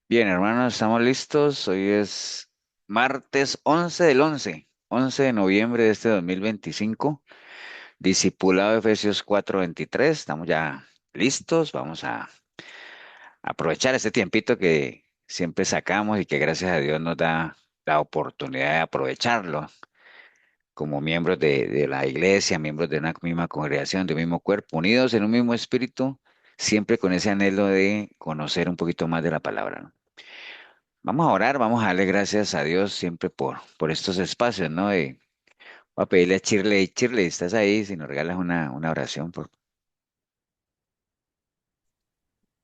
Bien, hermanos, estamos listos. Hoy es martes 11 del 11 de noviembre de este 2025. Discipulado de Efesios 4:23. Estamos ya listos. Vamos a aprovechar este tiempito que siempre sacamos y que gracias a Dios nos da la oportunidad de aprovecharlo como miembros de la iglesia, miembros de una misma congregación, de un mismo cuerpo, unidos en un mismo espíritu, siempre con ese anhelo de conocer un poquito más de la palabra, ¿no? Vamos a orar, vamos a darle gracias a Dios siempre por estos espacios, ¿no? Voy a pedirle a Shirley, Shirley, ¿estás ahí? Si nos regalas una oración, por...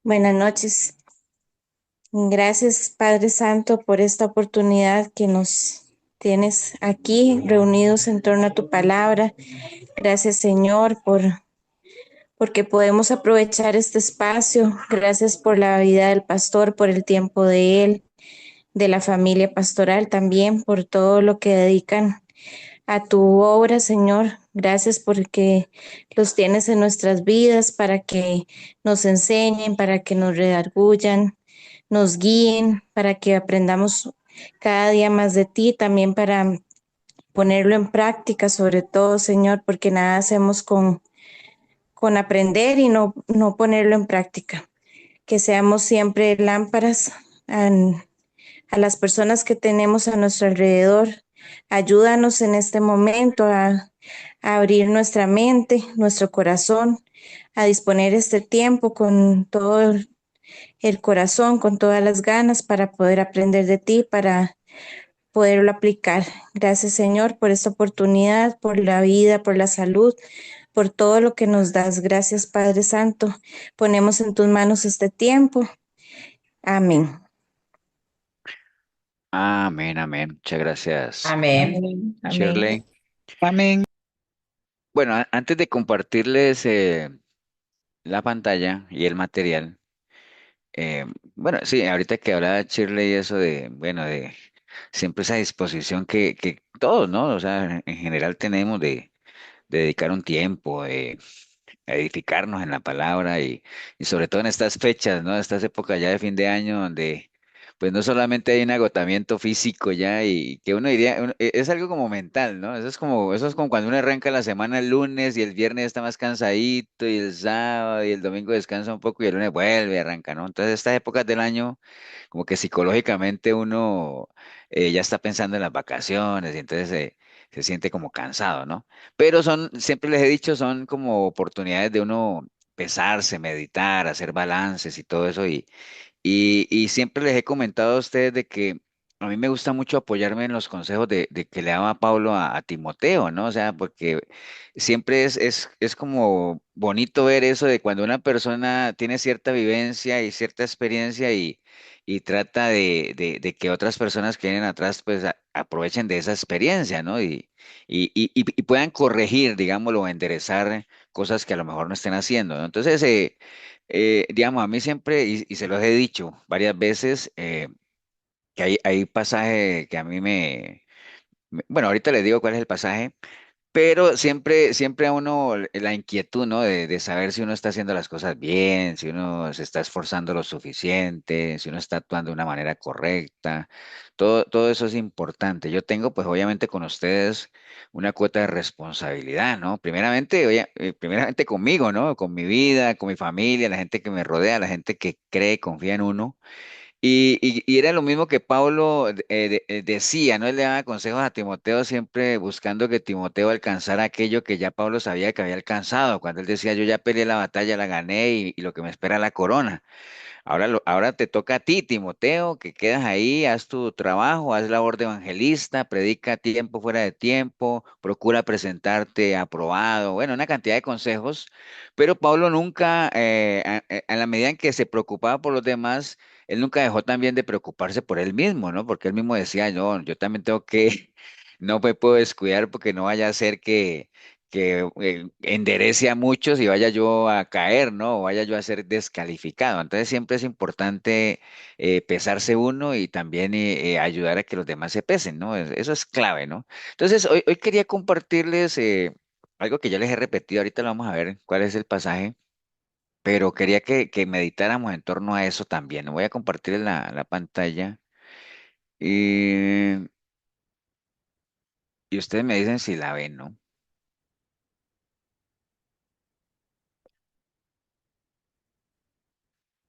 Buenas noches. Gracias, Padre Santo, por esta oportunidad que nos tienes aquí reunidos en torno a tu palabra. Gracias, Señor, porque podemos aprovechar este espacio. Gracias por la vida del pastor, por el tiempo de él, de la familia pastoral también, por todo lo que dedican a tu obra, Señor. Gracias porque los tienes en nuestras vidas para que nos enseñen, para que nos redarguyan, nos guíen, para que aprendamos cada día más de ti, también para ponerlo en práctica, sobre todo, Señor, porque nada hacemos con aprender y no ponerlo en práctica. Que seamos siempre lámparas a, a las personas que tenemos a nuestro alrededor. Ayúdanos en este momento a abrir nuestra mente, nuestro corazón, a disponer este tiempo con todo el corazón, con todas las ganas para poder aprender de ti, para poderlo aplicar. Gracias, Señor, por esta oportunidad, por la vida, por la salud, por todo lo que nos das. Gracias, Padre Santo. Ponemos en tus manos este tiempo. Amén. Amén, amén. Muchas gracias, Amén. Amén. Shirley. Amén. Bueno, antes de compartirles la pantalla y el material, eh, bueno, sí, ahorita que hablaba Shirley eso de, bueno, de siempre esa disposición que todos, ¿no? O sea, en general tenemos de dedicar un tiempo, de edificarnos en la palabra y sobre todo en estas fechas, ¿no? Estas épocas ya de fin de año donde pues no solamente hay un agotamiento físico ya y que uno diría, es algo como mental, ¿no? Eso es como cuando uno arranca la semana el lunes y el viernes está más cansadito y el sábado y el domingo descansa un poco y el lunes vuelve y arranca, ¿no? Entonces estas épocas del año como que psicológicamente uno ya está pensando en las vacaciones y entonces se siente como cansado, ¿no? Pero siempre les he dicho, son como oportunidades de uno pesarse, meditar, hacer balances y todo eso. Y siempre les he comentado a ustedes de que a mí me gusta mucho apoyarme en los consejos de que le daba Pablo a Timoteo, ¿no? O sea, porque siempre es como bonito ver eso de cuando una persona tiene cierta vivencia y cierta experiencia y trata de que otras personas que vienen atrás pues aprovechen de esa experiencia, ¿no? Y puedan corregir, digámoslo, o enderezar cosas que a lo mejor no estén haciendo, ¿no? Entonces, digamos, a mí siempre, y se los he dicho varias veces, que hay pasaje que a mí bueno, ahorita les digo cuál es el pasaje, pero siempre a uno la inquietud, ¿no? De saber si uno está haciendo las cosas bien, si uno se está esforzando lo suficiente, si uno está actuando de una manera correcta. Todo eso es importante. Yo tengo, pues obviamente con ustedes una cuota de responsabilidad, ¿no? Primeramente, primeramente conmigo, ¿no? Con mi vida, con mi familia, la gente que me rodea, la gente que cree, confía en uno. Y era lo mismo que Pablo decía, ¿no? Él le daba consejos a Timoteo siempre buscando que Timoteo alcanzara aquello que ya Pablo sabía que había alcanzado. Cuando él decía, yo ya peleé la batalla, la gané y lo que me espera es la corona. Ahora te toca a ti, Timoteo, que quedas ahí, haz tu trabajo, haz labor de evangelista, predica a tiempo, fuera de tiempo, procura presentarte aprobado, bueno, una cantidad de consejos, pero Pablo nunca, a la medida en que se preocupaba por los demás, él nunca dejó también de preocuparse por él mismo, ¿no? Porque él mismo decía, no, yo también tengo que, no me puedo descuidar porque no vaya a ser que enderece a muchos y vaya yo a caer, ¿no? O vaya yo a ser descalificado. Entonces siempre es importante pesarse uno y también ayudar a que los demás se pesen, ¿no? Eso es clave, ¿no? Entonces hoy quería compartirles algo que ya les he repetido, ahorita lo vamos a ver cuál es el pasaje, pero quería que meditáramos en torno a eso también. Voy a compartir la pantalla y, y ustedes me dicen si la ven, ¿no?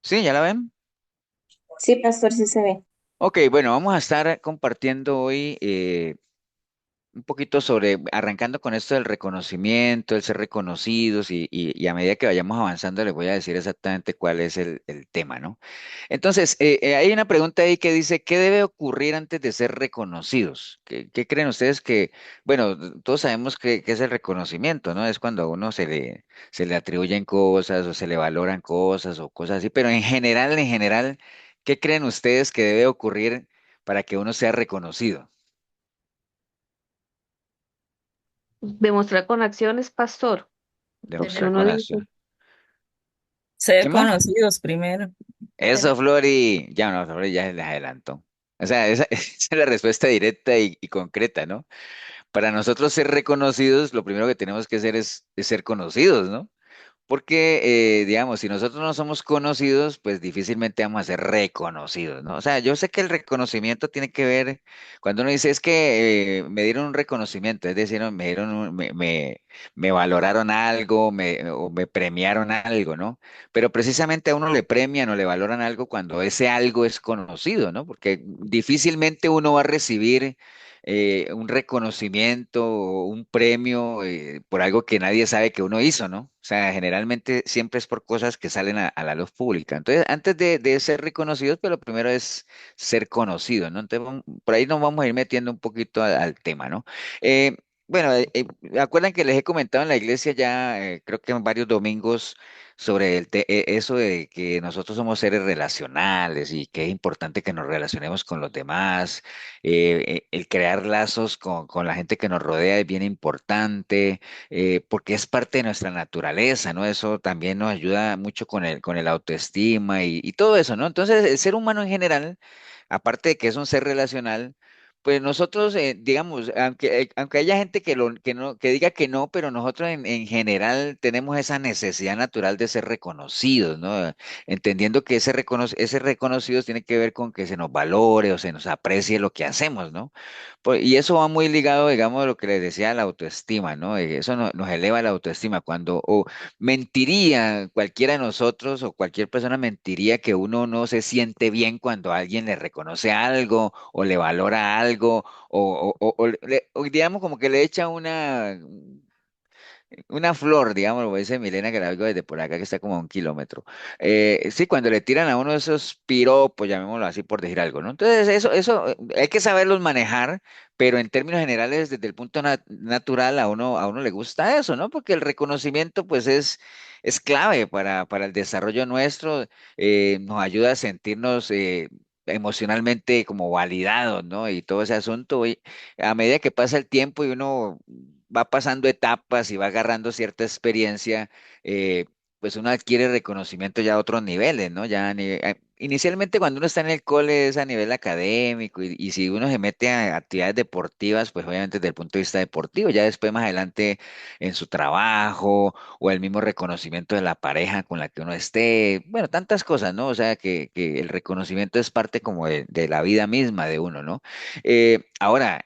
¿Sí? ¿Ya la ven? Sí, pastor, sí se ve. Ok, bueno, vamos a estar compartiendo hoy un poquito sobre, arrancando con esto del reconocimiento, el ser reconocidos y a medida que vayamos avanzando les voy a decir exactamente cuál es el tema, ¿no? Entonces, hay una pregunta ahí que dice, ¿qué debe ocurrir antes de ser reconocidos? ¿Qué creen ustedes que, bueno, todos sabemos que es el reconocimiento, ¿no? Es cuando a uno se le atribuyen cosas o se le valoran cosas o cosas así, pero en general, ¿qué creen ustedes que debe ocurrir para que uno sea reconocido? Demostrar con acciones, pastor. Lo que Demostrar uno con dice. eso. Ser ¿Qué más? conocidos primero. Eso, Ser- Flori. Ya no, Flori ya se les adelantó. O sea, esa, esa es la respuesta directa y concreta, ¿no? Para nosotros ser reconocidos, lo primero que tenemos que hacer es ser conocidos, ¿no? Porque, digamos, si nosotros no somos conocidos, pues difícilmente vamos a ser reconocidos, ¿no? O sea, yo sé que el reconocimiento tiene que ver, cuando uno dice es que me dieron un reconocimiento, es decir, me dieron me valoraron algo, o me premiaron algo, ¿no? Pero precisamente a uno le premian o le valoran algo cuando ese algo es conocido, ¿no? Porque difícilmente uno va a recibir un reconocimiento o un premio por algo que nadie sabe que uno hizo, ¿no? O sea, generalmente siempre es por cosas que salen a la luz pública. Entonces, antes de ser reconocidos, pues lo primero es ser conocido, ¿no? Entonces, por ahí nos vamos a ir metiendo un poquito al tema, ¿no? Eh, bueno, acuerdan que les he comentado en la iglesia ya, creo que en varios domingos, sobre eso de que nosotros somos seres relacionales y que es importante que nos relacionemos con los demás, el crear lazos con la gente que nos rodea es bien importante, porque es parte de nuestra naturaleza, ¿no? Eso también nos ayuda mucho con el autoestima y todo eso, ¿no? Entonces, el ser humano en general, aparte de que es un ser relacional, pues nosotros, digamos, aunque haya gente que no, que diga que no, pero nosotros en general tenemos esa necesidad natural de ser reconocidos, ¿no? Entendiendo que ese reconocidos tiene que ver con que se nos valore o se nos aprecie lo que hacemos, ¿no? Y eso va muy ligado, digamos, a lo que les decía, a la autoestima, ¿no? Eso nos eleva la autoestima. O mentiría cualquiera de nosotros o cualquier persona mentiría que uno no se siente bien cuando alguien le reconoce algo o le valora algo o digamos como que le echa una flor, digamos, como dice Milena, que la oigo desde por acá, que está como a 1 kilómetro. Sí, cuando le tiran a uno de esos piropos, llamémoslo así por decir algo, ¿no? Entonces, eso hay que saberlos manejar, pero en términos generales, desde el punto natural, a uno le gusta eso, ¿no? Porque el reconocimiento, pues, es clave para el desarrollo nuestro, nos ayuda a sentirnos emocionalmente como validados, ¿no? Y todo ese asunto. Y a medida que pasa el tiempo y uno va pasando etapas y va agarrando cierta experiencia, pues uno adquiere reconocimiento ya a otros niveles, ¿no? Inicialmente cuando uno está en el cole es a nivel académico y si uno se mete a actividades deportivas, pues obviamente desde el punto de vista deportivo, ya después más adelante en su trabajo o el mismo reconocimiento de la pareja con la que uno esté, bueno, tantas cosas, ¿no? O sea, que el reconocimiento es parte como de la vida misma de uno, ¿no? Ahora,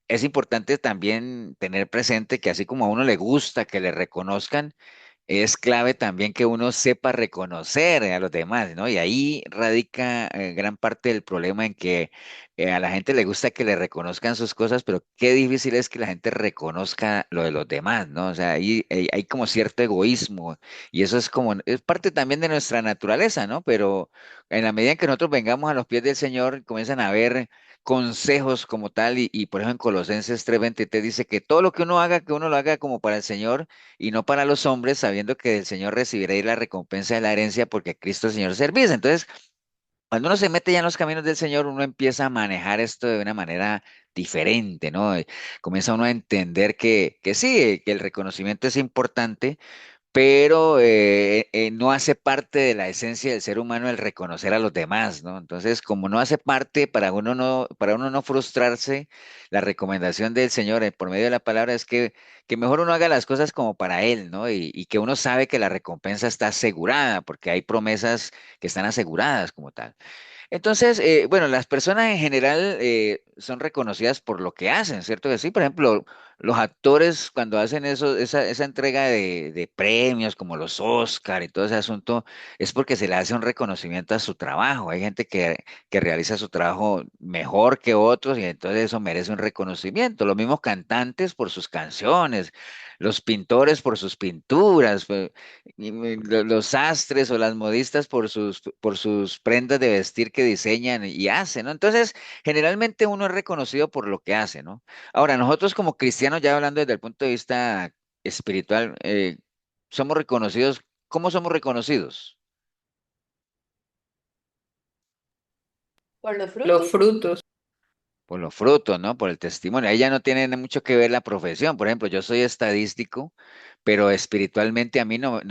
es importante también tener presente que así como a uno le gusta que le reconozcan, es clave también que uno sepa reconocer a los demás, ¿no? Y ahí radica gran parte del problema en que a la gente le gusta que le reconozcan sus cosas, pero qué difícil es que la gente reconozca lo de los demás, ¿no? O sea, ahí hay como cierto egoísmo y eso es parte también de nuestra naturaleza, ¿no? Pero en la medida en que nosotros vengamos a los pies del Señor, comienzan a haber consejos como tal y por ejemplo en Colosenses 3:23 dice que todo lo que uno haga, que uno lo haga como para el Señor y no para los hombres, sabiendo que del Señor recibiréis la recompensa de la herencia porque a Cristo Señor servís. Entonces, cuando uno se mete ya en los caminos del Señor, uno empieza a manejar esto de una manera diferente, ¿no? Comienza uno a entender que sí, que el reconocimiento es importante, pero no hace parte de la esencia del ser humano el reconocer a los demás, ¿no? Entonces, como no hace parte, para uno no frustrarse, la recomendación del Señor por medio de la palabra es que mejor uno haga las cosas como para Él, ¿no? Y que uno sabe que la recompensa está asegurada, porque hay promesas que están aseguradas como tal. Entonces, bueno, las personas en general son reconocidas por lo que hacen, ¿cierto que sí? Por ejemplo, los actores cuando hacen esa entrega de premios como los Oscar y todo ese asunto, es porque se le hace un reconocimiento a su trabajo. Hay gente que realiza su trabajo mejor que otros y entonces eso merece un reconocimiento. Los mismos cantantes por sus canciones, los pintores por sus pinturas, los sastres o las modistas por sus prendas de vestir que diseñan y hacen, ¿no? Entonces, generalmente uno es reconocido por lo que hace, ¿no? Ahora, nosotros como cristianos, ya hablando desde el punto de vista espiritual, somos reconocidos. ¿Cómo somos reconocidos? Por los Los frutos. frutos. Por los frutos, ¿no? Por el testimonio. Ahí ya no tiene mucho que ver la profesión. Por ejemplo, yo soy estadístico, pero espiritualmente a mí no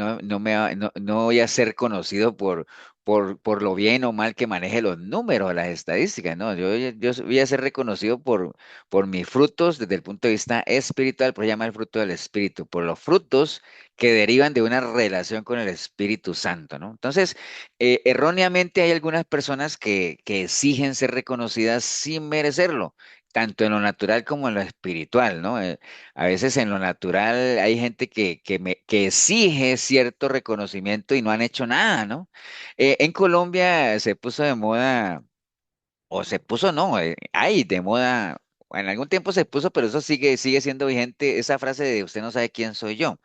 voy a ser conocido por lo bien o mal que maneje los números, las estadísticas, ¿no? Yo voy a ser reconocido por mis frutos desde el punto de vista espiritual, por llamar el fruto del espíritu, por los frutos que derivan de una relación con el Espíritu Santo, ¿no? Entonces, erróneamente hay algunas personas que exigen ser reconocidas sin merecerlo, tanto en lo natural como en lo espiritual, ¿no? A veces en lo natural hay gente que exige cierto reconocimiento y no han hecho nada, ¿no? En Colombia se puso de moda, o se puso, no, hay de moda, en algún tiempo se puso, pero eso sigue siendo vigente, esa frase de usted no sabe quién soy yo.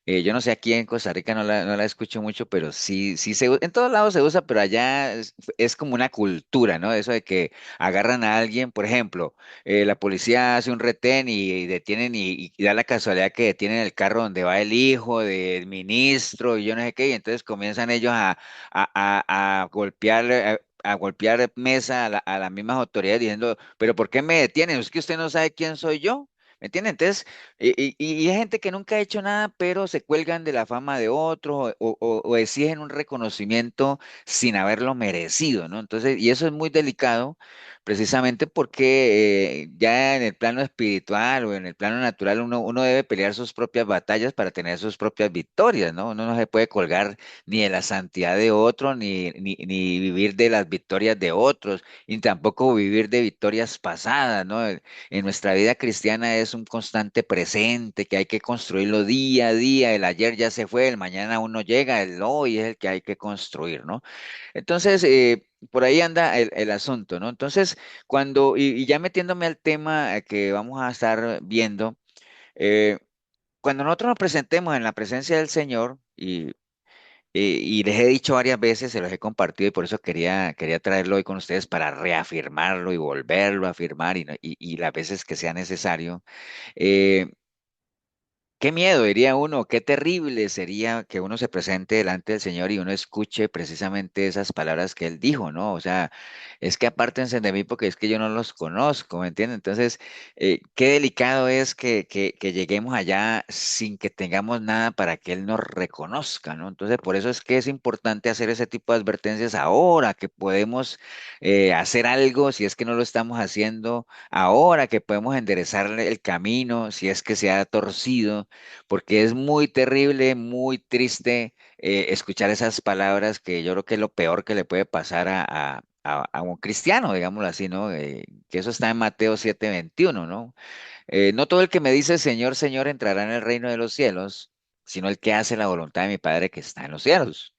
Yo no sé, aquí en Costa Rica no la escucho mucho, pero sí en todos lados se usa, pero allá es como una cultura, ¿no? Eso de que agarran a alguien, por ejemplo, la policía hace un retén y detienen y da la casualidad que detienen el carro donde va el hijo del ministro y yo no sé qué, y entonces comienzan ellos a golpear. A golpear mesa a las mismas autoridades diciendo, pero ¿por qué me detienen? ¿Es que usted no sabe quién soy yo? ¿Me entiende? Entonces, y hay gente que nunca ha hecho nada, pero se cuelgan de la fama de otros o exigen un reconocimiento sin haberlo merecido, ¿no? Entonces, y eso es muy delicado, precisamente porque ya en el plano espiritual o en el plano natural uno debe pelear sus propias batallas para tener sus propias victorias, ¿no? Uno no se puede colgar ni de la santidad de otro, ni vivir de las victorias de otros, y tampoco vivir de victorias pasadas, ¿no? En nuestra vida cristiana es un constante presente que hay que construirlo día a día. El ayer ya se fue, el mañana aún no llega, el hoy es el que hay que construir, ¿no? Entonces, por ahí anda el asunto, ¿no? Entonces, y ya metiéndome al tema que vamos a estar viendo, eh, cuando nosotros nos presentemos en la presencia del Señor, y les he dicho varias veces, se los he compartido y por eso quería traerlo hoy con ustedes para reafirmarlo y volverlo a afirmar y las veces que sea necesario. Eh, Qué miedo, diría uno, qué terrible sería que uno se presente delante del Señor y uno escuche precisamente esas palabras que Él dijo, ¿no? O sea, es que apártense de mí porque es que yo no los conozco, ¿me entienden? Entonces, qué delicado es que lleguemos allá sin que tengamos nada para que Él nos reconozca, ¿no? Entonces, por eso es que es importante hacer ese tipo de advertencias ahora que podemos hacer algo, si es que no lo estamos haciendo, ahora que podemos enderezarle el camino, si es que se ha torcido porque es muy terrible, muy triste escuchar esas palabras que yo creo que es lo peor que le puede pasar a un cristiano, digámoslo así, ¿no? Que eso está en Mateo 7:21, ¿no? No todo el que me dice Señor, Señor entrará en el reino de los cielos, sino el que hace la voluntad de mi Padre que está en los cielos.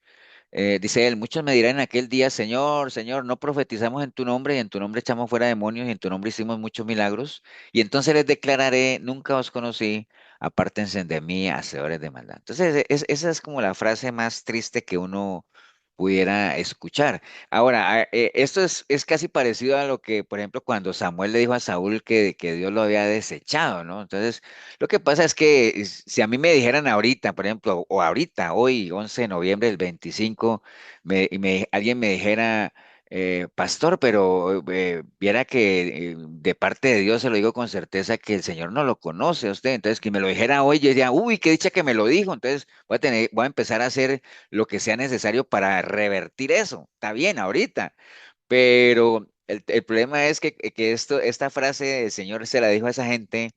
Dice él, muchos me dirán en aquel día, Señor, Señor, no profetizamos en tu nombre y en tu nombre echamos fuera demonios y en tu nombre hicimos muchos milagros. Y entonces les declararé, nunca os conocí, apártense de mí, hacedores de maldad. Entonces, esa es como la frase más triste que uno pudiera escuchar. Ahora, esto es casi parecido a lo que, por ejemplo, cuando Samuel le dijo a Saúl que Dios lo había desechado, ¿no? Entonces, lo que pasa es que si a mí me dijeran ahorita, por ejemplo, o ahorita, hoy, 11 de noviembre del 25, alguien me dijera, pastor, pero viera que de parte de Dios se lo digo con certeza que el Señor no lo conoce a usted. Entonces, que me lo dijera hoy, yo diría, uy, qué dicha que me lo dijo. Entonces, voy a empezar a hacer lo que sea necesario para revertir eso. Está bien, ahorita. Pero el problema es que esta frase del Señor se la dijo a esa gente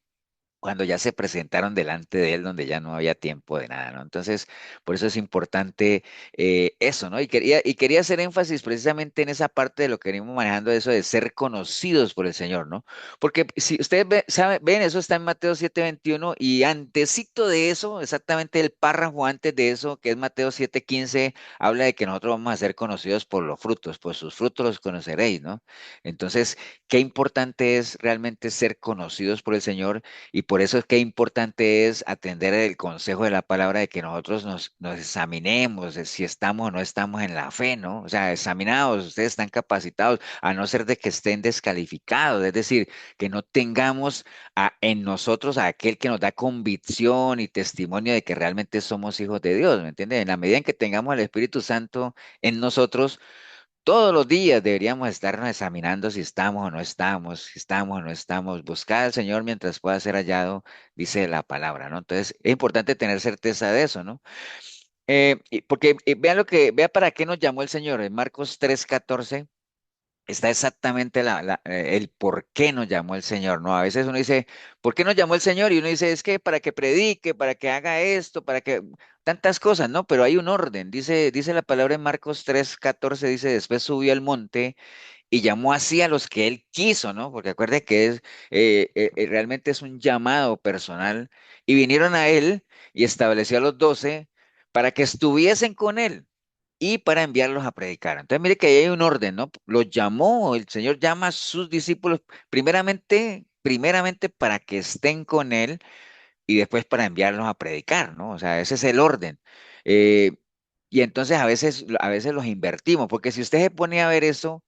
cuando ya se presentaron delante de él, donde ya no había tiempo de nada, ¿no? Entonces, por eso es importante eso, ¿no? Y quería hacer énfasis precisamente en esa parte de lo que venimos manejando, eso de ser conocidos por el Señor, ¿no? Porque si ustedes ven, eso está en Mateo 7:21, y antecito de eso, exactamente el párrafo antes de eso, que es Mateo 7:15, habla de que nosotros vamos a ser conocidos por los frutos, por sus frutos los conoceréis, ¿no? Entonces, qué importante es realmente ser conocidos por el Señor, y por eso es que importante es atender el consejo de la palabra de que nosotros nos examinemos de si estamos o no estamos en la fe, ¿no? O sea, examinados, ustedes están capacitados, a no ser de que estén descalificados, es decir, que no tengamos en nosotros a aquel que nos da convicción y testimonio de que realmente somos hijos de Dios, ¿me entiendes? En la medida en que tengamos el Espíritu Santo en nosotros, todos los días deberíamos estarnos examinando si estamos o no estamos, si estamos o no estamos. Buscar al Señor mientras pueda ser hallado, dice la palabra, ¿no? Entonces, es importante tener certeza de eso, ¿no? Porque vean vea para qué nos llamó el Señor. En Marcos 3:14 está exactamente el por qué nos llamó el Señor, ¿no? A veces uno dice, ¿por qué nos llamó el Señor? Y uno dice, es que para que predique, para que haga esto, para que tantas cosas, ¿no? Pero hay un orden. Dice la palabra en Marcos 3:14, dice, después subió al monte y llamó así a los que él quiso, ¿no? Porque acuerde que realmente es un llamado personal. Y vinieron a él y estableció a los 12 para que estuviesen con él y para enviarlos a predicar. Entonces, mire que ahí hay un orden, ¿no? Los llamó, el Señor llama a sus discípulos primeramente para que estén con Él, y después para enviarlos a predicar, ¿no? O sea, ese es el orden. Eh, y entonces a veces los invertimos, porque si usted se pone a ver eso,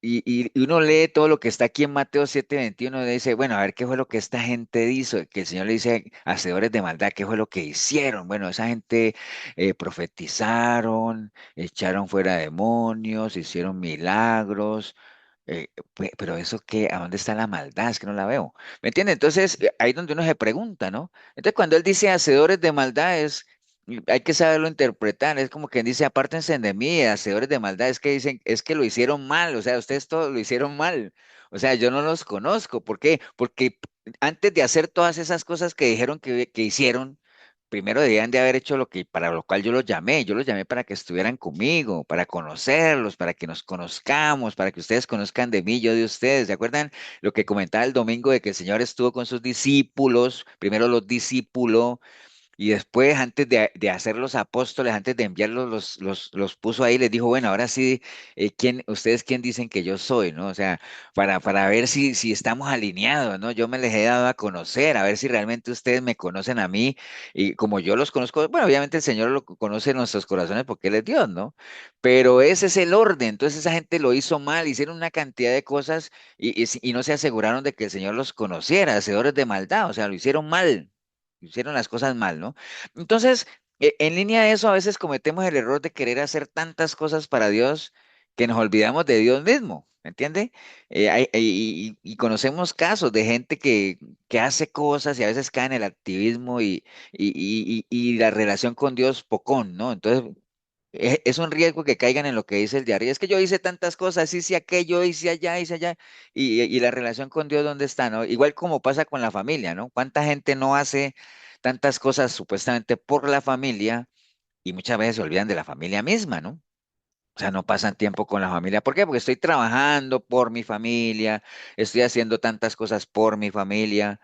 y uno lee todo lo que está aquí en Mateo 7:21, y dice, bueno, a ver qué fue lo que esta gente hizo, que el Señor le dice, hacedores de maldad, qué fue lo que hicieron. Bueno, esa gente profetizaron, echaron fuera demonios, hicieron milagros, pero eso qué, ¿a dónde está la maldad? Es que no la veo. ¿Me entiende? Entonces, ahí es donde uno se pregunta, ¿no? Entonces, cuando él dice hacedores de maldad, hay que saberlo interpretar. Es como quien dice, apártense de mí, hacedores de maldad. Es que dicen, es que lo hicieron mal. O sea, ustedes todo lo hicieron mal. O sea, yo no los conozco. ¿Por qué? Porque antes de hacer todas esas cosas que dijeron que hicieron, primero debían de haber hecho lo que para lo cual yo los llamé. Yo los llamé para que estuvieran conmigo, para conocerlos, para que nos conozcamos, para que ustedes conozcan de mí, yo de ustedes. ¿Se acuerdan lo que comentaba el domingo de que el Señor estuvo con sus discípulos? Primero los discípulos, y después, antes de hacer los apóstoles, antes de enviarlos, los puso ahí, les dijo, bueno, ahora sí, ustedes quién dicen que yo soy, ¿no? O sea, para ver si estamos alineados, ¿no? Yo me les he dado a conocer, a ver si realmente ustedes me conocen a mí, y como yo los conozco, bueno, obviamente el Señor lo conoce en nuestros corazones porque Él es Dios, ¿no? Pero ese es el orden. Entonces esa gente lo hizo mal, hicieron una cantidad de cosas, y no se aseguraron de que el Señor los conociera, hacedores de maldad, o sea, lo hicieron mal, hicieron las cosas mal, ¿no? Entonces, en línea de eso, a veces cometemos el error de querer hacer tantas cosas para Dios que nos olvidamos de Dios mismo, ¿me entiende? Y conocemos casos de gente que hace cosas y a veces cae en el activismo, y la relación con Dios pocón, ¿no? Entonces, es un riesgo que caigan en lo que dice el diario. Es que yo hice tantas cosas, hice aquello, hice allá, y la relación con Dios, ¿dónde está, no? Igual como pasa con la familia, ¿no? ¿Cuánta gente no hace tantas cosas supuestamente por la familia y muchas veces se olvidan de la familia misma, ¿no? O sea, no pasan tiempo con la familia. ¿Por qué? Porque estoy trabajando por mi familia, estoy haciendo tantas cosas por mi familia,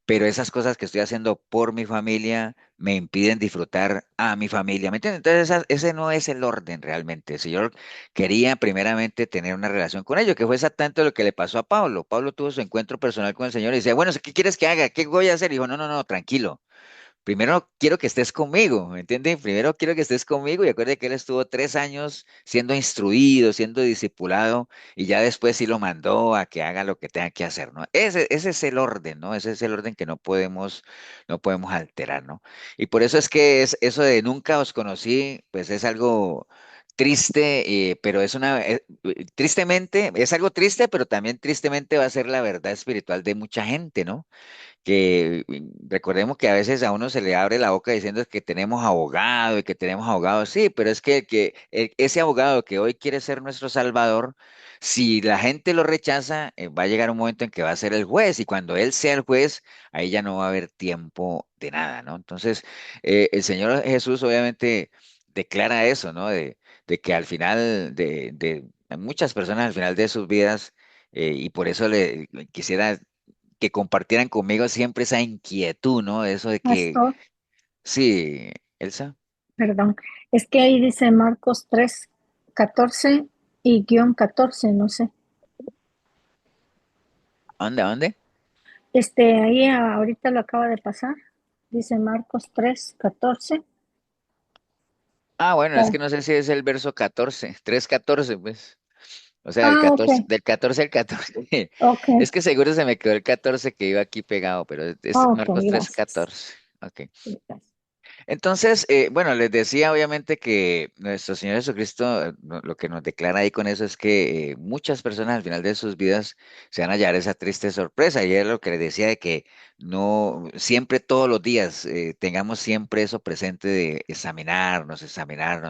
pero esas cosas que estoy haciendo por mi familia me impiden disfrutar a mi familia. ¿Me entiendes? Entonces, ese no es el orden realmente. El Señor quería primeramente tener una relación con ellos, que fue exactamente lo que le pasó a Pablo. Pablo tuvo su encuentro personal con el Señor y decía, bueno, ¿qué quieres que haga? ¿Qué voy a hacer? Y dijo, no, no, no, tranquilo. Primero quiero que estés conmigo, ¿me entiendes? Primero quiero que estés conmigo, y acuerde que él estuvo 3 años siendo instruido, siendo discipulado, y ya después sí lo mandó a que haga lo que tenga que hacer, ¿no? Ese es el orden, ¿no? Ese es el orden que no podemos alterar, ¿no? Y por eso es que eso de nunca os conocí, pues es algo triste, pero es tristemente, es algo triste, pero también tristemente va a ser la verdad espiritual de mucha gente, ¿no? Que recordemos que a veces a uno se le abre la boca diciendo que tenemos abogado y que tenemos abogado, sí, pero es ese abogado que hoy quiere ser nuestro Salvador, si la gente lo rechaza, va a llegar un momento en que va a ser el juez y cuando él sea el juez, ahí ya no va a haber tiempo de nada, ¿no? Entonces, el Señor Jesús obviamente declara eso, ¿no? De que al final de muchas personas al final de sus vidas, y por eso le quisiera que compartieran conmigo siempre esa inquietud, ¿no? Eso de que, Pastor, sí, Elsa, perdón, es que ahí dice Marcos 3, 14 y guión 14, no sé. ¿a dónde, a dónde? Ahí ahorita lo acaba de pasar. Dice Marcos 3, 14. Ah, bueno, es Oh, que no sé si es el verso 14, 3:14, pues. O sea, ok, del 14 al 14. ok, Es que seguro se me quedó el 14 que iba aquí pegado, pero es ok, Marcos tres gracias. catorce. Ok. Sí, gracias. Entonces, bueno, les decía obviamente que nuestro Señor Jesucristo, lo que nos declara ahí con eso es que muchas personas al final de sus vidas se van a hallar esa triste sorpresa. Y es lo que les decía de que no siempre, todos los días, tengamos siempre eso presente de examinarnos,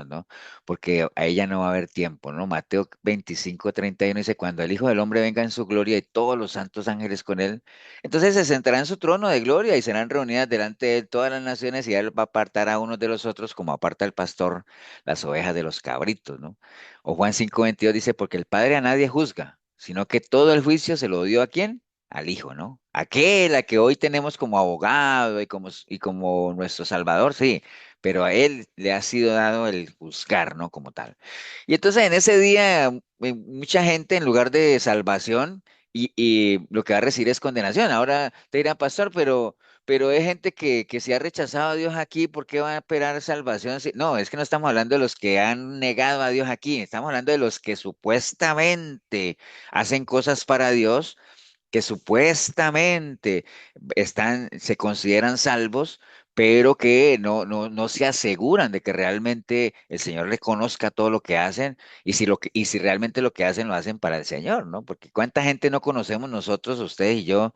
¿no? Porque a ella no va a haber tiempo, ¿no? Mateo 25:31 dice, cuando el Hijo del Hombre venga en su gloria y todos los santos ángeles con él. Entonces se sentará en su trono de gloria y serán reunidas delante de él todas las naciones y él va a apartar a unos de los otros como aparta el pastor las ovejas de los cabritos, ¿no? O Juan 5:22 dice, porque el Padre a nadie juzga, sino que todo el juicio se lo dio ¿a quién? Al Hijo, ¿no? Aquel a que hoy tenemos como abogado y como nuestro Salvador, sí, pero a él le ha sido dado el juzgar, ¿no? Como tal. Y entonces en ese día, mucha gente en lugar de salvación, y lo que va a recibir es condenación. Ahora te dirán, pastor, pero hay gente que se ha rechazado a Dios aquí, ¿por qué va a esperar salvación? No, es que no estamos hablando de los que han negado a Dios aquí, estamos hablando de los que supuestamente hacen cosas para Dios, que supuestamente se consideran salvos, pero que no se aseguran de que realmente el Señor reconozca todo lo que hacen y si realmente lo que hacen lo hacen para el Señor, ¿no? Porque cuánta gente no conocemos nosotros, ustedes y yo,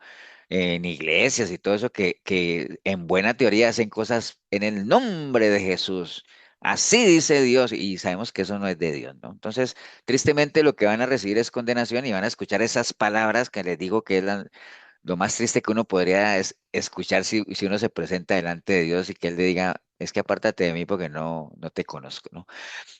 en iglesias y todo eso, que en buena teoría hacen cosas en el nombre de Jesús. Así dice Dios y sabemos que eso no es de Dios, ¿no? Entonces, tristemente lo que van a recibir es condenación y van a escuchar esas palabras que les digo que es lo más triste que uno podría escuchar si uno se presenta delante de Dios y que Él le diga, es que apártate de mí porque no te conozco, ¿no?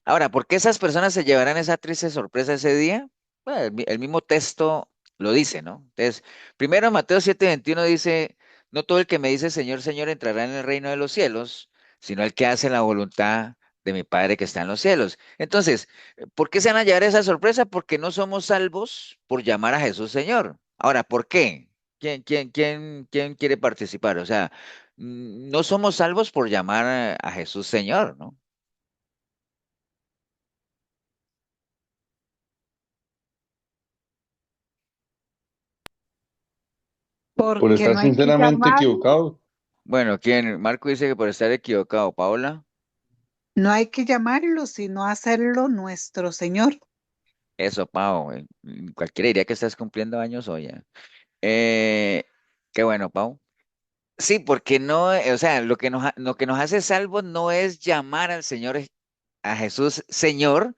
Ahora, ¿por qué esas personas se llevarán esa triste sorpresa ese día? Bueno, el mismo texto lo dice, ¿no? Entonces, primero Mateo 7:21 dice, no todo el que me dice Señor, Señor entrará en el reino de los cielos, sino el que hace la voluntad de mi Padre que está en los cielos. Entonces, ¿por qué se van a llevar esa sorpresa? Porque no somos salvos por llamar a Jesús Señor. Ahora, ¿por qué? ¿Quién quiere participar? O sea, no somos salvos por llamar a Jesús Señor, ¿no? Por porque estar no hay que sinceramente llamarlo, equivocado. Bueno, ¿quién? Marco dice que por estar equivocado. Paola, no hay que llamarlo, sino hacerlo nuestro Señor. eso, Pau. Cualquiera diría que estás cumpliendo años hoy. Eh, qué bueno, Pau. Sí, porque no, o sea, lo que nos hace salvos no es llamar al Señor, a Jesús Señor,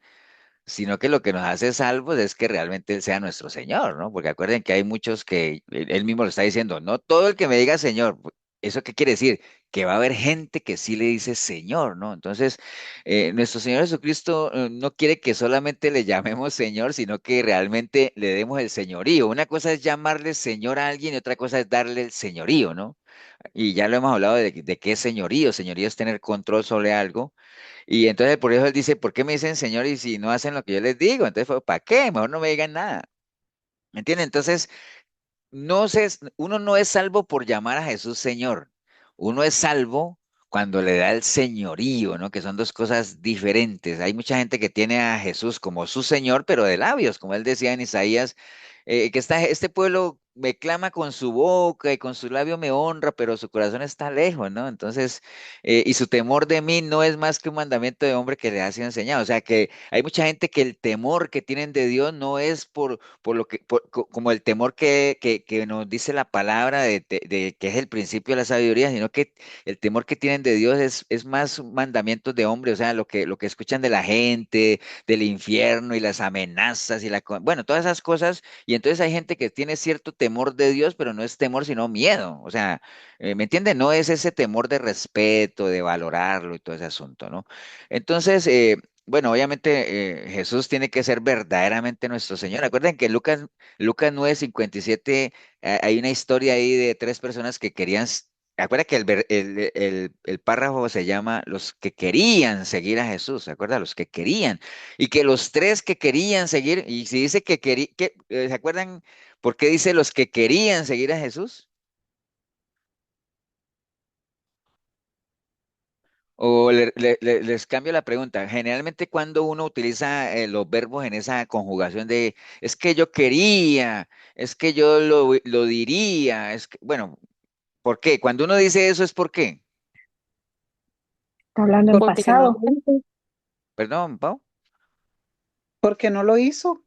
sino que lo que nos hace salvos es que realmente Él sea nuestro Señor, ¿no? Porque acuerden que hay muchos que Él mismo lo está diciendo, no todo el que me diga Señor, ¿eso qué quiere decir? Que va a haber gente que sí le dice Señor, ¿no? Entonces, nuestro Señor Jesucristo no quiere que solamente le llamemos Señor, sino que realmente le demos el señorío. Una cosa es llamarle Señor a alguien y otra cosa es darle el señorío, ¿no? Y ya lo hemos hablado de qué es señorío. Señorío es tener control sobre algo. Y entonces por eso él dice, ¿por qué me dicen Señor y si no hacen lo que yo les digo? Entonces fue, ¿para qué? Mejor no me digan nada. ¿Me entienden? Entonces, uno no es salvo por llamar a Jesús Señor. Uno es salvo cuando le da el señorío, ¿no? Que son dos cosas diferentes. Hay mucha gente que tiene a Jesús como su Señor, pero de labios, como él decía en Isaías, que este pueblo me clama con su boca y con su labio me honra, pero su corazón está lejos, ¿no? Entonces, y su temor de mí no es más que un mandamiento de hombre que le ha sido enseñado. O sea, que hay mucha gente que el temor que tienen de Dios no es por lo que, como el temor que nos dice la palabra de que es el principio de la sabiduría, sino que el temor que tienen de Dios es más un mandamiento de hombre, o sea, lo que escuchan de la gente, del infierno y las amenazas y bueno, todas esas cosas y entonces hay gente que tiene cierto temor de Dios, pero no es temor, sino miedo. O sea, ¿me entiende? No es ese temor de respeto, de valorarlo y todo ese asunto, ¿no? Entonces, bueno, obviamente Jesús tiene que ser verdaderamente nuestro Señor. Acuerden que Lucas 9:57, hay una historia ahí de tres personas que querían. Acuerda que el párrafo se llama Los que querían seguir a Jesús, ¿se acuerda? Los que querían. Y que los tres que querían seguir, y si dice ¿se acuerdan por qué dice los que querían seguir a Jesús? O les cambio la pregunta. Generalmente cuando uno utiliza los verbos en esa conjugación de es que yo quería, es que yo lo diría, bueno, ¿por qué? Cuando uno dice eso es ¿por qué? Está hablando en Porque no lo pasado. hizo. Perdón, Pau, Porque no lo hizo.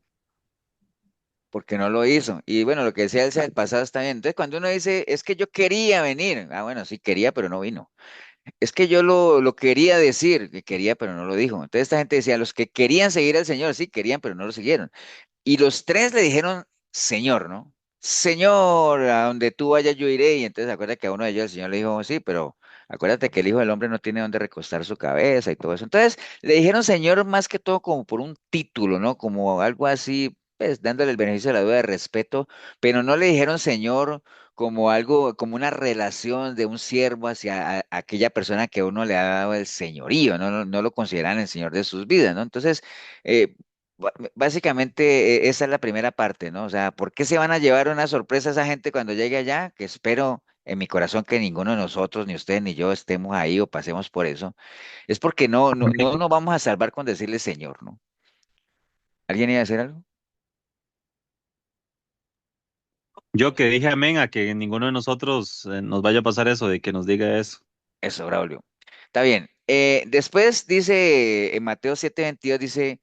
porque no lo hizo. Y bueno, lo que decía Elsa del pasado está bien. Entonces cuando uno dice es que yo quería venir, bueno, sí quería, pero no vino. Es que yo lo quería decir, que quería, pero no lo dijo. Entonces esta gente decía, los que querían seguir al Señor, sí, querían, pero no lo siguieron. Y los tres le dijeron, Señor, ¿no? Señor, a donde tú vayas yo iré. Y entonces acuérdate que a uno de ellos el Señor le dijo, sí, pero acuérdate que el Hijo del Hombre no tiene donde recostar su cabeza y todo eso. Entonces le dijeron Señor más que todo como por un título, ¿no? Como algo así, pues dándole el beneficio de la duda de respeto, pero no le dijeron Señor como algo, como una relación de un siervo hacia aquella persona que uno le ha dado el señorío, ¿no? No lo consideran el Señor de sus vidas, ¿no? Entonces, eh, básicamente, esa es la primera parte, ¿no? O sea, ¿por qué se van a llevar una sorpresa a esa gente cuando llegue allá? Que espero en mi corazón que ninguno de nosotros, ni usted ni yo, estemos ahí o pasemos por eso. Es porque no nos vamos a salvar con decirle Señor, ¿no? ¿Alguien iba a decir algo? Yo que dije amén a que ninguno de nosotros nos vaya a pasar eso, de que nos diga eso. Eso, Braulio. Está bien. Después dice, en Mateo 7:22 dice,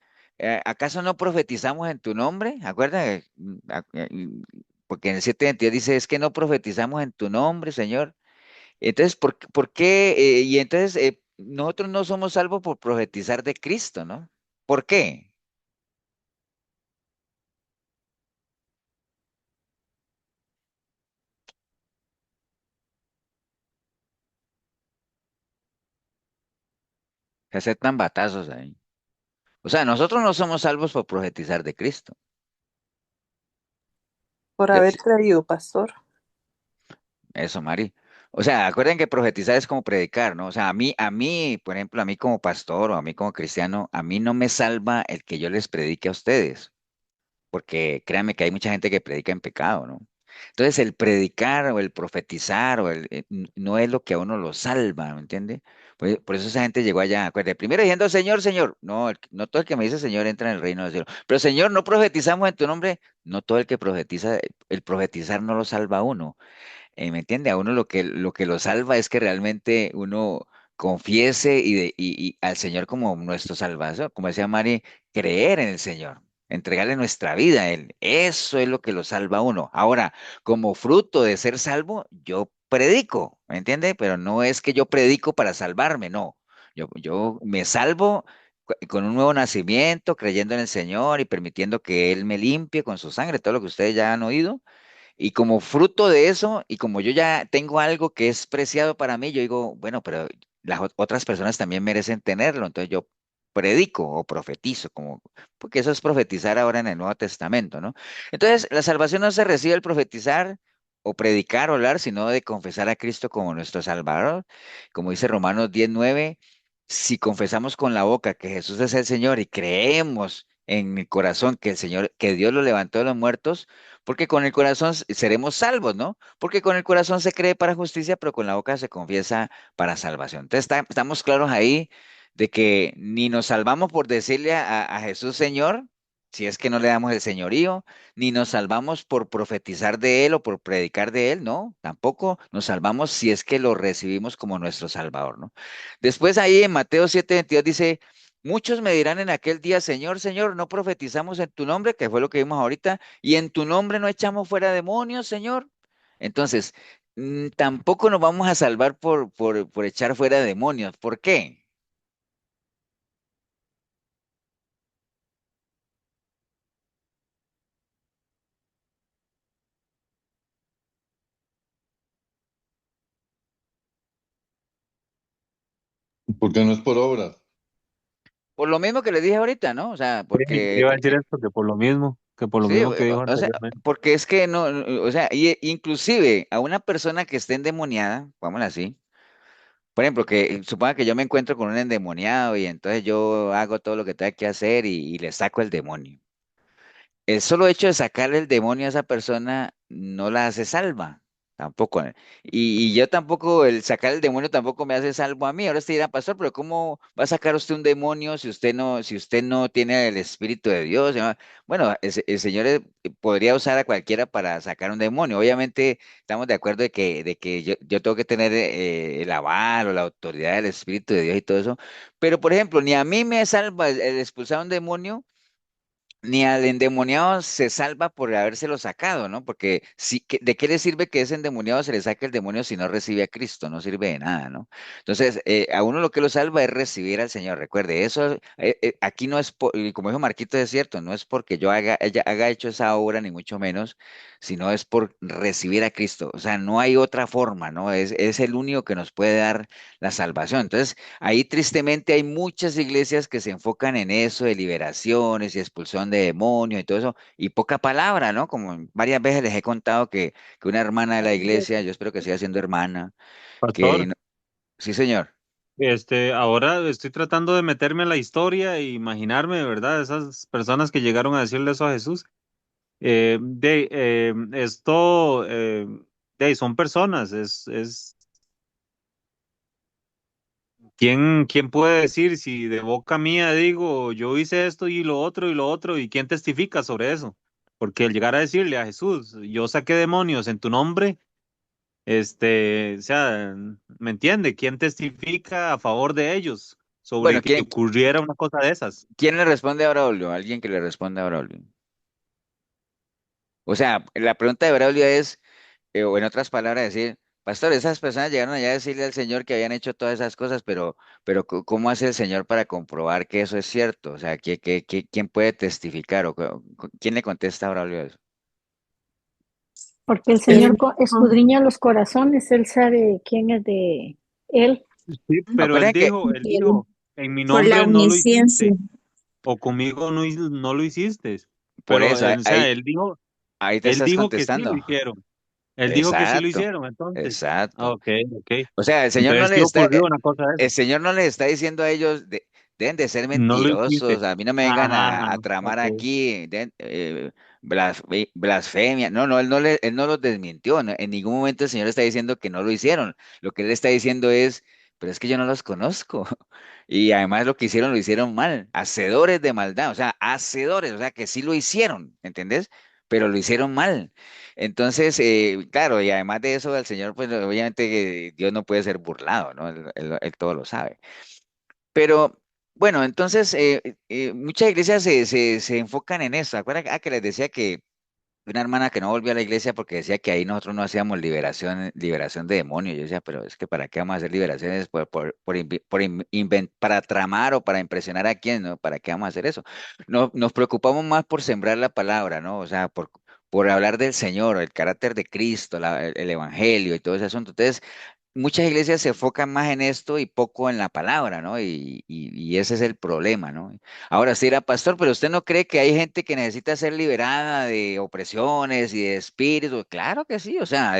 ¿acaso no profetizamos en tu nombre? ¿Acuerdan? Porque en el 7:22 dice, es que no profetizamos en tu nombre, Señor. Entonces, ¿por qué? Y entonces, nosotros no somos salvos por profetizar de Cristo, ¿no? ¿Por qué? Se aceptan batazos ahí. O sea, nosotros no somos salvos por profetizar de Cristo. Por haber traído, pastor. Eso, Mari. O sea, acuerden que profetizar es como predicar, ¿no? O sea, por ejemplo, a mí como pastor o a mí como cristiano, a mí no me salva el que yo les predique a ustedes, porque créanme que hay mucha gente que predica en pecado, ¿no? Entonces, el predicar o el profetizar no es lo que a uno lo salva, ¿me entiende? Por eso esa gente llegó allá, acuérdate, primero diciendo Señor, Señor, no, no todo el que me dice Señor entra en el reino del cielo, pero Señor, no profetizamos en tu nombre, no todo el que profetiza, el profetizar no lo salva a uno. ¿Me entiende? A uno lo que lo salva es que realmente uno confiese y al Señor como nuestro Salvador, como decía Mari, creer en el Señor, entregarle nuestra vida a Él. Eso es lo que lo salva a uno. Ahora, como fruto de ser salvo, yo predico, ¿me entiende? Pero no es que yo predico para salvarme, no. Yo me salvo con un nuevo nacimiento, creyendo en el Señor y permitiendo que Él me limpie con su sangre, todo lo que ustedes ya han oído. Y como fruto de eso, y como yo ya tengo algo que es preciado para mí, yo digo, bueno, pero las otras personas también merecen tenerlo, entonces yo predico o profetizo, porque eso es profetizar ahora en el Nuevo Testamento, ¿no? Entonces, la salvación no se recibe al profetizar o predicar o hablar, sino de confesar a Cristo como nuestro Salvador. Como dice Romanos 10:9, si confesamos con la boca que Jesús es el Señor y creemos en el corazón que el Señor, que Dios lo levantó de los muertos, porque con el corazón seremos salvos, ¿no? Porque con el corazón se cree para justicia, pero con la boca se confiesa para salvación. Entonces estamos claros ahí de que ni nos salvamos por decirle a Jesús Señor, si es que no le damos el señorío, ni nos salvamos por profetizar de Él o por predicar de Él, no, tampoco nos salvamos si es que lo recibimos como nuestro Salvador, ¿no? Después ahí en Mateo 7:22 dice, muchos me dirán en aquel día, Señor, Señor, no profetizamos en tu nombre, que fue lo que vimos ahorita, y en tu nombre no echamos fuera demonios, Señor. Entonces, tampoco nos vamos a salvar por echar fuera demonios. ¿Por qué? Porque no es por obras. Por lo mismo que le dije ahorita, ¿no? O sea, Sí, porque iba a decir esto, que por lo sí, mismo que dijo o sea, anteriormente. porque es que o sea, inclusive a una persona que esté endemoniada, vamos así, por ejemplo, que suponga que yo me encuentro con un endemoniado y entonces yo hago todo lo que tenga que hacer y le saco el demonio. El solo hecho de sacarle el demonio a esa persona no la hace salva, tampoco. Y yo tampoco, el sacar el demonio tampoco me hace salvo a mí. Ahora usted dirá, pastor, pero ¿cómo va a sacar usted un demonio si usted no tiene el Espíritu de Dios? ¿No? Bueno, el Señor podría usar a cualquiera para sacar un demonio. Obviamente estamos de acuerdo de que yo tengo que tener el aval o la autoridad del Espíritu de Dios y todo eso. Pero, por ejemplo, ni a mí me salva el expulsar un demonio ni al endemoniado se salva por habérselo sacado, ¿no? Porque ¿de qué le sirve que ese endemoniado se le saque el demonio si no recibe a Cristo? No sirve de nada, ¿no? Entonces, a uno lo que lo salva es recibir al Señor. Recuerde, eso aquí no es, y como dijo Marquito, es cierto, no es porque ella haga hecho esa obra, ni mucho menos, sino es por recibir a Cristo. O sea, no hay otra forma, ¿no? Es el único que nos puede dar la salvación. Entonces, ahí tristemente hay muchas iglesias que se enfocan en eso de liberaciones y expulsión de demonios y todo eso, y poca palabra, ¿no? Como varias veces les he contado que una hermana de la iglesia, yo espero que siga siendo hermana, que Pastor, sí, señor. ahora estoy tratando de meterme en la historia e imaginarme, ¿verdad? Esas personas que llegaron a decirle eso a Jesús. Esto, son personas, ¿quién puede decir si de boca mía digo, yo hice esto y lo otro, y quién testifica sobre eso? Porque al llegar a decirle a Jesús, yo saqué demonios en tu nombre, o sea, ¿me entiende? ¿Quién testifica a favor de ellos Bueno, sobre que ocurriera una cosa de esas? ¿quién le responde a Braulio? Alguien que le responda a Braulio. O sea, la pregunta de Braulio es, o en otras palabras, decir, pastor, esas personas llegaron allá a decirle al Señor que habían hecho todas esas cosas, pero ¿cómo hace el Señor para comprobar que eso es cierto? O sea, ¿quién puede testificar? ¿Quién le contesta a Braulio eso? Porque el El- Señor escudriña los corazones, Él sabe quién es de Él. Sí, pero Acuérdense que él el- dijo, en mi por la nombre no lo omnisciencia. hiciste, o conmigo no lo hiciste. por Pero, eso, o sea, ahí te él estás dijo que sí lo contestando. hicieron. Él dijo que sí lo Exacto, hicieron, entonces. exacto. Ok, ok. O sea, el Señor no Entonces sí les está, ocurrió una cosa de el eso. Señor no les está diciendo a ellos, deben de ser No lo hiciste. mentirosos, a mí no me vengan Ajá, a ajá. tramar Ok. aquí, blasfemia. No, no, él no los desmintió, en ningún momento el Señor está diciendo que no lo hicieron. Lo que él está diciendo es, pero es que yo no los conozco. Y además lo hicieron mal, hacedores de maldad, o sea, hacedores, o sea, que sí lo hicieron, ¿entendés? Pero lo hicieron mal. Entonces, claro, y además de eso, el Señor, pues obviamente que Dios no puede ser burlado, ¿no? Él todo lo sabe. Pero, bueno, entonces, muchas iglesias se enfocan en eso. ¿Acuerdan que les decía que una hermana que no volvió a la iglesia porque decía que ahí nosotros no hacíamos liberación de demonios? Yo decía, pero es que ¿para qué vamos a hacer liberaciones para tramar o para impresionar a quién, ¿no? ¿Para qué vamos a hacer eso? No, nos preocupamos más por sembrar la palabra, ¿no? O sea, por hablar del Señor, el carácter de Cristo, el evangelio y todo ese asunto. Entonces, muchas iglesias se enfocan más en esto y poco en la palabra, ¿no? Y ese es el problema, ¿no? Ahora sí era pastor, pero ¿usted no cree que hay gente que necesita ser liberada de opresiones y de espíritus? Claro que sí, o sea,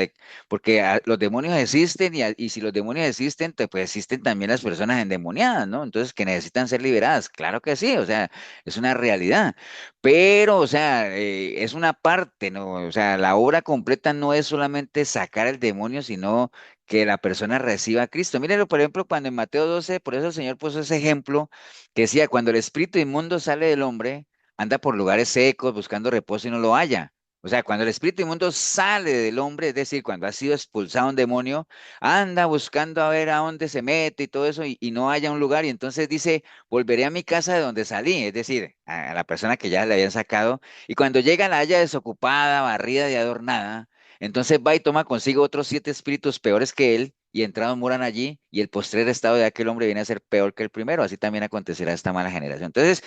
porque los demonios existen y si los demonios existen, pues existen también las personas endemoniadas, ¿no? Entonces, que necesitan ser liberadas, claro que sí, o sea, es una realidad. Pero, o sea, es una parte, ¿no? O sea, la obra completa no es solamente sacar el demonio, sino que la persona reciba a Cristo. Mírenlo, por ejemplo, cuando en Mateo 12, por eso el Señor puso ese ejemplo, que decía, cuando el espíritu inmundo sale del hombre, anda por lugares secos buscando reposo y no lo halla. O sea, cuando el espíritu inmundo sale del hombre, es decir, cuando ha sido expulsado un demonio, anda buscando a ver a dónde se mete y todo eso y no haya un lugar. Y entonces dice, volveré a mi casa de donde salí, es decir, a la persona que ya le habían sacado. Y cuando llega la halla desocupada, barrida y adornada, entonces va y toma consigo otros 7 espíritus peores que él y entrados moran allí y el postrer estado de aquel hombre viene a ser peor que el primero. Así también acontecerá a esta mala generación. Entonces,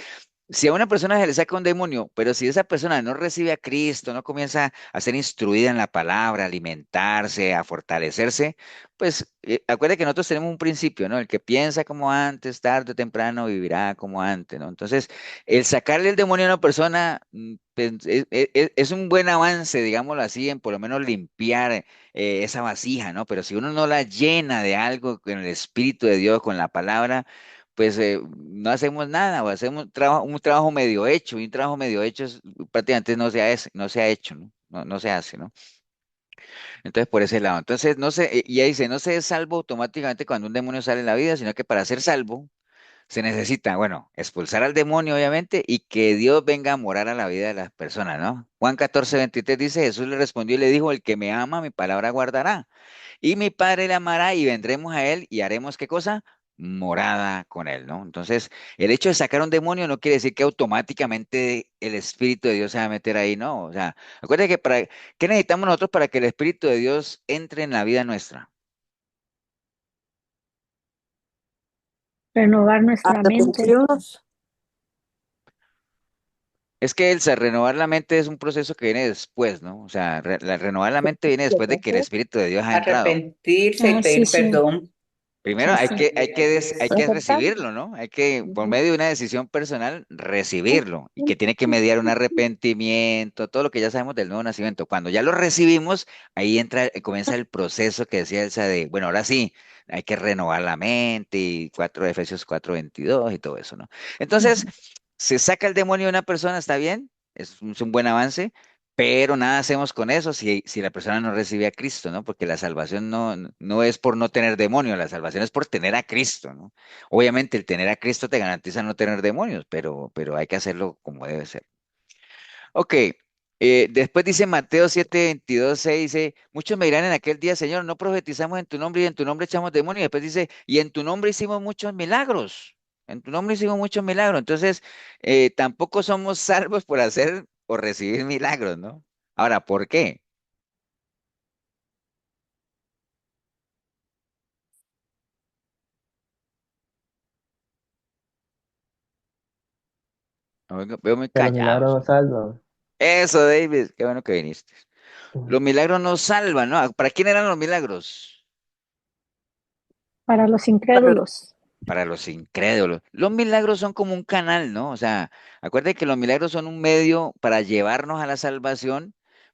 si a una persona se le saca un demonio, pero si esa persona no recibe a Cristo, no comienza a ser instruida en la palabra, a alimentarse, a fortalecerse, pues acuérdate que nosotros tenemos un principio, ¿no? El que piensa como antes, tarde o temprano vivirá como antes, ¿no? Entonces, el sacarle el demonio a una persona pues, es un buen avance, digámoslo así, en por lo menos limpiar esa vasija, ¿no? Pero si uno no la llena de algo con el Espíritu de Dios, con la palabra, pues no hacemos nada o hacemos un trabajo medio hecho y un trabajo medio hecho prácticamente no se ha hecho, ¿no? No se hace, ¿no? Entonces, por ese lado. Entonces, no se, y ahí dice, no se es salvo automáticamente cuando un demonio sale en la vida, sino que para ser salvo se necesita, bueno, expulsar al demonio, obviamente, y que Dios venga a morar a la vida de las personas, ¿no? Juan 14:23 dice, Jesús le respondió y le dijo, el que me ama, mi palabra guardará. Y mi Padre le amará y vendremos a él y haremos ¿qué cosa? Morada con él, ¿no? Entonces, el hecho de sacar un demonio no quiere decir que automáticamente el Espíritu de Dios se va a meter ahí, ¿no? O sea, acuérdate que ¿qué necesitamos nosotros para que el Espíritu de Dios entre en la vida nuestra? Renovar nuestra mente. Arrepentirnos. Es que renovar la mente es un proceso que viene después, ¿no? O sea, renovar la mente viene después de que el Espíritu de Dios ha entrado. Arrepentirse y Ah, sí, pedir sí, perdón. Primero sí, sí. hay que recibirlo, ¿no? Hay que, por Ujú. medio de una decisión personal, recibirlo y que tiene que mediar un arrepentimiento, todo lo que ya sabemos del nuevo nacimiento. Cuando ya lo recibimos, ahí entra, comienza el proceso que decía Elsa de, bueno, ahora sí, hay que renovar la mente y Efesios 4:22 y todo eso, ¿no? Entonces, Ujú. se saca el demonio de una persona, está bien, es un buen avance, pero nada hacemos con eso si la persona no recibe a Cristo, ¿no? Porque la salvación no es por no tener demonios, la salvación es por tener a Cristo, ¿no? Obviamente el tener a Cristo te garantiza no tener demonios, pero hay que hacerlo como debe ser. Ok, después dice Mateo 7:22, dice, muchos me dirán en aquel día, Señor, no profetizamos en tu nombre y en tu nombre echamos demonios. Y después dice, y en tu nombre hicimos muchos milagros. En tu nombre hicimos muchos milagros. Entonces, tampoco somos salvos por hacer o recibir milagros, ¿no? Ahora, ¿por qué? Veo muy Que los milagros callados. nos salvan. Eso, David, qué bueno que viniste. Los milagros nos salvan, ¿no? ¿Para quién eran los milagros? Para los Para incrédulos. Para los incrédulos. Los milagros son como un canal, ¿no? O sea, acuérdate que los milagros son un medio para llevarnos a la salvación,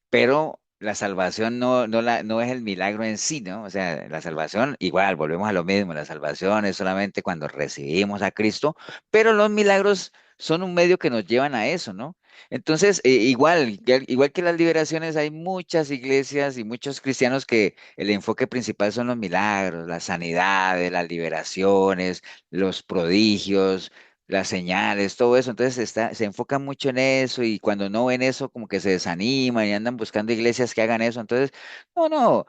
pero la salvación no es el milagro en sí, ¿no? O sea, la salvación, igual, volvemos a lo mismo, la salvación es solamente cuando recibimos a Cristo, pero los milagros son un medio que nos llevan a eso, ¿no? Entonces, igual que las liberaciones, hay muchas iglesias y muchos cristianos que el enfoque principal son los milagros, las sanidades, las liberaciones, los prodigios, las señales, todo eso. Entonces se enfoca mucho en eso y cuando no ven eso como que se desaniman y andan buscando iglesias que hagan eso. Entonces, no,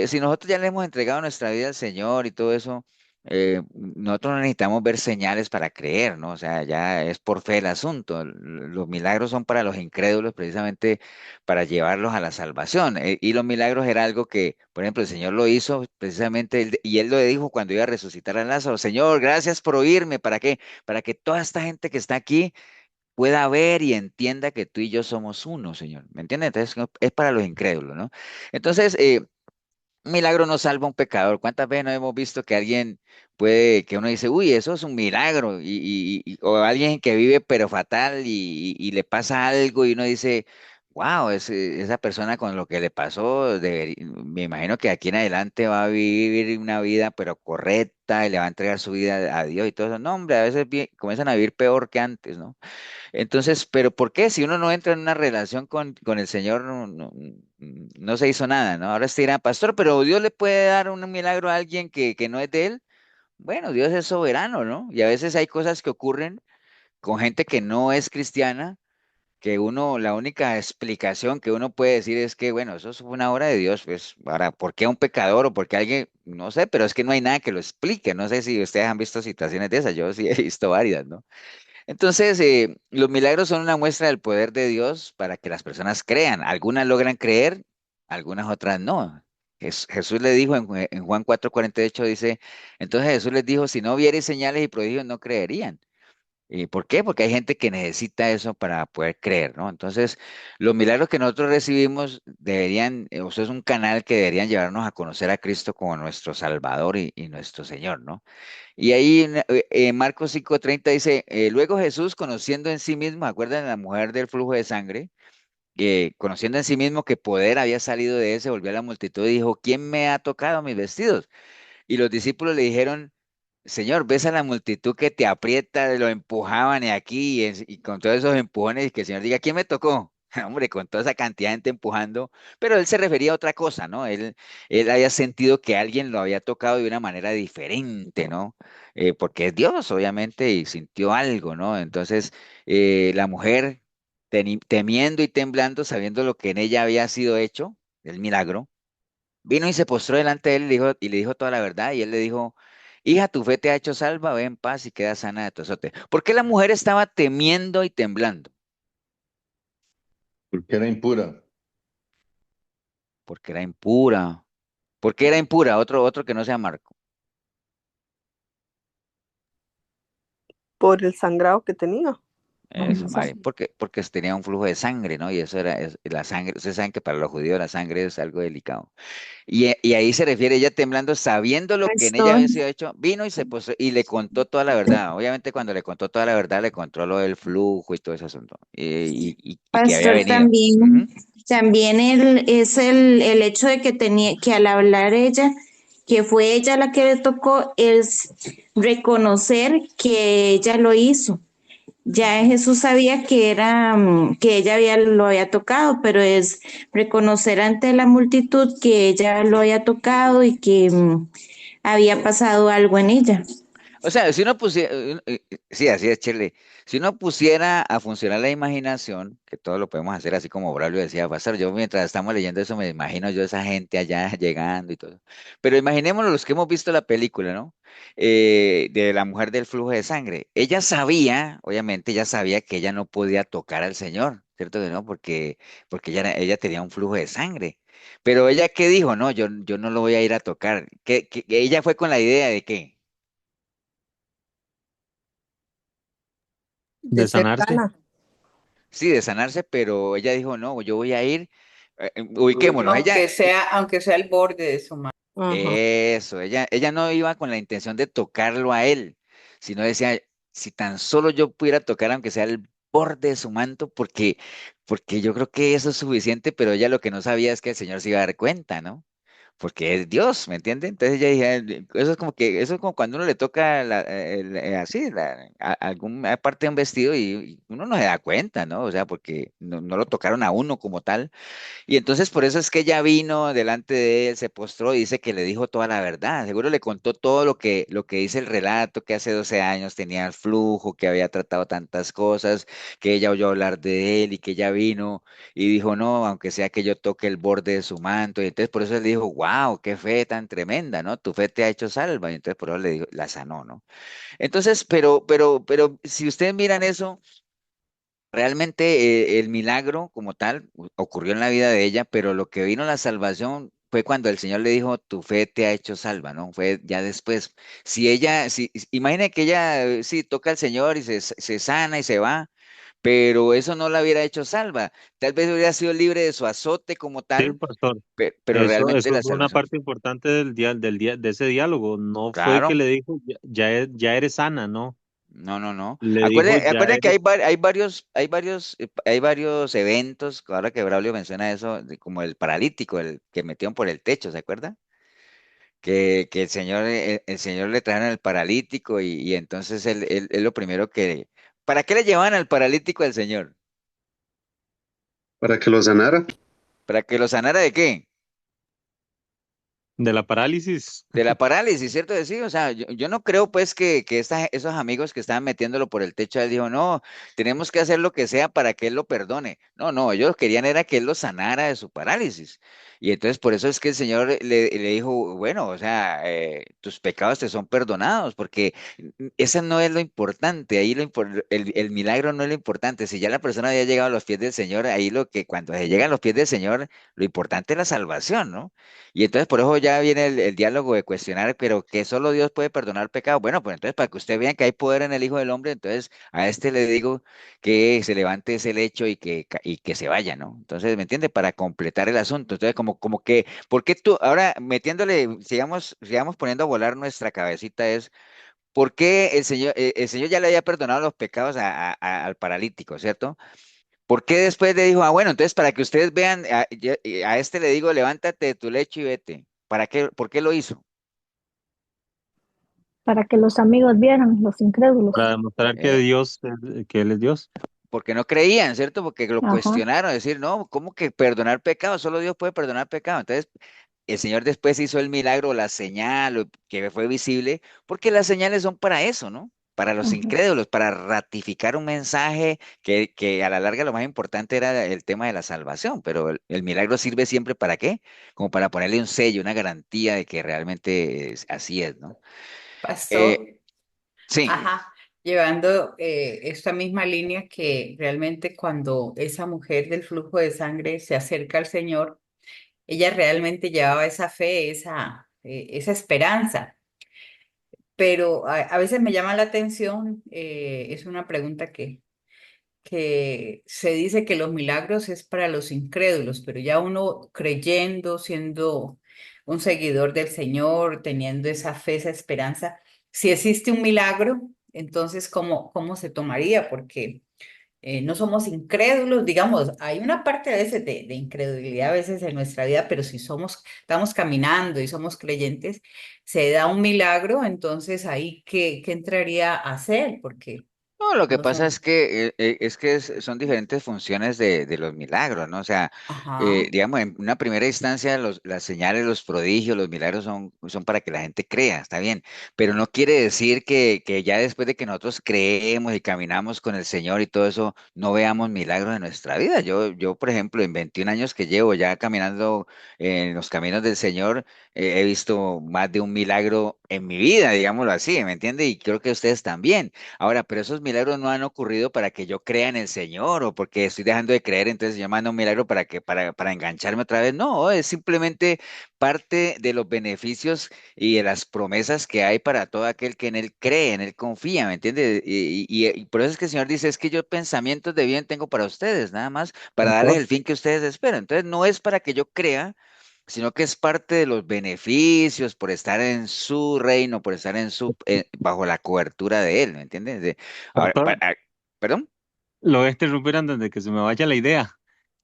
si nosotros ya le hemos entregado nuestra vida al Señor y todo eso, nosotros no necesitamos ver señales para creer, ¿no? O sea, ya es por fe el asunto. Los milagros son para los incrédulos precisamente para llevarlos a la salvación. Y los milagros era algo que, por ejemplo, el Señor lo hizo precisamente, y Él lo dijo cuando iba a resucitar a Lázaro, Señor, gracias por oírme, ¿para qué? Para que toda esta gente que está aquí pueda ver y entienda que tú y yo somos uno, Señor. ¿Me entiendes? Entonces, no, es para los incrédulos, ¿no? Entonces, un milagro no salva a un pecador. ¿Cuántas veces no hemos visto que alguien que uno dice, uy, eso es un milagro? O alguien que vive pero fatal y le pasa algo y uno dice, wow, esa persona con lo que le pasó, me imagino que aquí en adelante va a vivir una vida pero correcta y le va a entregar su vida a Dios y todo eso. No, hombre, a veces comienzan a vivir peor que antes, ¿no? Entonces, ¿pero por qué? Si uno no entra en una relación con el Señor, no se hizo nada, ¿no? Ahora se dirá, pastor, pero Dios le puede dar un milagro a alguien que no es de él. Bueno, Dios es soberano, ¿no? Y a veces hay cosas que ocurren con gente que no es cristiana, que uno, la única explicación que uno puede decir es que, bueno, eso fue una obra de Dios, pues, ahora, ¿por qué un pecador o por qué alguien? No sé, pero es que no hay nada que lo explique. No sé si ustedes han visto situaciones de esas, yo sí he visto varias, ¿no? Entonces, los milagros son una muestra del poder de Dios para que las personas crean. Algunas logran creer, algunas otras no. Jesús le dijo en Juan 4:48, dice, entonces Jesús les dijo, si no vierais señales y prodigios, no creerían. ¿Y por qué? Porque hay gente que necesita eso para poder creer, ¿no? Entonces, los milagros que nosotros recibimos deberían, o sea, es un canal que deberían llevarnos a conocer a Cristo como nuestro Salvador y nuestro Señor, ¿no? Y ahí en Marcos 5:30 dice, luego Jesús, conociendo en sí mismo, ¿acuerdan de la mujer del flujo de sangre? Conociendo en sí mismo que poder había salido de él, se volvió a la multitud y dijo, ¿quién me ha tocado mis vestidos? Y los discípulos le dijeron, Señor, ves a la multitud que te aprieta, lo empujaban y aquí y con todos esos empujones y que el Señor diga, ¿quién me tocó? Hombre, con toda esa cantidad de gente empujando, pero él se refería a otra cosa, ¿no? Él había sentido que alguien lo había tocado de una manera diferente, ¿no? Porque es Dios, obviamente, y sintió algo, ¿no? Entonces, la mujer, temiendo y temblando, sabiendo lo que en ella había sido hecho, el milagro, vino y se postró delante de él y le dijo toda la verdad. Y él le dijo, hija, tu fe te ha hecho salva, ve en paz y queda sana de tu azote. ¿Por qué la mujer estaba temiendo y temblando? Porque era impura. Porque era impura. ¿Por qué era impura? Otro que no sea Marco. Por el sangrado que tenía. Eso, Mari, porque tenía un flujo de sangre, ¿no? Y eso era la sangre. Ustedes saben que para los judíos la sangre es algo delicado. Y ahí se refiere ella temblando, sabiendo lo que en ella Pastor, había sido hecho, vino y se puso y le contó toda la verdad. Obviamente cuando le contó toda la verdad, le contó lo del flujo y todo ese asunto. Y que había pastor, venido. Ujú. también es el hecho de que tenía, que al hablar ella, que fue ella la que le tocó, es reconocer que ella lo hizo. Ya Jesús sabía que era, que ella lo había tocado, pero es reconocer ante la multitud que ella lo había tocado y que había pasado algo en ella. O sea, si uno pusiera, sí, así es, Shirley. Si uno pusiera a funcionar la imaginación, que todo lo podemos hacer así como Braulio decía, pastor, yo mientras estamos leyendo eso me imagino yo esa gente allá llegando y todo. Pero imaginémonos los que hemos visto la película, ¿no? De la mujer del flujo de sangre. Ella sabía, obviamente, ella sabía que ella no podía tocar al Señor, ¿cierto que no? Porque ella tenía un flujo de sangre. Pero ella, ¿qué dijo? No, yo no lo voy a ir a tocar. Ella fue con la idea de qué? De De ser sanarse. sana. Sí, de sanarse, pero ella dijo, no, yo voy a ir, ubiquémonos, Aunque sea el borde de su mano. Ajá. ella no iba con la intención de tocarlo a él, sino decía, si tan solo yo pudiera tocar, aunque sea el borde de su manto, porque yo creo que eso es suficiente, pero ella lo que no sabía es que el Señor se iba a dar cuenta, ¿no? Porque es Dios, ¿me entiende? Entonces ella dije, eso es como cuando uno le toca así, alguna parte de un vestido y uno no se da cuenta, ¿no? O sea, porque no lo tocaron a uno como tal. Y entonces por eso es que ella vino delante de él, se postró y dice que le dijo toda la verdad. Seguro le contó todo lo que dice el relato, que hace 12 años tenía el flujo, que había tratado tantas cosas, que ella oyó hablar de él y que ella vino y dijo, no, aunque sea que yo toque el borde de su manto. Y entonces por eso él dijo, wow, qué fe tan tremenda, ¿no? Tu fe te ha hecho salva. Y entonces por eso le dijo, la sanó, ¿no? Entonces, pero si ustedes miran eso. Realmente el milagro como tal ocurrió en la vida de ella, pero lo que vino la salvación fue cuando el Señor le dijo, tu fe te ha hecho salva, ¿no? Fue ya después. Imagina que ella sí toca al Señor y se sana y se va, pero eso no la hubiera hecho salva. Tal vez hubiera sido libre de su azote como Sí, tal, pastor. pero realmente Eso la fue una salvación. parte importante de ese diálogo. No fue que Claro. le dijo, ya eres sana, ¿no? No, no, no. Le dijo, Acuérdate que hay varios eventos, ahora que Braulio menciona eso, como el paralítico, el que metieron por el techo, ¿se acuerda? Que el Señor le trajeron el paralítico y entonces él lo primero que... ¿Para qué le llevaban al paralítico al Señor? para que lo sanara. ¿Para que lo sanara de qué? De la parálisis. De la parálisis, ¿cierto? Sí, o sea, yo no creo pues que esos amigos que estaban metiéndolo por el techo, él dijo, no, tenemos que hacer lo que sea para que él lo perdone. No, no, ellos querían era que él lo sanara de su parálisis. Y entonces por eso es que el Señor le dijo, bueno, o sea, tus pecados te son perdonados, porque eso no es lo importante, ahí el milagro no es lo importante. Si ya la persona había llegado a los pies del Señor, ahí lo que cuando se llega a los pies del Señor, lo importante es la salvación, ¿no? Y entonces por eso ya viene el diálogo de cuestionar, pero que solo Dios puede perdonar pecado. Bueno, pues entonces para que usted vea que hay poder en el Hijo del Hombre, entonces a este le digo que se levante ese lecho y que se vaya, ¿no? Entonces, ¿me entiende? Para completar el asunto. Entonces, como que, ¿por qué tú, ahora metiéndole, sigamos poniendo a volar nuestra cabecita es, ¿por qué el Señor ya le había perdonado los pecados al paralítico, ¿cierto? ¿Por qué después le dijo, bueno, entonces para que ustedes vean, a este le digo, levántate de tu lecho y vete? ¿Para qué? ¿Por qué lo hizo? para que los amigos vieran, los Para incrédulos. demostrar que Eh, Dios, que Él es Dios. Porque no creían, ¿cierto? Porque lo Ajá. cuestionaron, decir, no, ¿cómo que perdonar pecado? Solo Dios puede perdonar pecado. Entonces, el Señor después hizo el milagro, la señal, que fue visible, porque las señales son para eso, ¿no? Para los Ujú. incrédulos, para ratificar un mensaje que a la larga lo más importante era el tema de la salvación, pero el milagro sirve siempre para qué? Como para ponerle un sello, una garantía de que realmente así es, ¿no? Pastor, Eh, sí, ajá, llevando esta misma línea que realmente cuando esa mujer del flujo de sangre se acerca al Señor, ella realmente llevaba esa fe, esa esperanza. Pero a veces me llama la atención, es una pregunta que se dice que los milagros es para los incrédulos, pero ya uno creyendo, siendo un seguidor del Señor, teniendo esa fe, esa esperanza, si existe un milagro, entonces ¿cómo se tomaría? Porque no somos incrédulos, digamos, hay una parte a veces de incredulidad a veces en nuestra vida, pero si estamos caminando y somos creyentes, se da un milagro, entonces ahí ¿qué entraría a hacer? Porque no, lo que no pasa son, es que son diferentes funciones de los milagros, ¿no? O sea, ajá. digamos, en una primera instancia, las señales, los prodigios, los milagros son para que la gente crea, está bien, pero no quiere decir que ya después de que nosotros creemos y caminamos con el Señor y todo eso, no veamos milagros en nuestra vida. Yo, por ejemplo, en 21 años que llevo ya caminando en los caminos del Señor, he visto más de un milagro en mi vida, digámoslo así, ¿me entiende? Y creo que ustedes también. Ahora, pero esos milagros no han ocurrido para que yo crea en el Señor o porque estoy dejando de creer, entonces yo mando un milagro para engancharme otra vez. No, es simplemente parte de los beneficios y de las promesas que hay para todo aquel que en Él cree, en Él confía, ¿me entiende? Y por eso es que el Señor dice, es que yo pensamientos de bien tengo para ustedes, nada más, para darles Pastor, el fin que ustedes esperan. Entonces no es para que yo crea, sino que es parte de los beneficios por estar en su reino, por estar bajo la cobertura de él, ¿me entiendes? Ahora, pastor, ¿perdón? lo voy a interrumpir antes de que se me vaya la idea.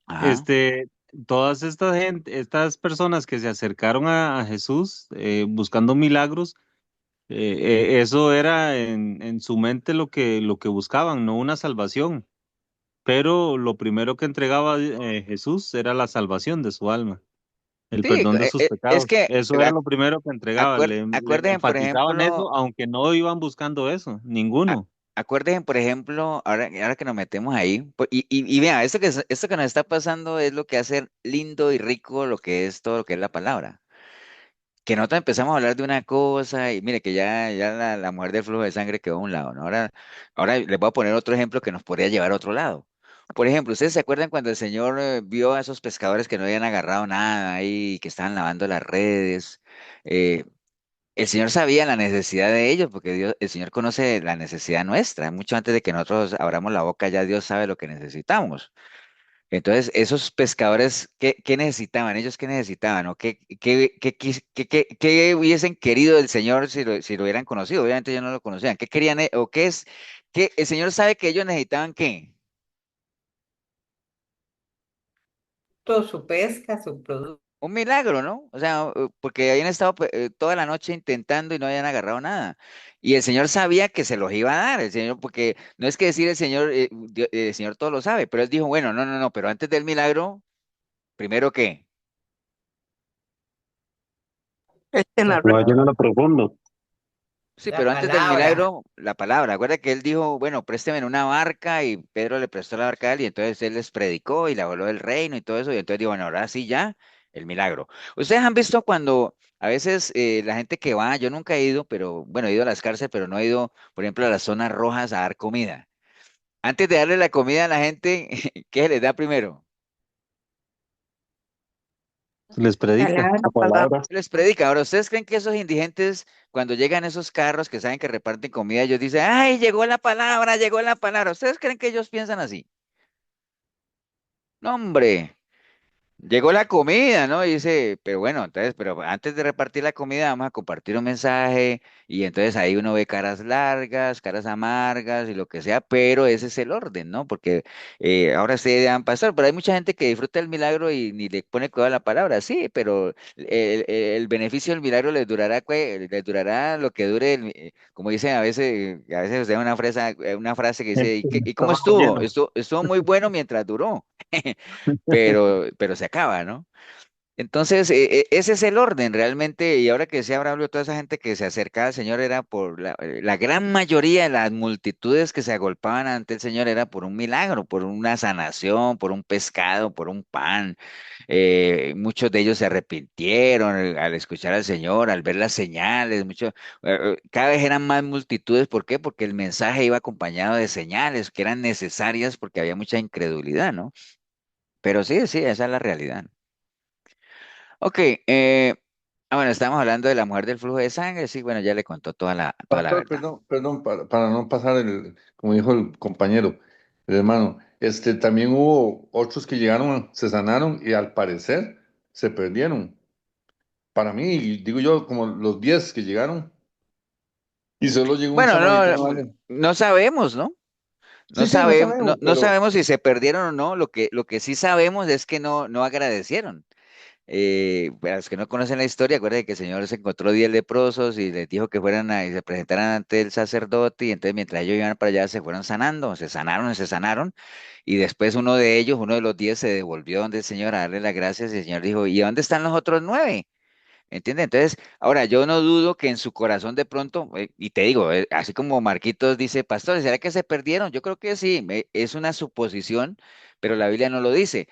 Ajá. Este, todas estas gente, estas personas que se acercaron a Jesús buscando milagros, eso era en su mente lo que buscaban, no una salvación. Pero lo primero que entregaba Jesús era la salvación de su alma, el Sí, perdón de sus es pecados. que Eso era lo primero que entregaba. Le acuérdense, por enfatizaban ejemplo, eso, aunque no iban buscando eso, a- ninguno. acuérdense, por ejemplo, ahora que nos metemos ahí, y vea, esto que nos está pasando es lo que hace lindo y rico lo que es todo lo que es la palabra. Que nosotros empezamos a hablar de una cosa y mire que ya la mujer del flujo de sangre quedó a un lado, ¿no? Ahora les voy a poner otro ejemplo que nos podría llevar a otro lado. Por ejemplo, ¿ustedes se acuerdan cuando el Señor vio a esos pescadores que no habían agarrado nada ahí, que estaban lavando las redes? Eh, el Señor sabía la necesidad de ellos, porque el Señor conoce la necesidad nuestra. Mucho antes de que nosotros abramos la boca, ya Dios sabe lo que necesitamos. Entonces, esos pescadores, ¿qué necesitaban? ¿Ellos qué necesitaban? ¿O qué hubiesen querido del Señor si lo hubieran conocido? Obviamente ellos no lo conocían. ¿Qué querían? ¿O qué es? ¿Qué, el Señor sabe que ellos necesitaban qué? Todo su pesca, su producto. Un milagro, ¿no? O sea, porque habían estado toda la noche intentando y no habían agarrado nada. Y el Señor sabía que se los iba a dar, el Señor, porque no es que decir el Señor, el Señor todo lo sabe, pero él dijo, bueno, no, no, no, pero antes del milagro, primero qué. Echen La, a No vayan a lo profundo. Sí, la pero antes del palabra. milagro, la palabra. Acuerda que él dijo, bueno, présteme en una barca y Pedro le prestó la barca a él y entonces él les predicó y le habló del reino y todo eso y entonces dijo, bueno, ahora sí ya, el milagro. Ustedes han visto cuando a veces la gente que va, yo nunca he ido, pero bueno, he ido a las cárceles, pero no he ido, por ejemplo, a las zonas rojas a dar comida. Antes de darle la comida a la gente, ¿qué se les da primero? Se les predica Palabra. la la palabra. palabra. Les predica. Ahora, ¿ustedes creen que esos indigentes, cuando llegan esos carros que saben que reparten comida, ellos dicen, ay, llegó la palabra, llegó la palabra? ¿Ustedes creen que ellos piensan así? No, hombre. Llegó la comida, ¿no? Y dice, pero bueno, entonces, pero antes de repartir la comida, vamos a compartir un mensaje, y entonces ahí uno ve caras largas, caras amargas y lo que sea, pero ese es el orden, ¿no? Porque ahora se dan pastor, pero hay mucha gente que disfruta el milagro y ni le pone cuidado a la palabra, sí, pero el beneficio del milagro les durará lo que dure, como dicen a veces ustedes una frase que El dice, ¿y cómo estómago estuvo? lleno. Estuvo muy bueno mientras duró. Pero se acaba, ¿no? Entonces, ese es el orden realmente, y ahora que se hablado toda esa gente que se acercaba al Señor era por la gran mayoría de las multitudes que se agolpaban ante el Señor era por un milagro, por una sanación, por un pescado, por un pan. Muchos de ellos se arrepintieron al escuchar al Señor, al ver las señales, cada vez eran más multitudes, ¿por qué? Porque el mensaje iba acompañado de señales que eran necesarias porque había mucha incredulidad, ¿no? Pero sí, sí, esa es la realidad. Ok, bueno, estamos hablando de la mujer del flujo de sangre, sí, bueno, ya le contó toda la Pastor, verdad. perdón, perdón, para no pasar como dijo el compañero, el hermano, también hubo otros que llegaron, se sanaron y al parecer se perdieron. Para mí, digo yo, como los 10 que llegaron y solo llegó un Bueno, samaritano. no, no sabemos, ¿no? Sí, sí, no sabemos, No pero sabemos si se perdieron o no, lo que sí sabemos es que no agradecieron. Para los que no conocen la historia, acuérdense que el Señor se encontró 10 leprosos y les dijo que fueran y se presentaran ante el sacerdote y entonces mientras ellos iban para allá se fueron sanando, se sanaron y después uno de ellos, uno de los 10 se devolvió donde el Señor a darle las gracias y el Señor dijo, ¿y dónde están los otros 9? ¿Entiendes? Entonces, ahora yo no dudo que en su corazón de pronto, y te digo, así como Marquitos dice, pastor, ¿será que se perdieron? Yo creo que sí, es una suposición, pero la Biblia no lo dice.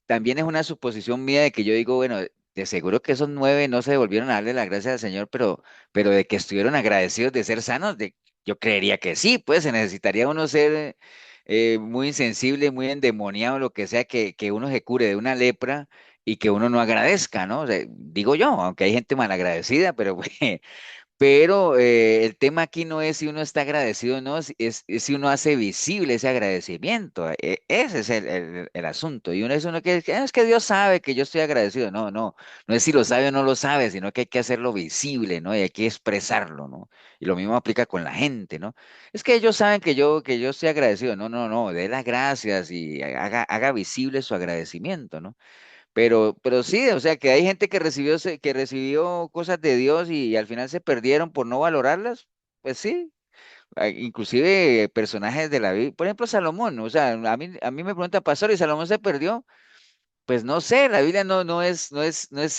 También es una suposición mía de que yo digo, bueno, de seguro que esos 9 no se devolvieron a darle la gracia al Señor, pero de que estuvieron agradecidos de ser sanos, yo creería que sí, pues se necesitaría uno ser muy insensible, muy endemoniado, lo que sea, que uno se cure de una lepra y que uno no agradezca, ¿no? O sea, digo yo, aunque hay gente malagradecida, pero pero el tema aquí no es si uno está agradecido o no, es si uno hace visible ese agradecimiento. Ese es el asunto. Y uno es uno que "Ah, es que Dios sabe que yo estoy agradecido". No, no es si lo sabe o no lo sabe, sino que hay que hacerlo visible, ¿no? Y hay que expresarlo, ¿no? Y lo mismo aplica con la gente, ¿no? Es que ellos saben que yo estoy agradecido. No, dé las gracias y haga visible su agradecimiento, ¿no? Pero sí, o sea, que hay gente que que recibió cosas de Dios y al final se perdieron por no valorarlas, pues sí. Inclusive personajes de la Biblia, por ejemplo, Salomón, o sea, a mí me pregunta, pastor, ¿y Salomón se perdió? Pues no sé, la Biblia no es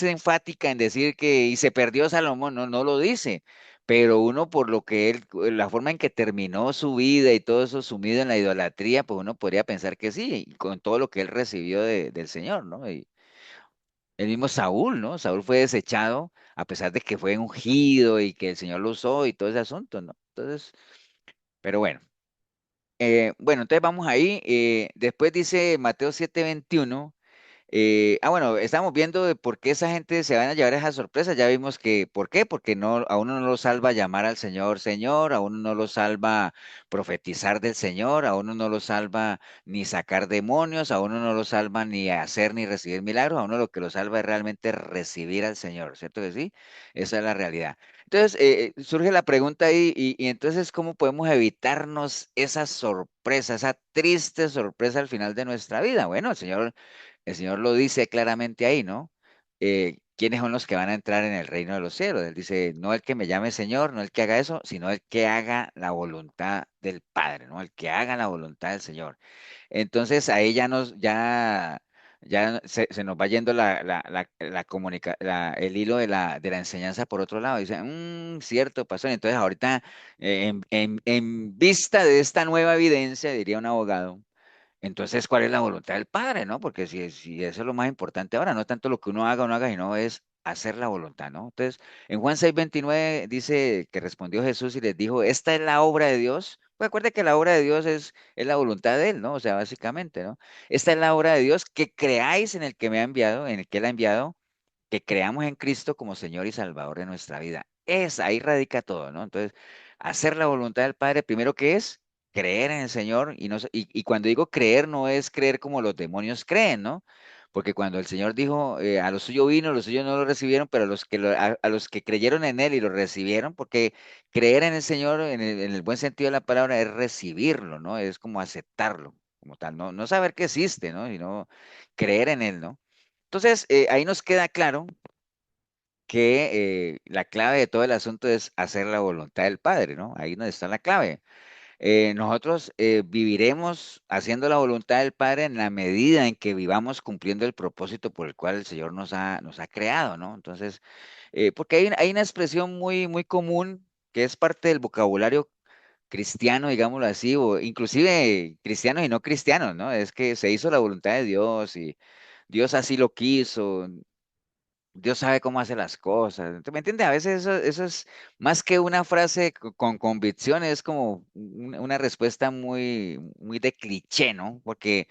enfática en decir que y se perdió Salomón, no lo dice. Pero uno por lo que la forma en que terminó su vida y todo eso sumido en la idolatría, pues uno podría pensar que sí, y con todo lo que él recibió del Señor, ¿no? El mismo Saúl, ¿no? Saúl fue desechado a pesar de que fue ungido y que el Señor lo usó y todo ese asunto, ¿no? Entonces, pero bueno. Bueno, entonces vamos ahí. Después dice Mateo 7:21. Bueno, estamos viendo de por qué esa gente se van a llevar esa sorpresa. Ya vimos que, ¿por qué? Porque a uno no lo salva llamar al Señor, Señor, a uno no lo salva profetizar del Señor, a uno no lo salva ni sacar demonios, a uno no lo salva ni hacer ni recibir milagros, a uno lo que lo salva es realmente recibir al Señor, ¿cierto que sí? Esa es la realidad. Entonces, surge la pregunta ahí, y entonces, ¿cómo podemos evitarnos esa sorpresa, esa triste sorpresa al final de nuestra vida? Bueno, el Señor lo dice claramente ahí, ¿no? ¿Quiénes son los que van a entrar en el reino de los cielos? Él dice, no el que me llame Señor, no el que haga eso, sino el que haga la voluntad del Padre, ¿no? El que haga la voluntad del Señor. Entonces ahí ya ya se nos va yendo el hilo de la enseñanza por otro lado. Dice, cierto, pastor. Entonces, ahorita, en vista de esta nueva evidencia, diría un abogado, entonces, ¿cuál es la voluntad del Padre, no? Porque si eso es lo más importante ahora, no tanto lo que uno haga o no haga, sino es hacer la voluntad, ¿no? Entonces, en Juan 6:29 dice que respondió Jesús y les dijo, esta es la obra de Dios. Pues acuérdate que la obra de Dios es la voluntad de Él, ¿no? O sea, básicamente, ¿no? Esta es la obra de Dios, que creáis en el que me ha enviado, en el que Él ha enviado, que creamos en Cristo como Señor y Salvador de nuestra vida. Ahí radica todo, ¿no? Entonces, hacer la voluntad del Padre, primero que es creer en el Señor, y, no, y cuando digo creer, no es creer como los demonios creen, ¿no? Porque cuando el Señor dijo, a los suyos vino, los suyos no lo recibieron, pero a los que creyeron en Él y lo recibieron, porque creer en el Señor, en el buen sentido de la palabra, es recibirlo, ¿no? Es como aceptarlo, como tal, no, no saber que existe, ¿no? Sino creer en Él, ¿no? Entonces, ahí nos queda claro que la clave de todo el asunto es hacer la voluntad del Padre, ¿no? Ahí donde está la clave. Nosotros viviremos haciendo la voluntad del Padre en la medida en que vivamos cumpliendo el propósito por el cual el Señor nos ha creado, ¿no? Entonces, porque hay una expresión muy, muy común que es parte del vocabulario cristiano, digámoslo así, o inclusive cristianos y no cristianos, ¿no? Es que se hizo la voluntad de Dios y Dios así lo quiso. Dios sabe cómo hace las cosas. ¿Tú me entiendes? A veces eso es más que una frase con convicción, es como una respuesta muy, muy de cliché, ¿no? Porque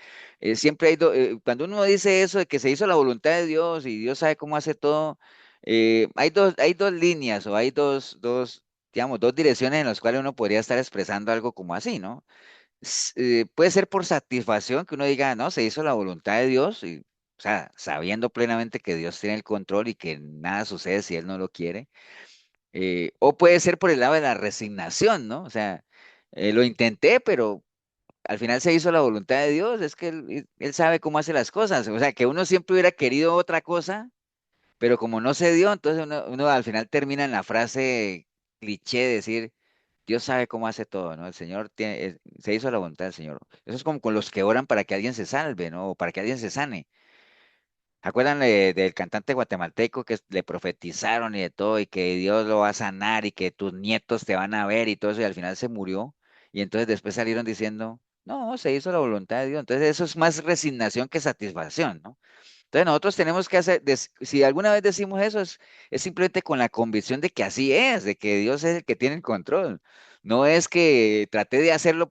siempre cuando uno dice eso de que se hizo la voluntad de Dios y Dios sabe cómo hace todo, hay dos líneas o hay digamos, dos direcciones en las cuales uno podría estar expresando algo como así, ¿no? Puede ser por satisfacción que uno diga, no, se hizo la voluntad de Dios, y, o sea, sabiendo plenamente que Dios tiene el control y que nada sucede si Él no lo quiere. O puede ser por el lado de la resignación, ¿no? O sea, lo intenté, pero al final se hizo la voluntad de Dios, es que él sabe cómo hace las cosas. O sea, que uno siempre hubiera querido otra cosa, pero como no se dio, entonces uno al final termina en la frase cliché de decir, Dios sabe cómo hace todo, ¿no? El Señor se hizo la voluntad del Señor. Eso es como con los que oran para que alguien se salve, ¿no? O para que alguien se sane. ¿Acuerdan del cantante guatemalteco que le profetizaron y de todo, y que Dios lo va a sanar y que tus nietos te van a ver y todo eso, y al final se murió? Y entonces después salieron diciendo, no, se hizo la voluntad de Dios. Entonces eso es más resignación que satisfacción, ¿no? Entonces nosotros tenemos que hacer, si alguna vez decimos eso, es simplemente con la convicción de que así es, de que Dios es el que tiene el control. No es que traté de hacerlo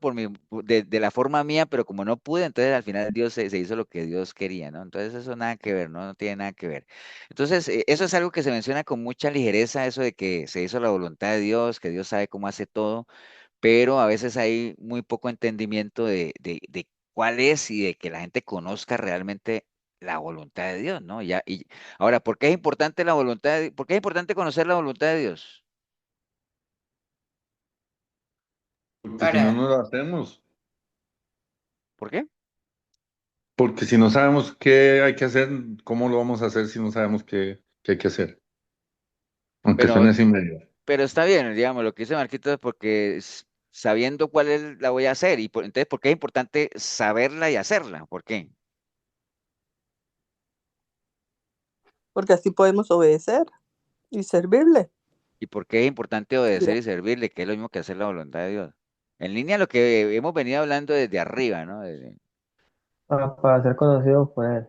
de la forma mía, pero como no pude, entonces al final Dios se hizo lo que Dios quería, ¿no? Entonces eso nada que ver, ¿no? No tiene nada que ver. Entonces, eso es algo que se menciona con mucha ligereza, eso de que se hizo la voluntad de Dios, que Dios sabe cómo hace todo, pero a veces hay muy poco entendimiento de cuál es y de que la gente conozca realmente la voluntad de Dios, ¿no? Y ahora, ¿por qué es importante por qué es importante conocer la voluntad de Dios? Porque si no, Para, no lo hacemos. ¿Por qué? Porque si no sabemos qué hay que hacer, ¿cómo lo vamos a hacer si no sabemos qué hay que hacer? Aunque Pero, suene sin medio. pero está bien, digamos, lo que dice Marquito es porque sabiendo cuál es, la voy a hacer. Entonces, ¿por qué es importante saberla y hacerla? ¿Por qué? Porque así podemos obedecer y servirle. ¿Y por qué es importante obedecer y servirle, que es lo mismo que hacer la voluntad de Dios? En línea a lo que hemos venido hablando desde arriba, ¿no? Para ser conocidos por él.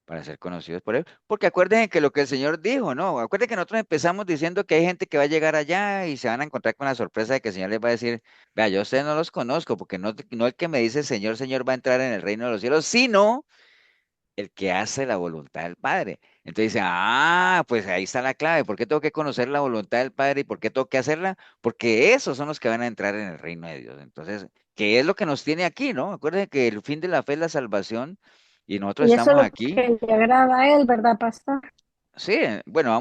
Para ser conocidos por él. Porque acuérdense que lo que el Señor dijo, ¿no? Acuérdense que nosotros empezamos diciendo que hay gente que va a llegar allá y se van a encontrar con la sorpresa de que el Señor les va a decir, vea, yo a ustedes no los conozco, porque no el que me dice Señor, Señor va a entrar en el reino de los cielos, sino el que hace la voluntad del Padre. Entonces dice, pues ahí está la clave. ¿Por qué tengo que conocer la voluntad del Padre y por qué tengo que hacerla? Porque esos son los que van a entrar en el reino de Dios. Entonces, ¿qué es lo que nos tiene aquí, no? Acuérdense que el fin de la fe es la salvación y nosotros Y eso es estamos lo aquí. que le agrada a él, ¿verdad, pastor? Sí, bueno,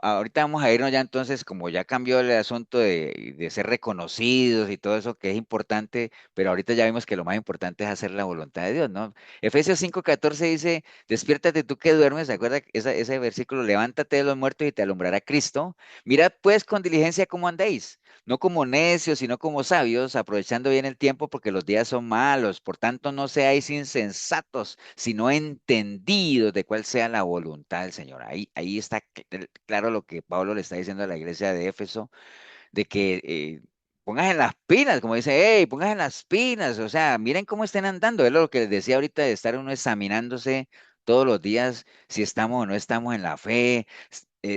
ahorita vamos a irnos ya entonces, como ya cambió el asunto de ser reconocidos y todo eso que es importante, pero ahorita ya vimos que lo más importante es hacer la voluntad de Dios, ¿no? Efesios 5:14 dice, despiértate tú que duermes, ¿se acuerda ese versículo? Levántate de los muertos y te alumbrará Cristo. Mirad pues con diligencia cómo andéis, no como necios, sino como sabios, aprovechando bien el tiempo porque los días son malos. Por tanto, no seáis insensatos, sino entendidos de cuál sea la voluntad del Señor. Ahí está claro lo que Pablo le está diciendo a la iglesia de Éfeso de que pongas en las pilas, como dice, hey, pongas en las pilas, o sea, miren cómo estén andando, es lo que les decía ahorita de estar uno examinándose todos los días si estamos o no estamos en la fe,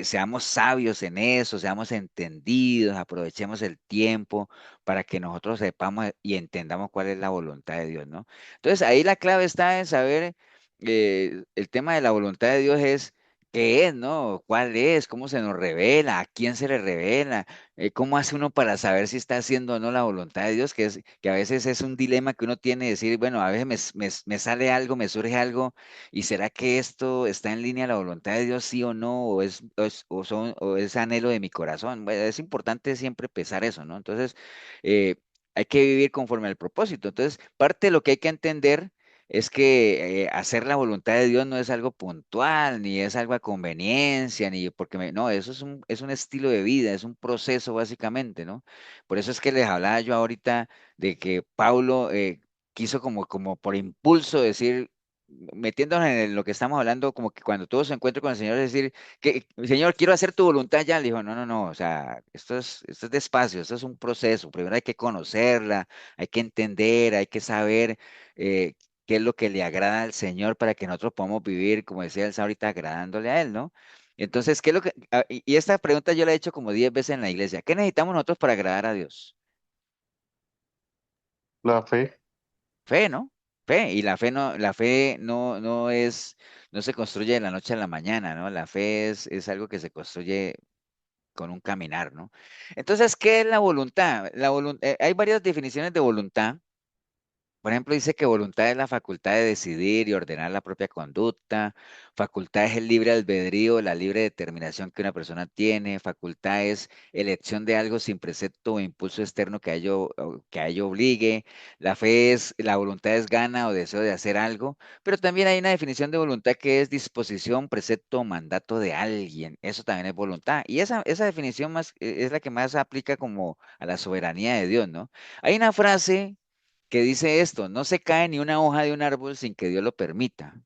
seamos sabios en eso, seamos entendidos, aprovechemos el tiempo para que nosotros sepamos y entendamos cuál es la voluntad de Dios, ¿no? Entonces ahí la clave está en saber, el tema de la voluntad de Dios es qué es, ¿no? ¿Cuál es? ¿Cómo se nos revela? ¿A quién se le revela? ¿Cómo hace uno para saber si está haciendo o no la voluntad de Dios? Que a veces es un dilema que uno tiene, decir, bueno, a veces me sale algo, me surge algo, y ¿será que esto está en línea a la voluntad de Dios, sí o no? ¿O es anhelo de mi corazón? Bueno, es importante siempre pesar eso, ¿no? Entonces, hay que vivir conforme al propósito. Entonces, parte de lo que hay que entender es que hacer la voluntad de Dios no es algo puntual, ni es algo a conveniencia, ni porque no, eso es un estilo de vida, es un proceso básicamente, ¿no? Por eso es que les hablaba yo ahorita de que Pablo quiso como por impulso decir, metiéndonos en lo que estamos hablando, como que cuando tuvo su encuentro con el Señor, decir, que, Señor, quiero hacer tu voluntad ya, le dijo, no, no, no, o sea, esto es despacio, esto es un proceso, primero hay que conocerla, hay que entender, hay que saber. eh, qué es lo que le agrada al Señor para que nosotros podamos vivir, como decía el ahorita, agradándole a Él, ¿no? Entonces, ¿qué es lo que... y esta pregunta yo la he hecho como 10 veces en la iglesia. ¿Qué necesitamos nosotros para agradar a Dios? La fe. Fe, ¿no? Fe. Y la fe no se construye de la noche a la mañana, ¿no? La fe es algo que se construye con un caminar, ¿no? Entonces, ¿qué es la voluntad? Hay varias definiciones de voluntad. Por ejemplo, dice que voluntad es la facultad de decidir y ordenar la propia conducta. Facultad es el libre albedrío, la libre determinación que una persona tiene. Facultad es elección de algo sin precepto o impulso externo que a ello obligue. La voluntad es gana o deseo de hacer algo. Pero también hay una definición de voluntad que es disposición, precepto o mandato de alguien. Eso también es voluntad. Y esa definición es la que más aplica como a la soberanía de Dios, ¿no? Hay una frase que dice esto: no se cae ni una hoja de un árbol sin que Dios lo permita.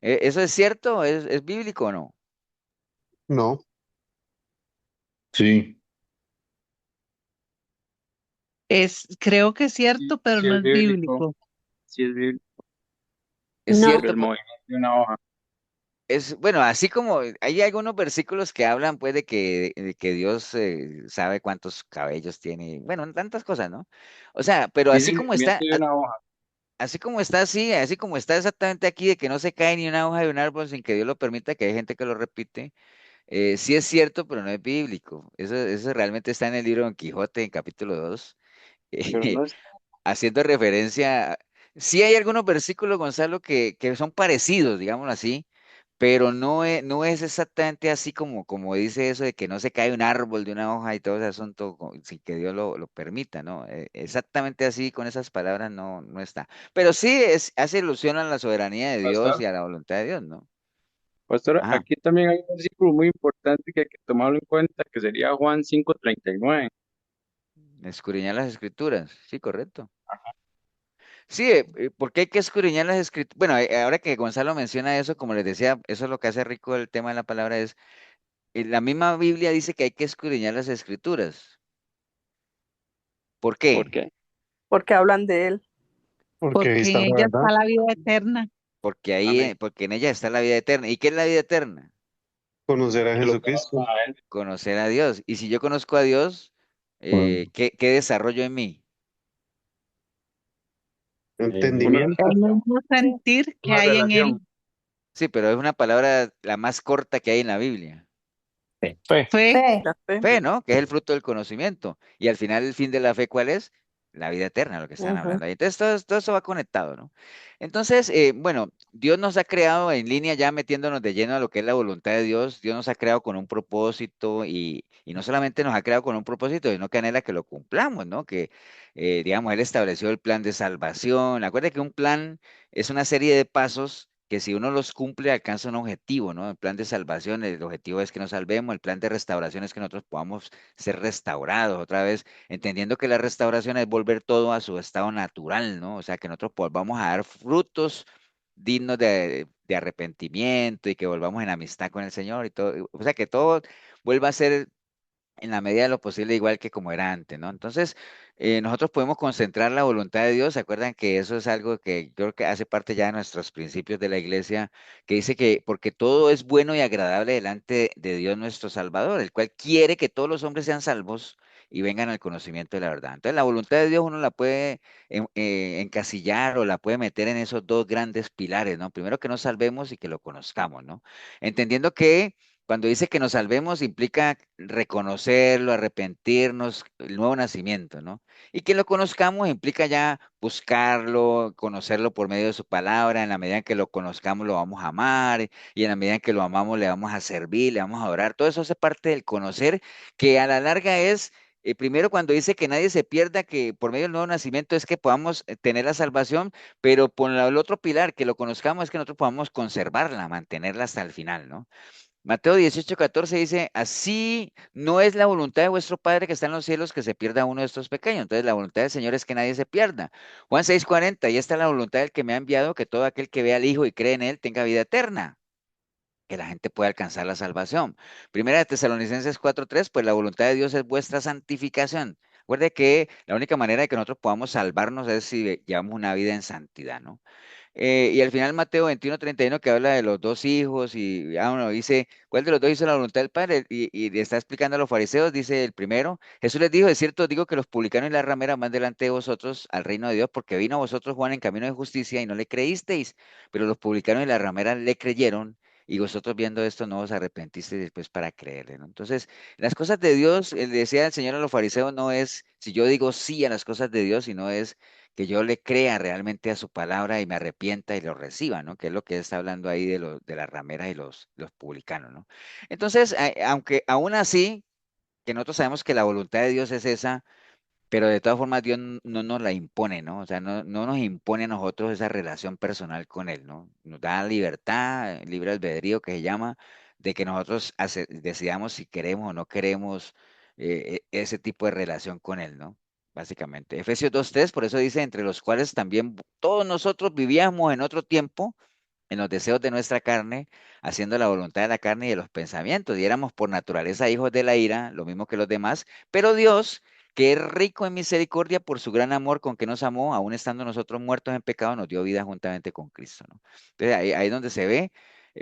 ¿Eso es cierto? ¿Es bíblico o no? No. Sí. Creo que es Sí, cierto, pero sí no es es bíblico, bíblico. sí es bíblico, Es No, por cierto, el movimiento de una hoja. bueno, así como hay algunos versículos que hablan pues de que Dios sabe cuántos cabellos tiene, bueno, tantas cosas, ¿no? O sea, pero Dice el movimiento de una hoja. así como está, sí, así como está exactamente aquí de que no se cae ni una hoja de un árbol sin que Dios lo permita, que hay gente que lo repite. Sí es cierto, pero no es bíblico. Eso realmente está en el libro Don Quijote, en capítulo 2, Pero eh, no es, haciendo referencia. Sí hay algunos versículos, Gonzalo, que son parecidos, digámoslo así, pero no es exactamente así como dice eso de que no se cae un árbol de una hoja y todo ese asunto sin que Dios lo permita, ¿no? Exactamente así, con esas palabras, no está. Pero sí hace ilusión a la soberanía de Dios y pastor. a la voluntad de Dios, ¿no? Pastor, Ajá. aquí también hay un versículo muy importante que hay que tomarlo en cuenta, que sería Juan 5:39. Escudriñar las escrituras, sí, correcto. Sí, porque hay que escudriñar las escrituras. Bueno, ahora que Gonzalo menciona eso, como les decía, eso es lo que hace rico el tema de la palabra, es, la misma Biblia dice que hay que escudriñar las escrituras. ¿Por ¿Por qué? qué? porque hablan de él. Porque ahí Porque está en la ella verdad. está la vida eterna. Amén. Porque en ella está la vida eterna. ¿Y qué es la vida eterna? Conocer a Que lo conozcan Jesucristo. a él. Conocer a Dios. Y si yo conozco a Dios, Mm. ¿qué desarrollo en mí? Una Entendimiento. El relación, mismo sentir que una hay en él. relación. Sí, pero es una palabra la más corta que hay en la Biblia. Fe. Fe. Fe. La fe. Fe, ¿no? Que es el fruto del conocimiento. Y al final, el fin de la fe, ¿cuál es? La vida eterna, lo que están Ujú. hablando ahí. Entonces, todo eso va conectado, ¿no? Entonces, bueno, Dios nos ha creado en línea, ya metiéndonos de lleno a lo que es la voluntad de Dios. Dios nos ha creado con un propósito y no solamente nos ha creado con un propósito, sino que anhela que lo cumplamos, ¿no? Que, digamos, Él estableció el plan de salvación. Acuérdate que un plan es una serie de pasos que si uno los cumple alcanza un objetivo, ¿no? El plan de salvación, el objetivo es que nos salvemos, el plan de restauración es que nosotros podamos ser restaurados otra vez, entendiendo que la restauración es volver todo a su estado natural, ¿no? O sea, que nosotros volvamos a dar frutos dignos de arrepentimiento y que volvamos en amistad con el Señor y todo, o sea, que todo vuelva a ser en la medida de lo posible igual que como era antes, ¿no? Entonces, nosotros podemos concentrar la voluntad de Dios. ¿Se acuerdan que eso es algo que yo creo que hace parte ya de nuestros principios de la iglesia, que dice que porque todo es bueno y agradable delante de Dios nuestro Salvador, el cual quiere que todos los hombres sean salvos y vengan al conocimiento de la verdad? Entonces, la voluntad de Dios uno la puede encasillar o la puede meter en esos dos grandes pilares, ¿no? Primero que nos salvemos y que lo conozcamos, ¿no? Entendiendo que cuando dice que nos salvemos implica reconocerlo, arrepentirnos, el nuevo nacimiento, ¿no? Y que lo conozcamos implica ya buscarlo, conocerlo por medio de su palabra. En la medida en que lo conozcamos lo vamos a amar y en la medida en que lo amamos le vamos a servir, le vamos a adorar. Todo eso hace parte del conocer, que a la larga es, primero cuando dice que nadie se pierda, que por medio del nuevo nacimiento es que podamos tener la salvación, pero por el otro pilar, que lo conozcamos, es que nosotros podamos conservarla, mantenerla hasta el final, ¿no? Mateo 18:14 dice, así no es la voluntad de vuestro Padre que está en los cielos que se pierda uno de estos pequeños. Entonces la voluntad del Señor es que nadie se pierda. Juan 6:40, y esta es la voluntad del que me ha enviado, que todo aquel que vea al Hijo y cree en Él tenga vida eterna, que la gente pueda alcanzar la salvación. Primera de Tesalonicenses 4:3, pues la voluntad de Dios es vuestra santificación. Recuerde que la única manera de que nosotros podamos salvarnos es si llevamos una vida en santidad, ¿no? Y al final Mateo 21:31 que habla de los dos hijos y uno dice, ¿cuál de los dos hizo la voluntad del Padre? Y le está explicando a los fariseos, dice el primero, Jesús les dijo, de cierto os digo que los publicanos y las rameras van delante de vosotros al reino de Dios, porque vino a vosotros Juan en camino de justicia y no le creísteis, pero los publicanos y las rameras le creyeron. Y vosotros viendo esto no os arrepentisteis después para creerle, ¿no? Entonces, las cosas de Dios, le decía el Señor a los fariseos, no es si yo digo sí a las cosas de Dios, sino es que yo le crea realmente a su palabra y me arrepienta y lo reciba, ¿no? Que es lo que está hablando ahí de las rameras y los publicanos, ¿no? Entonces, aunque aún así, que nosotros sabemos que la voluntad de Dios es esa, pero de todas formas Dios no nos la impone, ¿no? O sea, no nos impone a nosotros esa relación personal con Él, ¿no? Nos da libertad, libre albedrío que se llama, de que nosotros decidamos si queremos o no queremos ese tipo de relación con Él, ¿no? Básicamente. Efesios 2:3, por eso dice, entre los cuales también todos nosotros vivíamos en otro tiempo en los deseos de nuestra carne, haciendo la voluntad de la carne y de los pensamientos, y éramos por naturaleza hijos de la ira, lo mismo que los demás, pero Dios, que es rico en misericordia por su gran amor con que nos amó, aun estando nosotros muertos en pecado, nos dio vida juntamente con Cristo, ¿no? Entonces ahí es donde se ve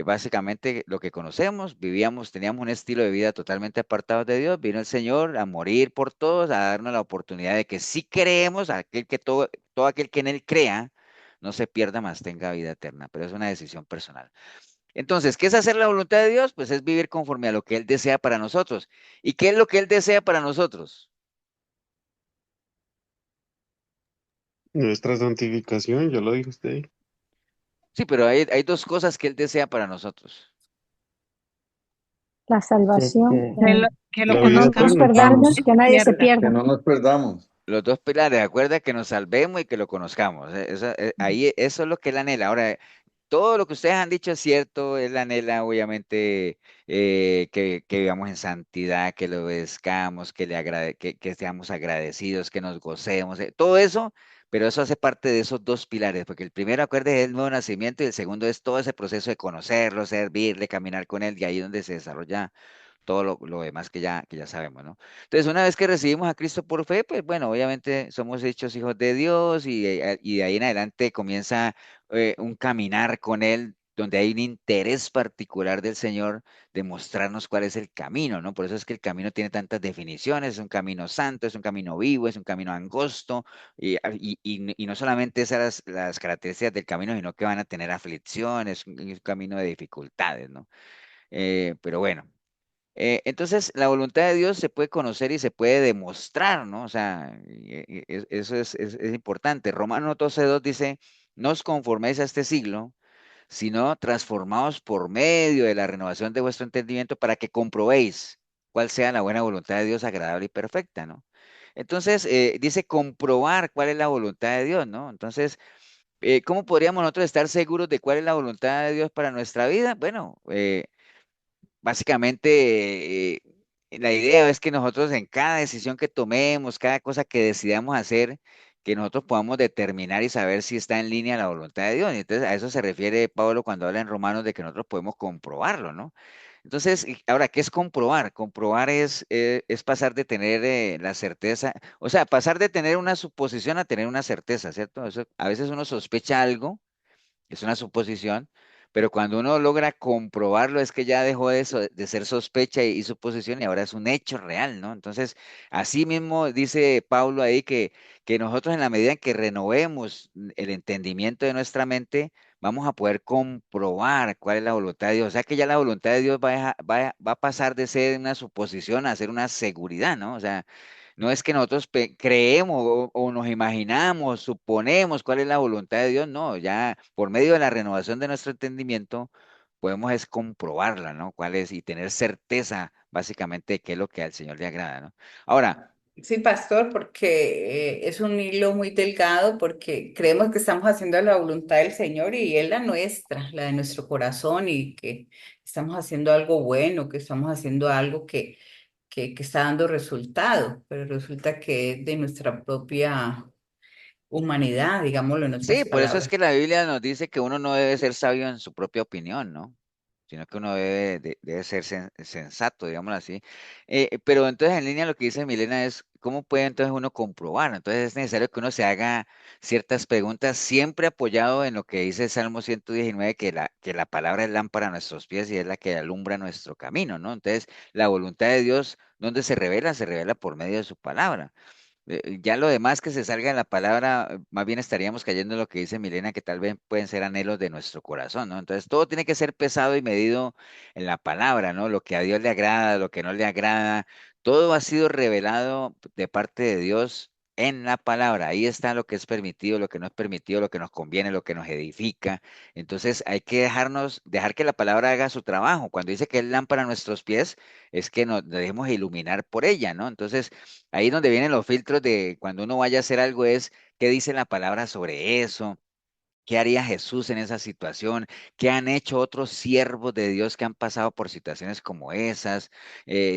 básicamente lo que conocemos, vivíamos, teníamos un estilo de vida totalmente apartado de Dios, vino el Señor a morir por todos, a darnos la oportunidad de que si creemos, aquel que todo aquel que en Él crea, no se pierda más, tenga vida eterna, pero es una decisión personal. Entonces, ¿qué es hacer la voluntad de Dios? Pues es vivir conforme a lo que Él desea para nosotros. ¿Y qué es lo que Él desea para nosotros? Nuestra santificación, ya lo dijo usted. Sí, pero hay dos cosas que Él desea para nosotros. La Sí, salvación, Que lo La que vida no nos conozcamos eterna. y que perdamos, nadie que se nadie se pierda. Que pierda. no nos perdamos. Los dos pilares, acuerda que nos salvemos y que lo conozcamos. Ahí eso es lo que Él anhela. Ahora, todo lo que ustedes han dicho es cierto, Él anhela obviamente que vivamos en santidad, que lo obedezcamos, que seamos agradecidos, que nos gocemos, todo eso, pero eso hace parte de esos dos pilares, porque el primero, acuérdate, es el nuevo nacimiento y el segundo es todo ese proceso de conocerlo, servirle, caminar con Él, y ahí es donde se desarrolla todo lo demás que ya sabemos, ¿no? Entonces, una vez que recibimos a Cristo por fe, pues bueno, obviamente somos hechos hijos de Dios y de ahí en adelante comienza un caminar con Él donde hay un interés particular del Señor de mostrarnos cuál es el camino, ¿no? Por eso es que el camino tiene tantas definiciones, es un camino santo, es un camino vivo, es un camino angosto, y no solamente esas las características del camino, sino que van a tener aflicciones, un camino de dificultades, ¿no? Pero bueno. Entonces, la voluntad de Dios se puede conocer y se puede demostrar, ¿no? O sea, eso es importante. Romanos 12:2 dice, no os conforméis a este siglo, sino transformaos por medio de la renovación de vuestro entendimiento para que comprobéis cuál sea la buena voluntad de Dios agradable y perfecta, ¿no? Entonces, dice comprobar cuál es la voluntad de Dios, ¿no? Entonces, ¿Cómo podríamos nosotros estar seguros de cuál es la voluntad de Dios para nuestra vida? Bueno, básicamente, la idea es que nosotros en cada decisión que tomemos, cada cosa que decidamos hacer, que nosotros podamos determinar y saber si está en línea la voluntad de Dios. Y entonces a eso se refiere Pablo cuando habla en Romanos de que nosotros podemos comprobarlo, ¿no? Entonces, ahora, ¿qué es comprobar? Comprobar es pasar de tener la certeza, o sea, pasar de tener una suposición a tener una certeza, ¿cierto? A veces uno sospecha algo, es una suposición, pero cuando uno logra comprobarlo es que ya dejó de ser sospecha y suposición y ahora es un hecho real, ¿no? Entonces, así mismo dice Pablo ahí que nosotros en la medida en que renovemos el entendimiento de nuestra mente, vamos a poder comprobar cuál es la voluntad de Dios. O sea que ya la voluntad de Dios va a pasar de ser una suposición a ser una seguridad, ¿no? O sea, no es que nosotros creemos o nos imaginamos, suponemos cuál es la voluntad de Dios, no, ya por medio de la renovación de nuestro entendimiento podemos es comprobarla, ¿no? Cuál es y tener certeza básicamente de qué es lo que al Señor le agrada, ¿no? Ahora, Sí, pastor, porque es un hilo muy delgado, porque creemos que estamos haciendo la voluntad del Señor y es la nuestra, la de nuestro corazón, y que estamos haciendo algo bueno, que estamos haciendo algo que está dando resultado, pero resulta que es de nuestra propia humanidad, digámoslo en sí, otras por eso es palabras. que la Biblia nos dice que uno no debe ser sabio en su propia opinión, ¿no? Sino que uno debe ser sensato, digámoslo así. Pero entonces en línea lo que dice Milena es, ¿cómo puede entonces uno comprobar? Entonces es necesario que uno se haga ciertas preguntas, siempre apoyado en lo que dice el Salmo 119, que la palabra es lámpara a nuestros pies y es la que alumbra nuestro camino, ¿no? Entonces, la voluntad de Dios, ¿dónde se revela? Se revela por medio de su palabra. Ya lo demás que se salga de la palabra, más bien estaríamos cayendo en lo que dice Milena, que tal vez pueden ser anhelos de nuestro corazón, ¿no? Entonces todo tiene que ser pesado y medido en la palabra, ¿no? Lo que a Dios le agrada, lo que no le agrada, todo ha sido revelado de parte de Dios en la palabra. Ahí está lo que es permitido, lo que no es permitido, lo que nos conviene, lo que nos edifica. Entonces hay que dejar que la palabra haga su trabajo. Cuando dice que es lámpara a nuestros pies, es que nos dejemos iluminar por ella, ¿no? Entonces ahí donde vienen los filtros de cuando uno vaya a hacer algo es qué dice la palabra sobre eso, qué haría Jesús en esa situación, qué han hecho otros siervos de Dios que han pasado por situaciones como esas.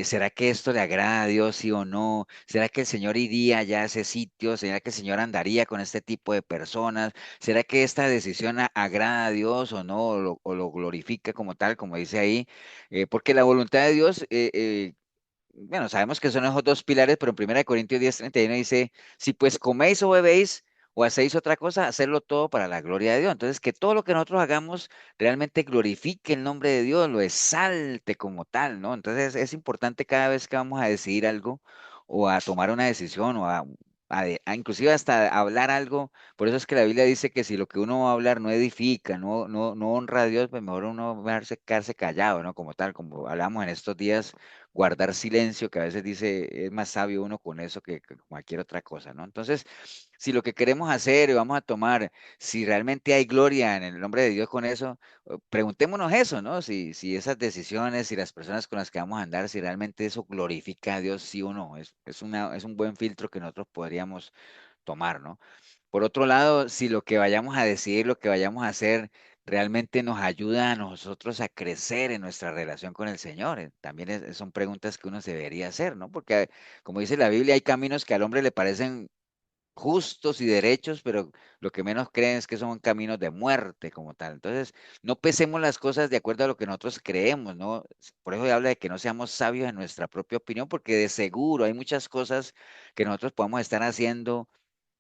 ¿Será que esto le agrada a Dios, sí o no? ¿Será que el Señor iría allá a ese sitio? ¿Será que el Señor andaría con este tipo de personas? ¿Será que esta decisión agrada a Dios o no? O lo glorifica como tal, como dice ahí? Porque la voluntad de Dios, bueno, sabemos que son esos dos pilares, pero en 1 Corintios 10:31 dice, si pues coméis o bebéis o hacéis otra cosa, hacerlo todo para la gloria de Dios. Entonces, que todo lo que nosotros hagamos realmente glorifique el nombre de Dios, lo exalte como tal, ¿no? Entonces, es importante cada vez que vamos a decidir algo o a tomar una decisión o a inclusive hasta hablar algo. Por eso es que la Biblia dice que si lo que uno va a hablar no edifica, no honra a Dios, pues mejor uno quedarse callado, ¿no? Como tal, como hablamos en estos días guardar silencio, que a veces dice, es más sabio uno con eso que cualquier otra cosa, ¿no? Entonces, si lo que queremos hacer y vamos a tomar, si realmente hay gloria en el nombre de Dios con eso, preguntémonos eso, ¿no? Si esas decisiones, si las personas con las que vamos a andar, si realmente eso glorifica a Dios, sí o no. Es un buen filtro que nosotros podríamos tomar, ¿no? Por otro lado, si lo que vayamos a decir, lo que vayamos a hacer, realmente nos ayuda a nosotros a crecer en nuestra relación con el Señor. También son preguntas que uno se debería hacer, ¿no? Porque, como dice la Biblia, hay caminos que al hombre le parecen justos y derechos, pero lo que menos creen es que son caminos de muerte como tal. Entonces, no pesemos las cosas de acuerdo a lo que nosotros creemos, ¿no? Por eso habla de que no seamos sabios en nuestra propia opinión, porque de seguro hay muchas cosas que nosotros podemos estar haciendo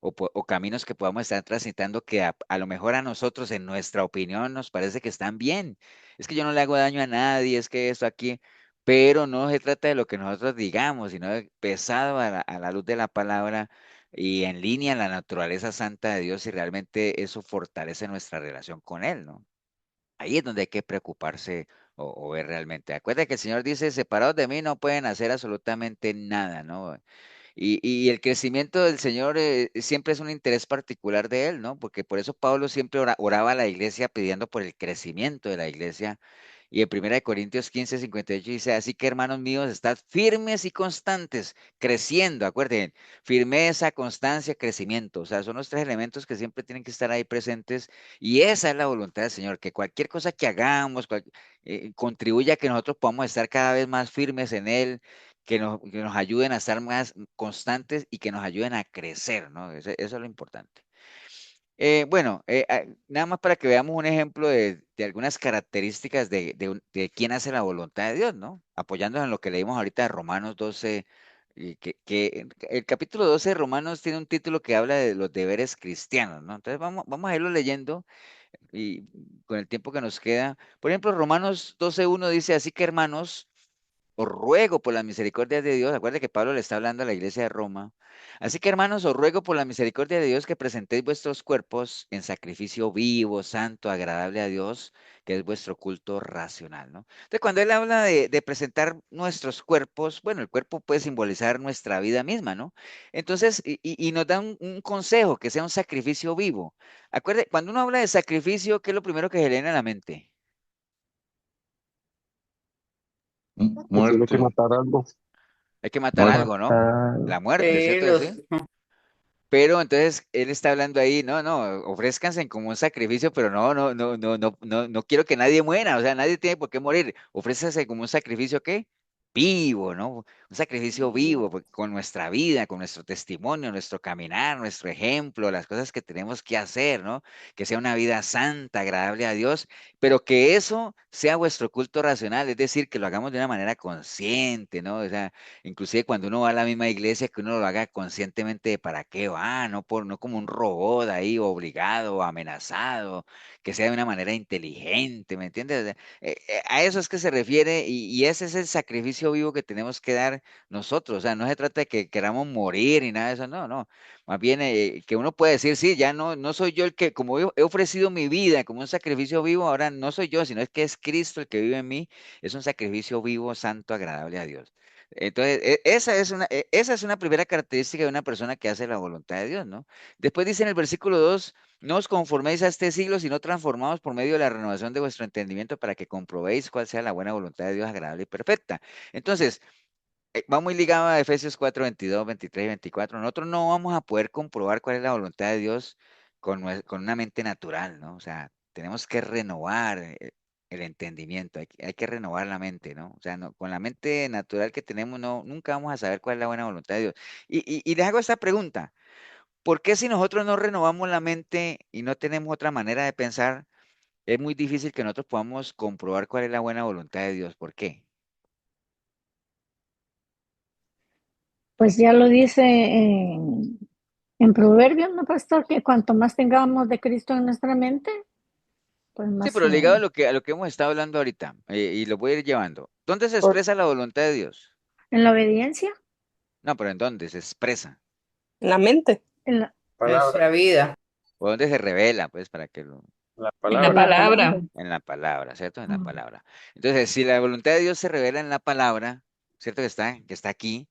o caminos que podamos estar transitando que a lo mejor a nosotros, en nuestra opinión, nos parece que están bien. Es que yo no le hago daño a nadie, es que esto aquí, pero no se trata de lo que nosotros digamos, sino de pesado a la luz de la palabra y en línea a la naturaleza santa de Dios y realmente eso fortalece nuestra relación con Él, ¿no? Ahí es donde hay que preocuparse o ver realmente. Acuérdate que el Señor dice, separados de mí no pueden hacer absolutamente nada, ¿no? Y el crecimiento del Señor siempre es un interés particular de Él, ¿no? Porque por eso Pablo siempre oraba a la iglesia pidiendo por el crecimiento de la iglesia Y en 1 Corintios 15:58 dice, así que hermanos míos, estad firmes y constantes, creciendo, acuérdense, firmeza, constancia, crecimiento. O sea, son los tres elementos que siempre tienen que estar ahí presentes y esa es la voluntad del Señor, que cualquier cosa que hagamos contribuya a que nosotros podamos estar cada vez más firmes en Él, que nos ayuden a estar más constantes y que nos ayuden a crecer, ¿no? Eso es lo importante. Bueno, nada más para que veamos un ejemplo de algunas características de quién hace la voluntad de Dios, ¿no? Apoyándonos en lo que leímos ahorita de Romanos 12, y que el capítulo 12 de Romanos tiene un título que habla de los deberes cristianos, ¿no? Entonces vamos a irlo leyendo y con el tiempo que nos queda. Por ejemplo, Romanos 12:1 dice, así que hermanos, os ruego por las misericordias de Dios, acuérdate que Pablo le está hablando a la iglesia de Roma. Así que hermanos, os ruego por la misericordia de Dios que presentéis vuestros cuerpos en sacrificio vivo, santo, agradable a Dios, que es vuestro culto racional, ¿no? Entonces, cuando él habla de presentar nuestros cuerpos, bueno, el cuerpo puede simbolizar nuestra vida misma, ¿no? Entonces, y nos da un consejo, que sea un sacrificio vivo. Acuérdate, cuando uno habla de sacrificio, ¿qué es lo primero que se le viene a la mente? Que tiene que Muerte, matar algo. Hay que matar muerte. algo, ¿no? Matar, La muerte, ¿cierto que sí? Los, Pero entonces él está hablando ahí, no, no, ofrézcanse como un sacrificio, pero no, no, no, no, no, no, no quiero que nadie muera, o sea, nadie tiene por qué morir. Ofrézcanse como un sacrificio, ¿qué? Vivo, ¿no? Un sacrificio vivo, porque con nuestra vida, con nuestro testimonio, nuestro caminar, nuestro ejemplo, las cosas que tenemos que hacer, ¿no? Que sea una vida santa, agradable a Dios, pero que eso sea vuestro culto racional, es decir, que lo hagamos de una manera consciente, ¿no? O sea, inclusive cuando uno va a la misma iglesia, que uno lo haga conscientemente de para qué va, no como un robot ahí obligado o amenazado, que sea de una manera inteligente, ¿me entiendes? O sea, a eso es que se refiere y ese es el sacrificio vivo que tenemos que dar nosotros. O sea, no se trata de que queramos morir ni nada de eso, no, no. Más bien que uno puede decir, sí, ya no soy yo el que, como he ofrecido mi vida como un sacrificio vivo, ahora no soy yo, sino es que es Cristo el que vive en mí, es un sacrificio vivo, santo, agradable a Dios. Entonces, esa es una primera característica de una persona que hace la voluntad de Dios, ¿no? Después dice en el versículo 2, no os conforméis a este siglo, sino transformaos por medio de la renovación de vuestro entendimiento para que comprobéis cuál sea la buena voluntad de Dios agradable y perfecta. Entonces, va muy ligado a Efesios 4, 22, 23 y 24. Nosotros no vamos a poder comprobar cuál es la voluntad de Dios con una mente natural, ¿no? O sea, tenemos que renovar el entendimiento, hay que renovar la mente, ¿no? O sea, con la mente natural que tenemos, no, nunca vamos a saber cuál es la buena voluntad de Dios. Y les hago esta pregunta, ¿por qué si nosotros no renovamos la mente y no tenemos otra manera de pensar, es muy difícil que nosotros podamos comprobar cuál es la buena voluntad de Dios? ¿Por qué? Pues ya lo dice en Proverbios, ¿no, pastor? Que cuanto más tengamos de Cristo en nuestra mente, pues Sí, más pero ligado a lo que hemos estado hablando ahorita, y lo voy a ir llevando. ¿Dónde se Por- expresa la voluntad de Dios? en la obediencia, No, pero ¿en dónde se expresa? en la mente, en la, Palabra, nuestra vida, ¿O dónde se revela? Pues para que lo... la En la en palabra. la palabra. palabra. En la palabra, ¿cierto? En la Mm. palabra. Entonces, si la voluntad de Dios se revela en la palabra, ¿cierto? Que está aquí,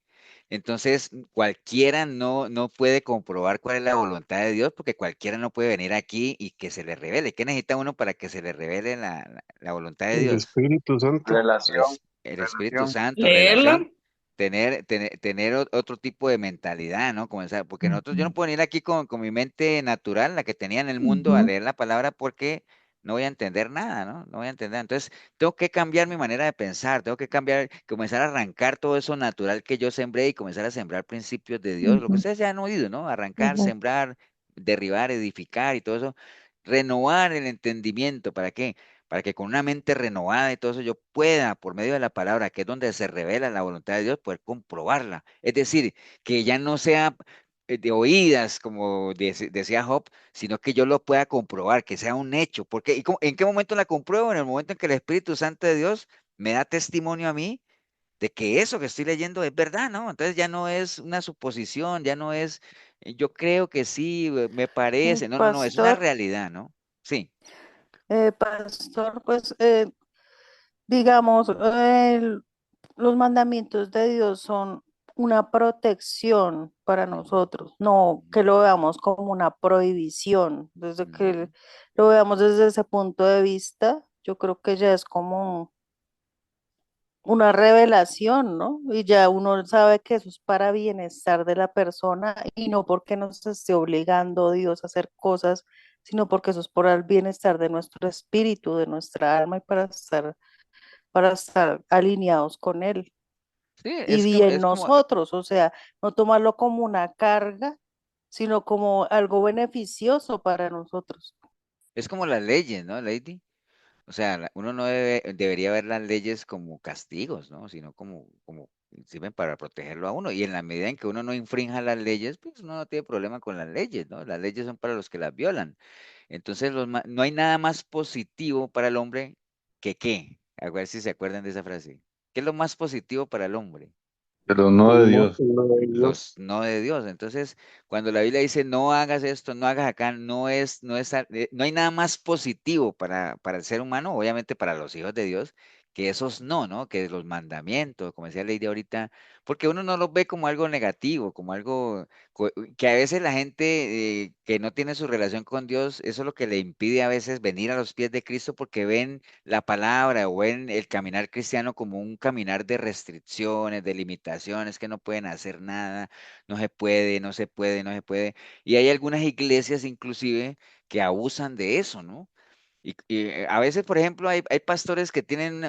entonces cualquiera no puede comprobar cuál es la voluntad de Dios, porque cualquiera no puede venir aquí y que se le revele. ¿Qué necesita uno para que se le revele la voluntad de El Dios? Espíritu Santo. Relación, El Espíritu relación. Santo, Leerla. relación, tener otro tipo de mentalidad, ¿no? Comenzar, porque yo no Ujú, puedo venir aquí con mi mente natural, la que tenía en el mundo, a ujú, leer la palabra porque no voy a entender nada, ¿no? No voy a entender. Entonces, tengo que cambiar mi manera de pensar, tengo que cambiar, comenzar a arrancar todo eso natural que yo sembré y comenzar a sembrar principios de Dios, lo que ujú, ustedes ya han oído, ¿no? Arrancar, correcto. sembrar, derribar, edificar y todo eso. Renovar el entendimiento, ¿para qué? Para que con una mente renovada y todo eso yo pueda, por medio de la palabra, que es donde se revela la voluntad de Dios, poder comprobarla. Es decir, que ya no sea de oídas, como decía Job, sino que yo lo pueda comprobar, que sea un hecho. Porque, ¿en qué momento la compruebo? En el momento en que el Espíritu Santo de Dios me da testimonio a mí de que eso que estoy leyendo es verdad, ¿no? Entonces ya no es una suposición, ya no es, yo creo que sí, me parece, no, no, no, es una pastor, realidad, ¿no? Sí. pastor, pues digamos, los mandamientos de Dios son una protección para nosotros, no que lo veamos como una prohibición. Desde que Ujú, lo veamos desde ese punto de vista, Yo creo que ya es como una revelación, ¿no? Y ya uno sabe que eso es para bienestar de la persona y no porque nos esté obligando Dios a hacer cosas, sino porque eso es por el bienestar de nuestro espíritu, de nuestra alma y para estar alineados con Él Sí, y bien nosotros, o sea, no tomarlo como una carga, sino como algo beneficioso para nosotros. es como las leyes, ¿no, Lady? O sea, uno no debería ver las leyes como castigos, ¿no? Sino como sirven para protegerlo a uno. Y en la medida en que uno no infrinja las leyes, pues uno no tiene problema con las leyes, ¿no? Las leyes son para los que las violan. Entonces, no hay nada más positivo para el hombre que qué. A ver si se acuerdan de esa frase. ¿Qué es lo más positivo para el hombre? pero no de No, Dios. no de Dios. Los no de Dios. Entonces, cuando la Biblia dice no hagas esto, no hagas acá, no hay nada más positivo para el ser humano, obviamente para los hijos de Dios, que esos no, ¿no? Que los mandamientos, como decía Lady ahorita, porque uno no los ve como algo negativo, como algo que a veces la gente que no tiene su relación con Dios, eso es lo que le impide a veces venir a los pies de Cristo porque ven la palabra o ven el caminar cristiano como un caminar de restricciones, de limitaciones, que no pueden hacer nada, no se puede, no se puede, no se puede. Y hay algunas iglesias inclusive que abusan de eso, ¿no? Y a veces, por ejemplo, hay pastores que tienen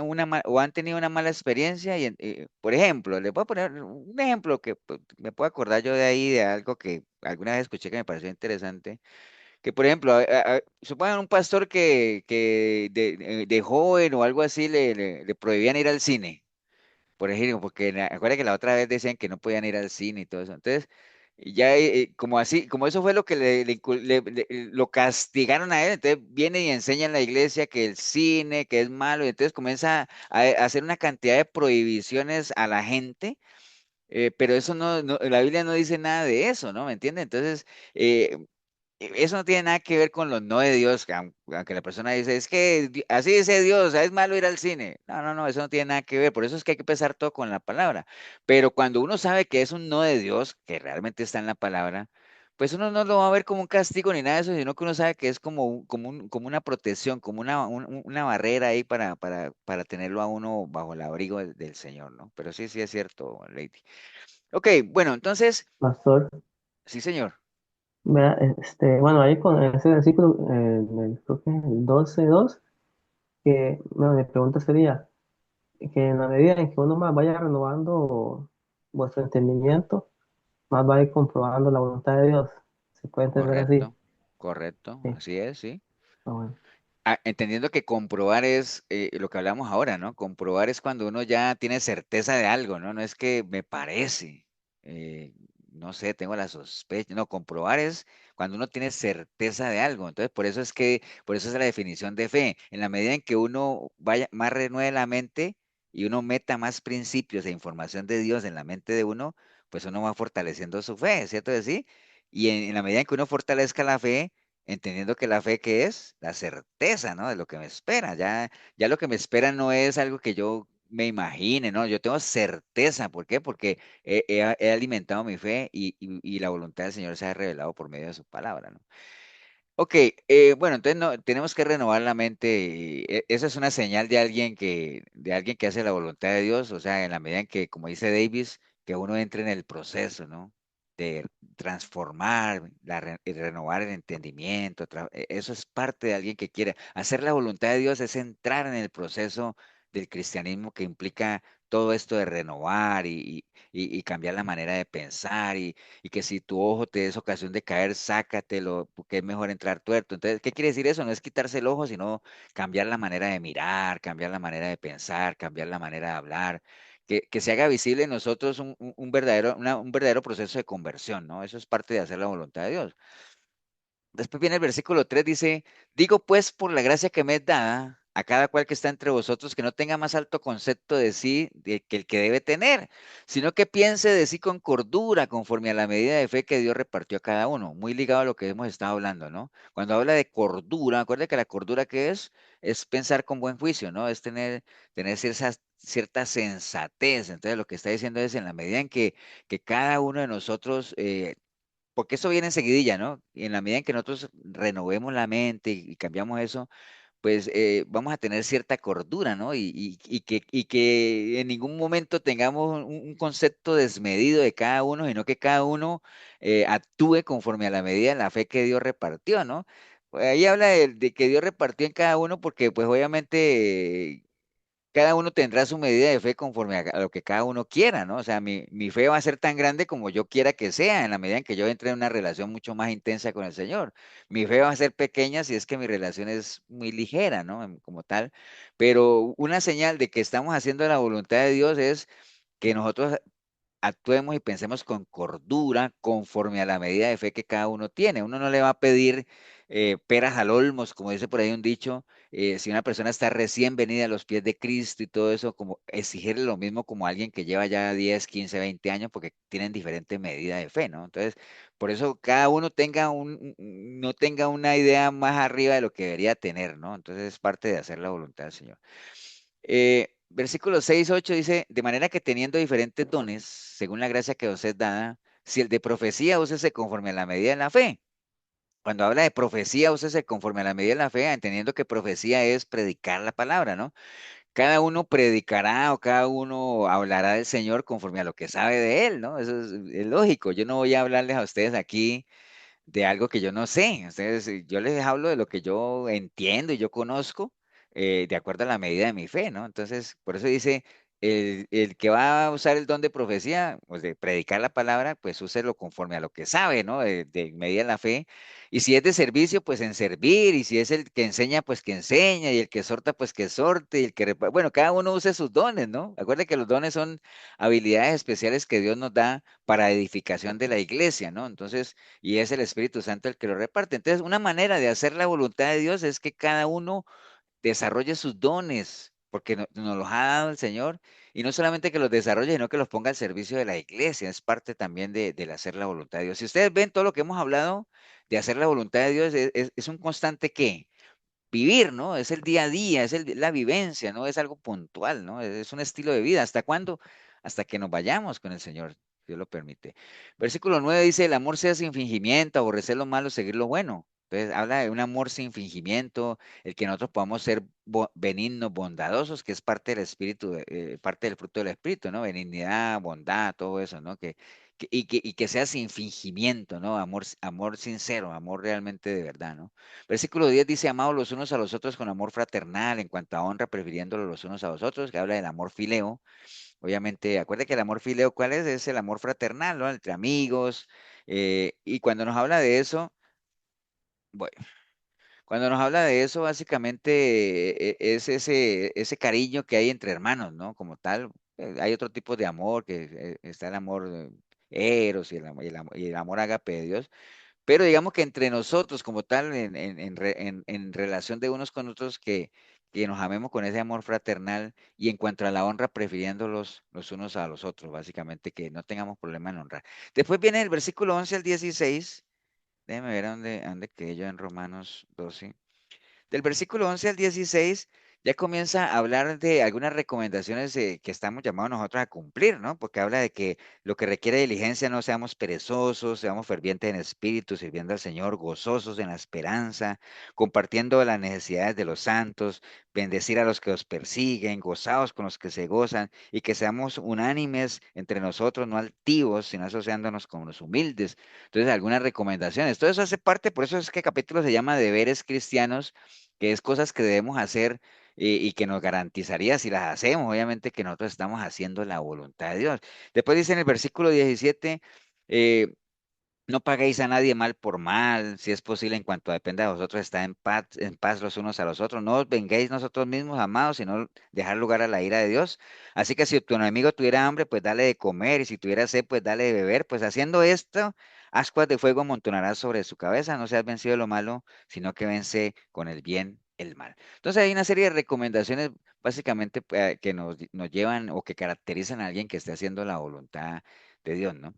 o han tenido una mala experiencia y, por ejemplo, les voy a poner un ejemplo que pues, me puedo acordar yo de ahí, de algo que alguna vez escuché que me pareció interesante que por ejemplo, supongan un pastor que de joven o algo así le prohibían ir al cine, por ejemplo, porque acuérdate que la otra vez decían que no podían ir al cine y todo eso. Entonces, ya como así, como eso fue lo que lo castigaron a él, entonces viene y enseña en la iglesia que el cine, que es malo, y entonces comienza a hacer una cantidad de prohibiciones a la gente. Pero eso la Biblia no dice nada de eso, ¿no? ¿Me entiendes? Entonces, eso no tiene nada que ver con los no de Dios, que aunque la persona dice, es que así dice Dios, es malo ir al cine. No, no, no, eso no tiene nada que ver. Por eso es que hay que empezar todo con la palabra. Pero cuando uno sabe que es un no de Dios, que realmente está en la palabra, pues uno no lo va a ver como un castigo ni nada de eso, sino que uno sabe que es como una protección, como una barrera ahí para tenerlo a uno bajo el abrigo del Señor, ¿no? Pero sí, sí es cierto, Lady. Ok, bueno, entonces, Pastor, sí, señor. vea, bueno, ahí con ese versículo, creo que el 12:2, que, bueno, mi pregunta sería, que en la medida en que uno más vaya renovando vuestro entendimiento, más va a ir comprobando la voluntad de Dios. ¿Se puede entender así? Correcto, correcto, Sí. así es, sí. Ah, bueno. Entendiendo que comprobar es lo que hablamos ahora, ¿no? Comprobar es cuando uno ya tiene certeza de algo, ¿no? No es que me parece, eh, no sé, tengo la sospecha, no, comprobar es cuando uno tiene certeza de algo. Entonces, por eso es la definición de fe. En la medida en que uno vaya más renueve la mente y uno meta más principios e información de Dios en la mente de uno, pues uno va fortaleciendo su fe, ¿cierto? De sí. Y en la medida en que uno fortalezca la fe, entendiendo que la fe que es la certeza, ¿no? De lo que me espera. Ya lo que me espera no es algo que yo me imagine, ¿no? Yo tengo certeza. ¿Por qué? Porque he alimentado mi fe y la voluntad del Señor se ha revelado por medio de su palabra, ¿no? Ok, bueno, entonces tenemos que renovar la mente. Y esa es una señal de alguien que hace la voluntad de Dios, o sea, en la medida en que, como dice Davis, que uno entre en el proceso, ¿no? De transformar, y renovar el entendimiento. Eso es parte de alguien que quiere. Hacer la voluntad de Dios es entrar en el proceso del cristianismo que implica todo esto de renovar y cambiar la manera de pensar y que si tu ojo te es ocasión de caer, sácatelo, porque es mejor entrar tuerto. Entonces, ¿qué quiere decir eso? No es quitarse el ojo, sino cambiar la manera de mirar, cambiar la manera de pensar, cambiar la manera de hablar, que se haga visible en nosotros un verdadero proceso de conversión, ¿no? Eso es parte de hacer la voluntad de Dios. Después viene el versículo 3, dice, digo pues por la gracia que me es dada a cada cual que está entre vosotros, que no tenga más alto concepto de sí que el que debe tener, sino que piense de sí con cordura, conforme a la medida de fe que Dios repartió a cada uno. Muy ligado a lo que hemos estado hablando, ¿no? Cuando habla de cordura, acuérdate que la cordura ¿qué es pensar con buen juicio, ¿no? Es tener cierta sensatez. Entonces lo que está diciendo es en la medida en que cada uno de nosotros porque eso viene enseguidilla, ¿no? Y en la medida en que nosotros renovemos la mente y cambiamos eso, pues vamos a tener cierta cordura, ¿no? Y que en ningún momento tengamos un concepto desmedido de cada uno, sino que cada uno actúe conforme a la medida de la fe que Dios repartió, ¿no? Pues ahí habla de que Dios repartió en cada uno porque pues obviamente cada uno tendrá su medida de fe conforme a lo que cada uno quiera, ¿no? O sea, mi fe va a ser tan grande como yo quiera que sea, en la medida en que yo entre en una relación mucho más intensa con el Señor. Mi fe va a ser pequeña si es que mi relación es muy ligera, ¿no? Como tal. Pero una señal de que estamos haciendo la voluntad de Dios es que nosotros actuemos y pensemos con cordura conforme a la medida de fe que cada uno tiene. Uno no le va a pedir peras al olmos, como dice por ahí un dicho, si una persona está recién venida a los pies de Cristo y todo eso, como exigirle lo mismo como alguien que lleva ya 10, 15, 20 años, porque tienen diferente medida de fe, ¿no? Entonces, por eso cada uno tenga no tenga una idea más arriba de lo que debería tener, ¿no? Entonces es parte de hacer la voluntad del Señor. Versículo 6 8 dice, de manera que teniendo diferentes dones, según la gracia que os es dada, si el de profecía, úsese conforme a la medida de la fe. Cuando habla de profecía, úsese conforme a la medida de la fe, entendiendo que profecía es predicar la palabra, ¿no? Cada uno predicará o cada uno hablará del Señor conforme a lo que sabe de Él, ¿no? Eso es lógico. Yo no voy a hablarles a ustedes aquí de algo que yo no sé. Ustedes, yo les hablo de lo que yo entiendo y yo conozco de acuerdo a la medida de mi fe, ¿no? Entonces, por eso dice, el que va a usar el don de profecía, pues de predicar la palabra, pues úselo conforme a lo que sabe, ¿no? De medida de la fe. Y si es de servicio, pues en servir. Y si es el que enseña, pues que enseña. Y el que exhorta, pues que exhorte. Y el que bueno, cada uno use sus dones, ¿no? Acuérdense que los dones son habilidades especiales que Dios nos da para edificación de la iglesia, ¿no? Entonces, y es el Espíritu Santo el que lo reparte. Entonces, una manera de hacer la voluntad de Dios es que cada uno desarrolle sus dones, porque nos los ha dado el Señor, y no solamente que los desarrolle, sino que los ponga al servicio de la iglesia, es parte también del hacer la voluntad de Dios. Si ustedes ven todo lo que hemos hablado de hacer la voluntad de Dios, es un constante ¿qué? Vivir, ¿no? Es el día a día, es la vivencia, ¿no? Es algo puntual, ¿no? Es un estilo de vida. ¿Hasta cuándo? Hasta que nos vayamos con el Señor, Dios lo permite. Versículo 9 dice, el amor sea sin fingimiento, aborrecer lo malo, seguir lo bueno. Entonces habla de un amor sin fingimiento, el que nosotros podamos ser benignos, bondadosos, que es parte del espíritu, parte del fruto del espíritu, ¿no? Benignidad, bondad, todo eso, ¿no? Y que sea sin fingimiento, ¿no? Amor sincero, amor realmente de verdad, ¿no? Versículo 10 dice, amados los unos a los otros con amor fraternal, en cuanto a honra, prefiriéndolo los unos a los otros, que habla del amor fileo. Obviamente, acuérdate que el amor fileo, ¿cuál es? Es el amor fraternal, ¿no? Entre amigos. Y cuando nos habla de eso, bueno, cuando nos habla de eso, básicamente es ese cariño que hay entre hermanos, ¿no? Como tal, hay otro tipo de amor, que está el amor eros y el amor ágape de Dios, pero digamos que entre nosotros, como tal, en relación de unos con otros, que nos amemos con ese amor fraternal y en cuanto a la honra, prefiriéndolos los unos a los otros, básicamente, que no tengamos problema en honrar. Después viene el versículo 11 al 16. Déjeme ver a dónde quedé yo en Romanos 12. Del versículo 11 al 16 ya comienza a hablar de algunas recomendaciones que estamos llamados nosotros a cumplir, ¿no? Porque habla de que lo que requiere diligencia no seamos perezosos, seamos fervientes en espíritu, sirviendo al Señor, gozosos en la esperanza, compartiendo las necesidades de los santos, bendecir a los que os persiguen, gozados con los que se gozan y que seamos unánimes entre nosotros, no altivos, sino asociándonos con los humildes. Entonces, algunas recomendaciones. Todo eso hace parte, por eso es que el capítulo se llama Deberes Cristianos, que es cosas que debemos hacer y que nos garantizaría, si las hacemos, obviamente que nosotros estamos haciendo la voluntad de Dios. Después dice en el versículo 17, eh, no paguéis a nadie mal por mal, si es posible, en cuanto dependa de vosotros, está en paz los unos a los otros. No os venguéis nosotros mismos, amados, sino dejar lugar a la ira de Dios. Así que si tu enemigo tuviera hambre, pues dale de comer, y si tuviera sed, pues dale de beber. Pues haciendo esto, ascuas de fuego amontonarás sobre su cabeza. No seas vencido de lo malo, sino que vence con el bien el mal. Entonces hay una serie de recomendaciones, básicamente, que nos llevan o que caracterizan a alguien que esté haciendo la voluntad de Dios, ¿no?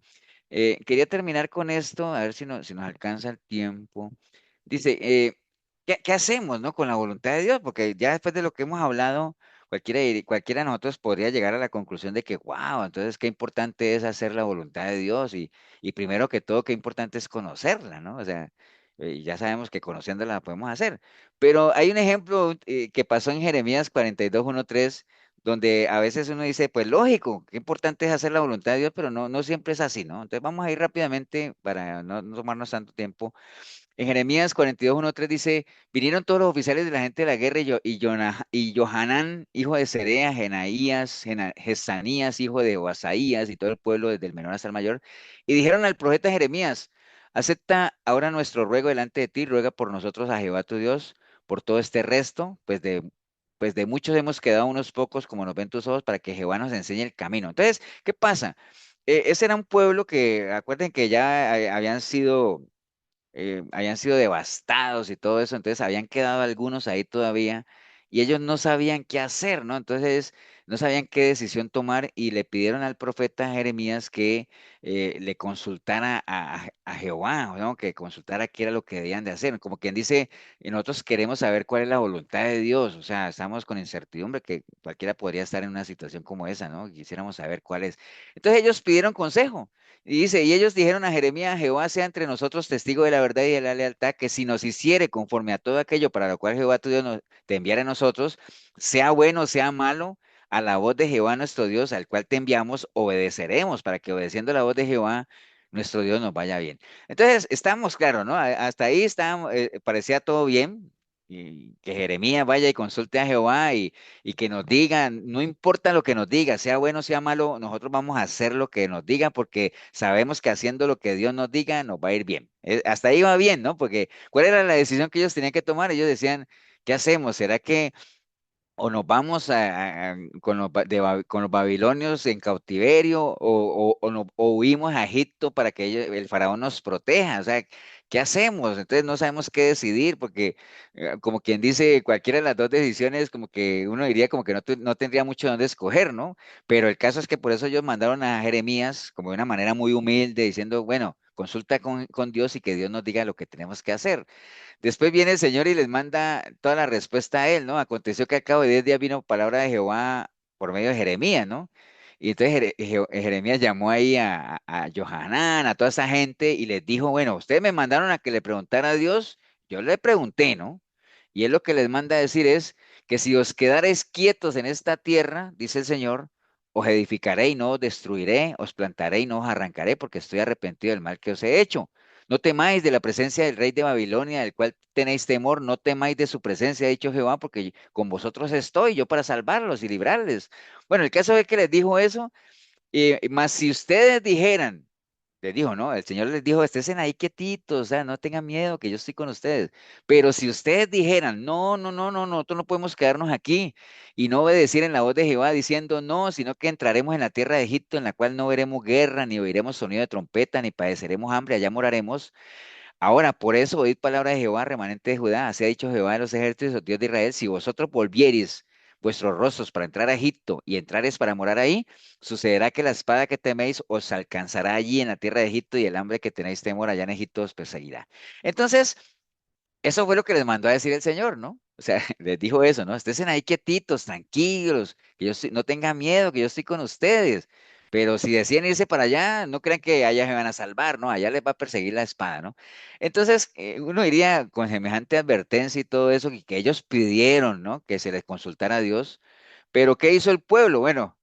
Quería terminar con esto, a ver si nos alcanza el tiempo. Dice, ¿qué hacemos, no, con la voluntad de Dios? Porque ya después de lo que hemos hablado, cualquiera de nosotros podría llegar a la conclusión de que, wow, entonces qué importante es hacer la voluntad de Dios y primero que todo, qué importante es conocerla, ¿no? O sea, y ya sabemos que conociéndola la podemos hacer. Pero hay un ejemplo que pasó en Jeremías 42:1-3, donde a veces uno dice, pues lógico, qué importante es hacer la voluntad de Dios, pero no siempre es así, ¿no? Entonces vamos a ir rápidamente para no tomarnos tanto tiempo. En Jeremías 42:1-3 dice, vinieron todos los oficiales de la gente de la guerra y Johanán, hijo de Serea, Jenaías, Jesanías, hijo de Oasaías, y todo el pueblo desde el menor hasta el mayor, y dijeron al profeta Jeremías, acepta ahora nuestro ruego delante de ti, ruega por nosotros a Jehová tu Dios, por todo este resto, pues de muchos hemos quedado unos pocos, como nos ven tus ojos, para que Jehová nos enseñe el camino. Entonces, ¿qué pasa? Ese era un pueblo que, acuerden que ya habían sido devastados y todo eso, entonces habían quedado algunos ahí todavía y ellos no sabían qué hacer, ¿no? Entonces no sabían qué decisión tomar y le pidieron al profeta Jeremías que le consultara a Jehová, ¿no? Que consultara qué era lo que debían de hacer. Como quien dice, nosotros queremos saber cuál es la voluntad de Dios, o sea, estamos con incertidumbre que cualquiera podría estar en una situación como esa, ¿no? Quisiéramos saber cuál es. Entonces ellos pidieron consejo. Y dice, y ellos dijeron a Jeremías, Jehová sea entre nosotros testigo de la verdad y de la lealtad, que si nos hiciere conforme a todo aquello para lo cual Jehová tu Dios te enviara a nosotros, sea bueno o sea malo, a la voz de Jehová nuestro Dios, al cual te enviamos, obedeceremos, para que obedeciendo la voz de Jehová nuestro Dios nos vaya bien. Entonces, estamos claros, ¿no? Hasta ahí parecía todo bien. Y que Jeremías vaya y consulte a Jehová y que nos digan, no importa lo que nos diga, sea bueno, sea malo, nosotros vamos a hacer lo que nos diga porque sabemos que haciendo lo que Dios nos diga nos va a ir bien. Hasta ahí va bien, ¿no? Porque ¿cuál era la decisión que ellos tenían que tomar? Ellos decían, ¿qué hacemos? ¿Será que o nos vamos con los babilonios en cautiverio o huimos a Egipto para que el faraón nos proteja? O sea, ¿qué hacemos? Entonces no sabemos qué decidir porque como quien dice, cualquiera de las dos decisiones como que uno diría como que no tendría mucho dónde escoger, ¿no? Pero el caso es que por eso ellos mandaron a Jeremías como de una manera muy humilde diciendo, bueno, consulta con Dios y que Dios nos diga lo que tenemos que hacer. Después viene el Señor y les manda toda la respuesta a él, ¿no? Aconteció que al cabo de 10 días vino palabra de Jehová por medio de Jeremías, ¿no? Y entonces Jeremías llamó ahí a Johanán, a toda esa gente y les dijo, bueno, ustedes me mandaron a que le preguntara a Dios, yo le pregunté, ¿no? Y él lo que les manda a decir es que si os quedareis quietos en esta tierra, dice el Señor, os edificaré y no os destruiré, os plantaré y no os arrancaré, porque estoy arrepentido del mal que os he hecho. No temáis de la presencia del rey de Babilonia, del cual tenéis temor, no temáis de su presencia, ha dicho Jehová, porque con vosotros estoy yo para salvarlos y librarles. Bueno, el caso es que les dijo eso, y más si ustedes dijeran, les dijo, ¿no? El Señor les dijo, estén ahí quietitos, o sea, no tengan miedo, que yo estoy con ustedes. Pero si ustedes dijeran, no, nosotros no podemos quedarnos aquí y no obedecer en la voz de Jehová diciendo no, sino que entraremos en la tierra de Egipto, en la cual no veremos guerra, ni oiremos sonido de trompeta, ni padeceremos hambre, allá moraremos. Ahora, por eso oíd palabra de Jehová, remanente de Judá, así ha dicho Jehová de los ejércitos, Dios de Israel, si vosotros volviereis vuestros rostros para entrar a Egipto y entrares para morar ahí, sucederá que la espada que teméis os alcanzará allí en la tierra de Egipto y el hambre que tenéis temor allá en Egipto os perseguirá. Entonces, eso fue lo que les mandó a decir el Señor, ¿no? O sea, les dijo eso, ¿no? Estén ahí quietitos, tranquilos, no tengan miedo, que yo estoy con ustedes. Pero si deciden irse para allá, no crean que allá se van a salvar, ¿no? Allá les va a perseguir la espada, ¿no? Entonces, uno diría con semejante advertencia y todo eso, que ellos pidieron, ¿no? Que se les consultara a Dios. Pero ¿qué hizo el pueblo? Bueno,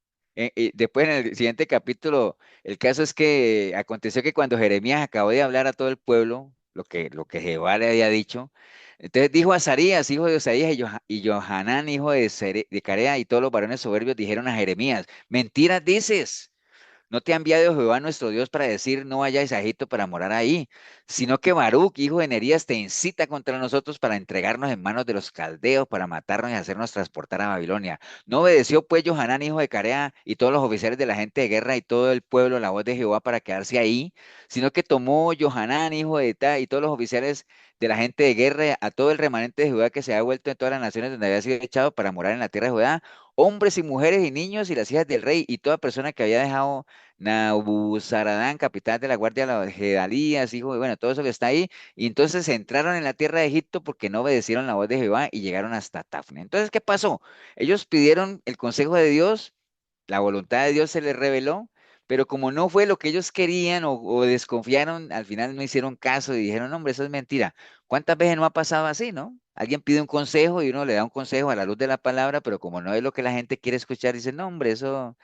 después en el siguiente capítulo, el caso es que aconteció que cuando Jeremías acabó de hablar a todo el pueblo, lo que Jehová le había dicho, entonces dijo Azarías, hijo de Osaías, y Johanán, hijo de Carea, y todos los varones soberbios dijeron a Jeremías, mentiras dices. No te ha enviado Jehová nuestro Dios para decir no vayáis a Egipto para morar ahí, sino que Baruch, hijo de Nerías, te incita contra nosotros para entregarnos en manos de los caldeos, para matarnos y hacernos transportar a Babilonia. No obedeció pues Johanán, hijo de Carea, y todos los oficiales de la gente de guerra y todo el pueblo la voz de Jehová para quedarse ahí, sino que tomó Johanán, hijo de Ta, y todos los oficiales de la gente de guerra, a todo el remanente de Judá que se había vuelto en todas las naciones donde había sido echado para morar en la tierra de Judá, hombres y mujeres y niños y las hijas del rey y toda persona que había dejado Nabuzaradán, capitán de la guardia de los Gedalías, hijo de, bueno, todo eso que está ahí, y entonces entraron en la tierra de Egipto porque no obedecieron la voz de Jehová y llegaron hasta Tafne. Entonces, ¿qué pasó? Ellos pidieron el consejo de Dios, la voluntad de Dios se les reveló, pero como no fue lo que ellos querían o desconfiaron, al final no hicieron caso y dijeron, hombre, eso es mentira. ¿Cuántas veces no ha pasado así, no? Alguien pide un consejo y uno le da un consejo a la luz de la palabra, pero como no es lo que la gente quiere escuchar, dice, no, hombre, eso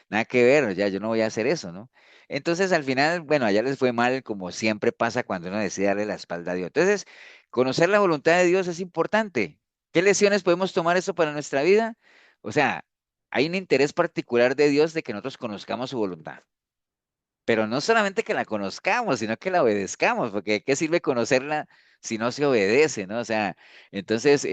nada que ver, ya yo no voy a hacer eso, ¿no? Entonces, al final, bueno, allá les fue mal, como siempre pasa cuando uno decide darle la espalda a Dios. Entonces, conocer la voluntad de Dios es importante. ¿Qué lecciones podemos tomar eso para nuestra vida? O sea, hay un interés particular de Dios de que nosotros conozcamos su voluntad. Pero no solamente que la conozcamos, sino que la obedezcamos, porque ¿de qué sirve conocerla si no se obedece, ¿no? O sea, entonces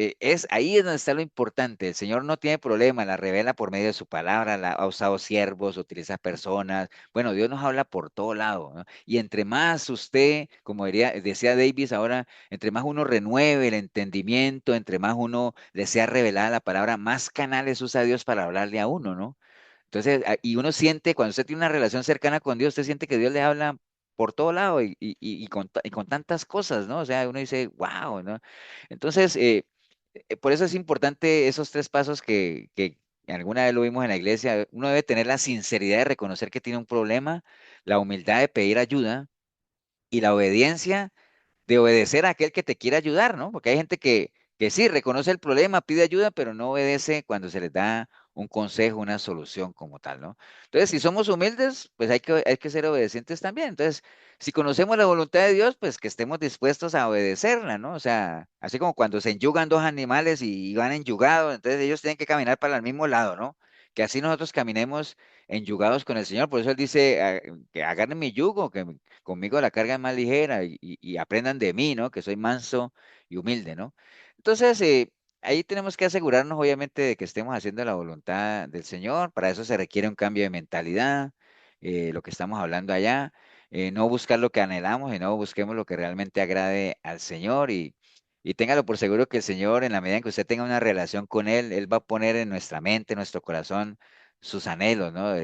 ahí es donde está lo importante. El Señor no tiene problema, la revela por medio de su palabra, ha usado siervos, utiliza personas. Bueno, Dios nos habla por todo lado, ¿no? Y entre más usted, como decía Davis ahora, entre más uno renueve el entendimiento, entre más uno le sea revelada la palabra, más canales usa Dios para hablarle a uno, ¿no? Entonces, y uno siente, cuando usted tiene una relación cercana con Dios, usted siente que Dios le habla por todo lado y con tantas cosas, ¿no? O sea, uno dice, wow, ¿no? Entonces, por eso es importante esos tres pasos que alguna vez lo vimos en la iglesia. Uno debe tener la sinceridad de reconocer que tiene un problema, la humildad de pedir ayuda y la obediencia de obedecer a aquel que te quiere ayudar, ¿no? Porque hay gente que sí reconoce el problema, pide ayuda, pero no obedece cuando se les da un consejo, una solución como tal, ¿no? Entonces, si somos humildes, pues hay que ser obedientes también. Entonces, si conocemos la voluntad de Dios, pues que estemos dispuestos a obedecerla, ¿no? O sea, así como cuando se enyugan dos animales y van enyugados, entonces ellos tienen que caminar para el mismo lado, ¿no? Que así nosotros caminemos enyugados con el Señor. Por eso Él dice, que agarren mi yugo, que conmigo la carga es más ligera y aprendan de mí, ¿no? Que soy manso y humilde, ¿no? Entonces, ahí tenemos que asegurarnos, obviamente, de que estemos haciendo la voluntad del Señor. Para eso se requiere un cambio de mentalidad, lo que estamos hablando allá. No buscar lo que anhelamos, y no busquemos lo que realmente agrade al Señor y téngalo por seguro que el Señor, en la medida en que usted tenga una relación con Él, Él va a poner en nuestra mente, en nuestro corazón, sus anhelos, ¿no?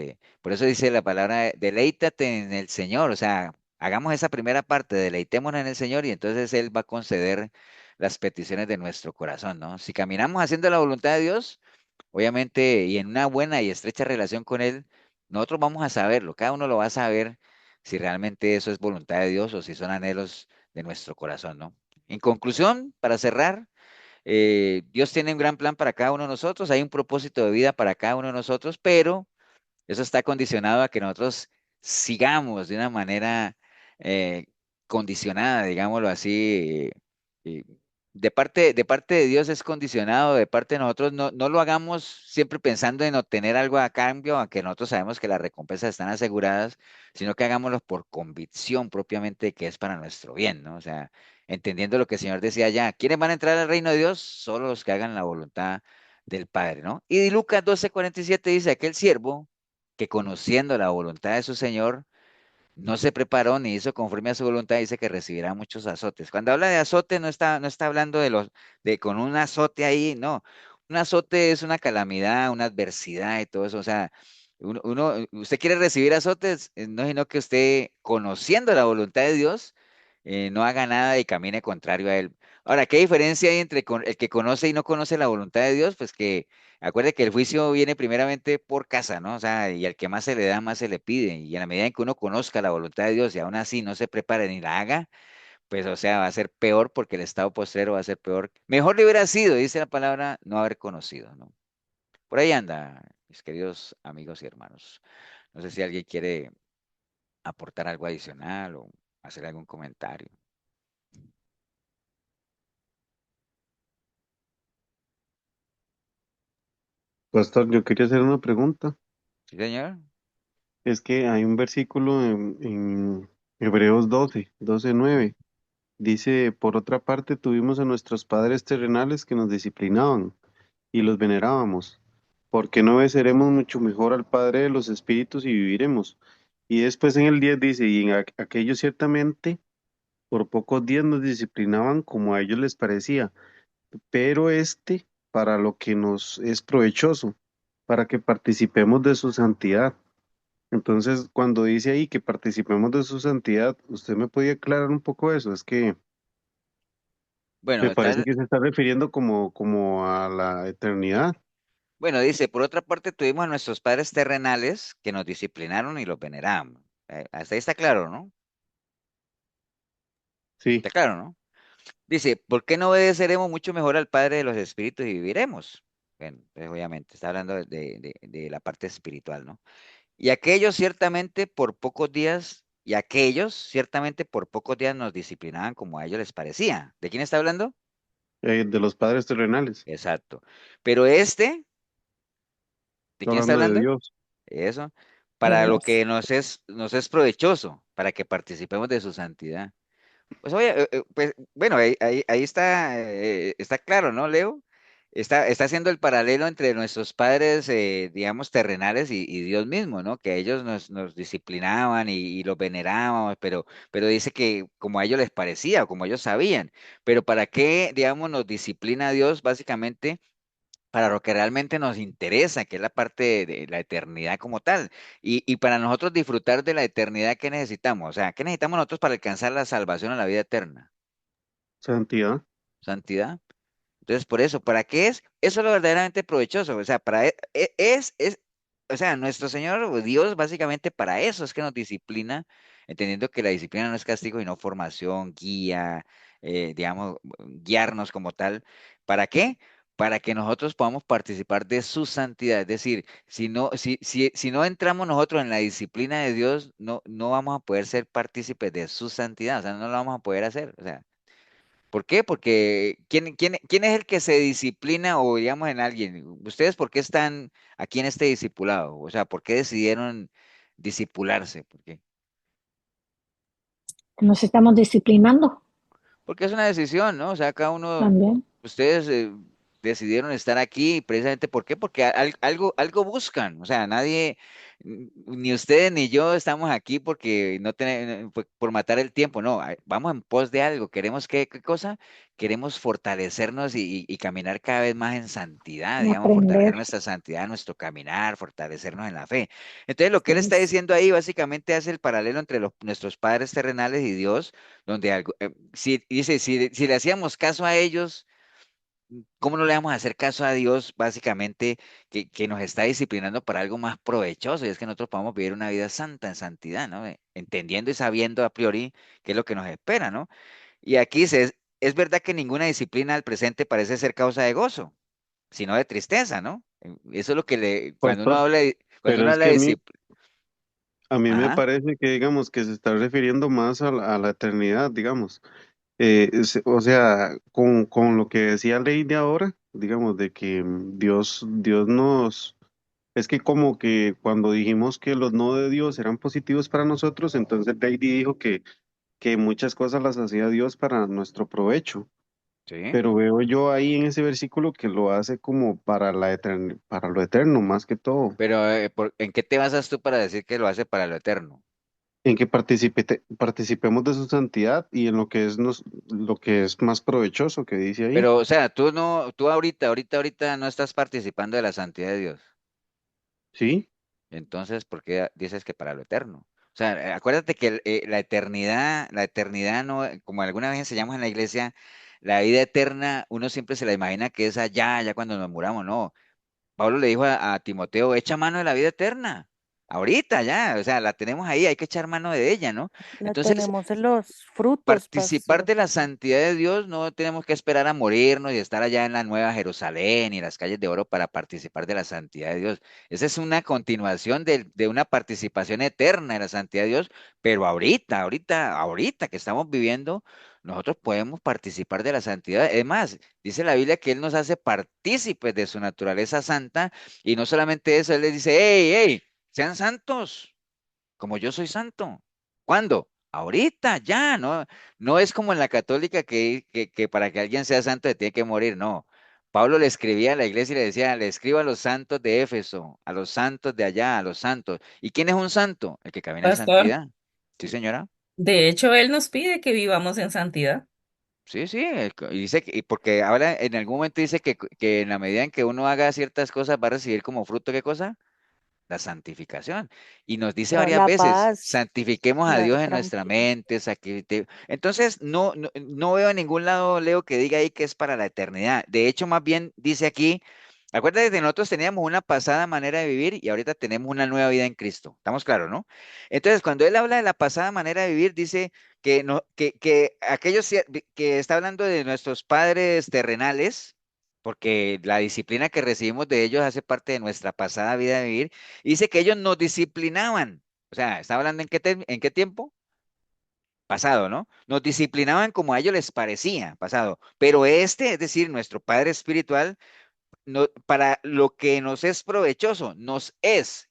Por eso dice la palabra, deleítate en el Señor, o sea, hagamos esa primera parte, deleitémonos en el Señor y entonces Él va a conceder las peticiones de nuestro corazón, ¿no? Si caminamos haciendo la voluntad de Dios, obviamente, y en una buena y estrecha relación con Él, nosotros vamos a saberlo, cada uno lo va a saber si realmente eso es voluntad de Dios o si son anhelos de nuestro corazón, ¿no? En conclusión, para cerrar, Dios tiene un gran plan para cada uno de nosotros, hay un propósito de vida para cada uno de nosotros, pero eso está condicionado a que nosotros sigamos de una manera eh, condicionada, digámoslo así. De parte de Dios es condicionado, de parte de nosotros no lo hagamos siempre pensando en obtener algo a cambio, aunque nosotros sabemos que las recompensas están aseguradas, sino que hagámoslo por convicción propiamente que es para nuestro bien, ¿no? O sea, entendiendo lo que el Señor decía ya, ¿quiénes van a entrar al reino de Dios? Solo los que hagan la voluntad del Padre, ¿no? Y Lucas 12:47 dice, aquel siervo que conociendo la voluntad de su Señor, no se preparó ni hizo conforme a su voluntad, dice que recibirá muchos azotes. Cuando habla de azote, no está hablando de con un azote ahí, no. Un azote es una calamidad, una adversidad y todo eso. O sea, usted quiere recibir azotes, no sino que usted, conociendo la voluntad de Dios, no haga nada y camine contrario a él. Ahora, ¿qué diferencia hay entre el que conoce y no conoce la voluntad de Dios? Pues que acuerde que el juicio viene primeramente por casa, ¿no? O sea, y al que más se le da, más se le pide. Y en la medida en que uno conozca la voluntad de Dios y aún así no se prepare ni la haga, pues o sea, va a ser peor porque el estado postrero va a ser peor. Mejor le hubiera sido, dice la palabra, no haber conocido, ¿no? Por ahí anda, mis queridos amigos y hermanos. No sé si alguien quiere aportar algo adicional o hacer algún comentario. Pastor, yo quería hacer una pregunta. ¿Sí, señor? Es que hay un versículo en Hebreos 12:9. Dice, por otra parte, tuvimos a nuestros padres terrenales que nos disciplinaban y los venerábamos. Porque no obedeceremos mucho mejor al Padre de los Espíritus y viviremos? Y después en el 10 dice, y en aquellos ciertamente por pocos días nos disciplinaban como a ellos les parecía, pero para lo que nos es provechoso, para que participemos de su santidad. Entonces, cuando dice ahí que participemos de su santidad, ¿usted me podía aclarar un poco eso? Es que Bueno, me parece que se está refiriendo como a la eternidad. Bueno, dice, por otra parte tuvimos a nuestros padres terrenales que nos disciplinaron y los veneramos. Hasta ahí está claro, ¿no? Sí, Está claro, ¿no? Dice, ¿por qué no obedeceremos mucho mejor al Padre de los Espíritus y viviremos? Bueno, pues obviamente, está hablando de la parte espiritual, ¿no? Y aquellos ciertamente por pocos días, y aquellos ciertamente por pocos días nos disciplinaban como a ellos les parecía. ¿De quién está hablando? de los padres terrenales, Exacto. Pero este, ¿de quién está hablando de hablando? Dios. Eso, de para lo Dios. que nos es provechoso, para que participemos de su santidad. Pues oye, pues bueno, ahí está claro, ¿no, Leo? Está haciendo el paralelo entre nuestros padres, digamos, terrenales y Dios mismo, ¿no? Que ellos nos disciplinaban y los venerábamos, pero dice que como a ellos les parecía, o como ellos sabían. Pero ¿para qué, digamos, nos disciplina Dios? Básicamente para lo que realmente nos interesa, que es la parte de la eternidad como tal. Y para nosotros disfrutar de la eternidad, ¿qué necesitamos? O sea, ¿qué necesitamos nosotros para alcanzar la salvación a la vida eterna? Santidad. Santidad. Entonces, por eso, ¿para qué es? Eso es lo verdaderamente provechoso. O sea, o sea, nuestro Señor o Dios básicamente para eso es que nos disciplina, entendiendo que la disciplina no es castigo, sino formación, guía, digamos, guiarnos como tal. ¿Para qué? Para que nosotros podamos participar de su santidad. Es decir, si no entramos nosotros en la disciplina de Dios, no vamos a poder ser partícipes de su santidad. O sea, no lo vamos a poder hacer. O sea, ¿por qué? Porque ¿quién es el que se disciplina o digamos en alguien? ¿Ustedes por qué están aquí en este discipulado? O sea, ¿por qué decidieron discipularse? ¿Por qué? Nos estamos disciplinando Porque es una decisión, ¿no? O sea, cada uno, también. ustedes decidieron estar aquí precisamente ¿por qué? Porque algo buscan. O sea, nadie, ni ustedes ni yo estamos aquí porque no tenemos, por matar el tiempo, no. Vamos en pos de algo. Queremos ¿qué cosa? Queremos fortalecernos y caminar cada vez más en santidad, digamos, fortalecer Aprender. nuestra santidad, nuestro caminar, fortalecernos en la fe. Entonces, lo que él Sí, está diciendo ahí básicamente hace el paralelo entre nuestros padres terrenales y Dios donde dice, si le hacíamos caso a ellos, ¿cómo no le vamos a hacer caso a Dios, básicamente, que nos está disciplinando para algo más provechoso? Y es que nosotros podamos vivir una vida santa en santidad, ¿no? Entendiendo y sabiendo a priori qué es lo que nos espera, ¿no? Y aquí dice, es verdad que ninguna disciplina al presente parece ser causa de gozo, sino de tristeza, ¿no? Eso es lo que Pastor, cuando pero uno es habla que de disciplina, a mí me ajá, parece que, digamos, que se está refiriendo más a la eternidad, digamos. O sea, con lo que decía Ley de ahora, digamos, de que Dios nos... Es que como que cuando dijimos que los no de Dios eran positivos para nosotros, entonces Lady dijo que muchas cosas las hacía Dios para nuestro provecho. sí. Pero veo yo ahí en ese versículo que lo hace como para para lo eterno, más que todo. Pero ¿en qué te basas tú para decir que lo hace para lo eterno? En que participemos de su santidad y en lo que lo que es más provechoso que dice ahí. Pero, o sea, tú ahorita no estás participando de la santidad de Dios. ¿Sí? Entonces, ¿por qué dices que para lo eterno? O sea, acuérdate que la eternidad no, como alguna vez enseñamos en la iglesia, la vida eterna, uno siempre se la imagina que es allá, ya cuando nos muramos, no. Pablo le dijo a Timoteo, echa mano de la vida eterna. Ahorita ya, o sea, la tenemos ahí, hay que echar mano de ella, ¿no? La Entonces, tenemos en los frutos, participar pastor. de la santidad de Dios, no tenemos que esperar a morirnos y estar allá en la Nueva Jerusalén y las calles de oro para participar de la santidad de Dios. Esa es una continuación de una participación eterna de la santidad de Dios, pero ahorita que estamos viviendo, nosotros podemos participar de la santidad. Es más, dice la Biblia que Él nos hace partícipes de su naturaleza santa y no solamente eso, Él les dice, hey, hey, sean santos como yo soy santo. ¿Cuándo? Ahorita, ya, no, no es como en la católica que para que alguien sea santo se tiene que morir, no. Pablo le escribía a la iglesia y le decía, le escribo a los santos de Éfeso, a los santos de allá, a los santos. ¿Y quién es un santo? El que camina en Pastor, santidad. Sí, señora. de hecho, Él nos pide que vivamos en santidad. Sí, sí, y dice y porque ahora en algún momento dice que en la medida en que uno haga ciertas cosas va a recibir como fruto, ¿qué cosa? La santificación. Y nos dice Para varias la veces, paz, santifiquemos a la Dios en nuestra tranquilidad. mente. Entonces, no veo en ningún lado, Leo, que diga ahí que es para la eternidad. De hecho, más bien dice aquí Acuérdate que nosotros teníamos una pasada manera de vivir y ahorita tenemos una nueva vida en Cristo. ¿Estamos claros, no? Entonces, cuando él habla de la pasada manera de vivir, dice que, no, que aquellos que está hablando de nuestros padres terrenales, porque la disciplina que recibimos de ellos hace parte de nuestra pasada vida de vivir, y dice que ellos nos disciplinaban. O sea, ¿está hablando en qué tiempo? Pasado, ¿no? Nos disciplinaban como a ellos les parecía, pasado. Pero este, es decir, nuestro Padre Espiritual, para lo que nos es provechoso, nos es,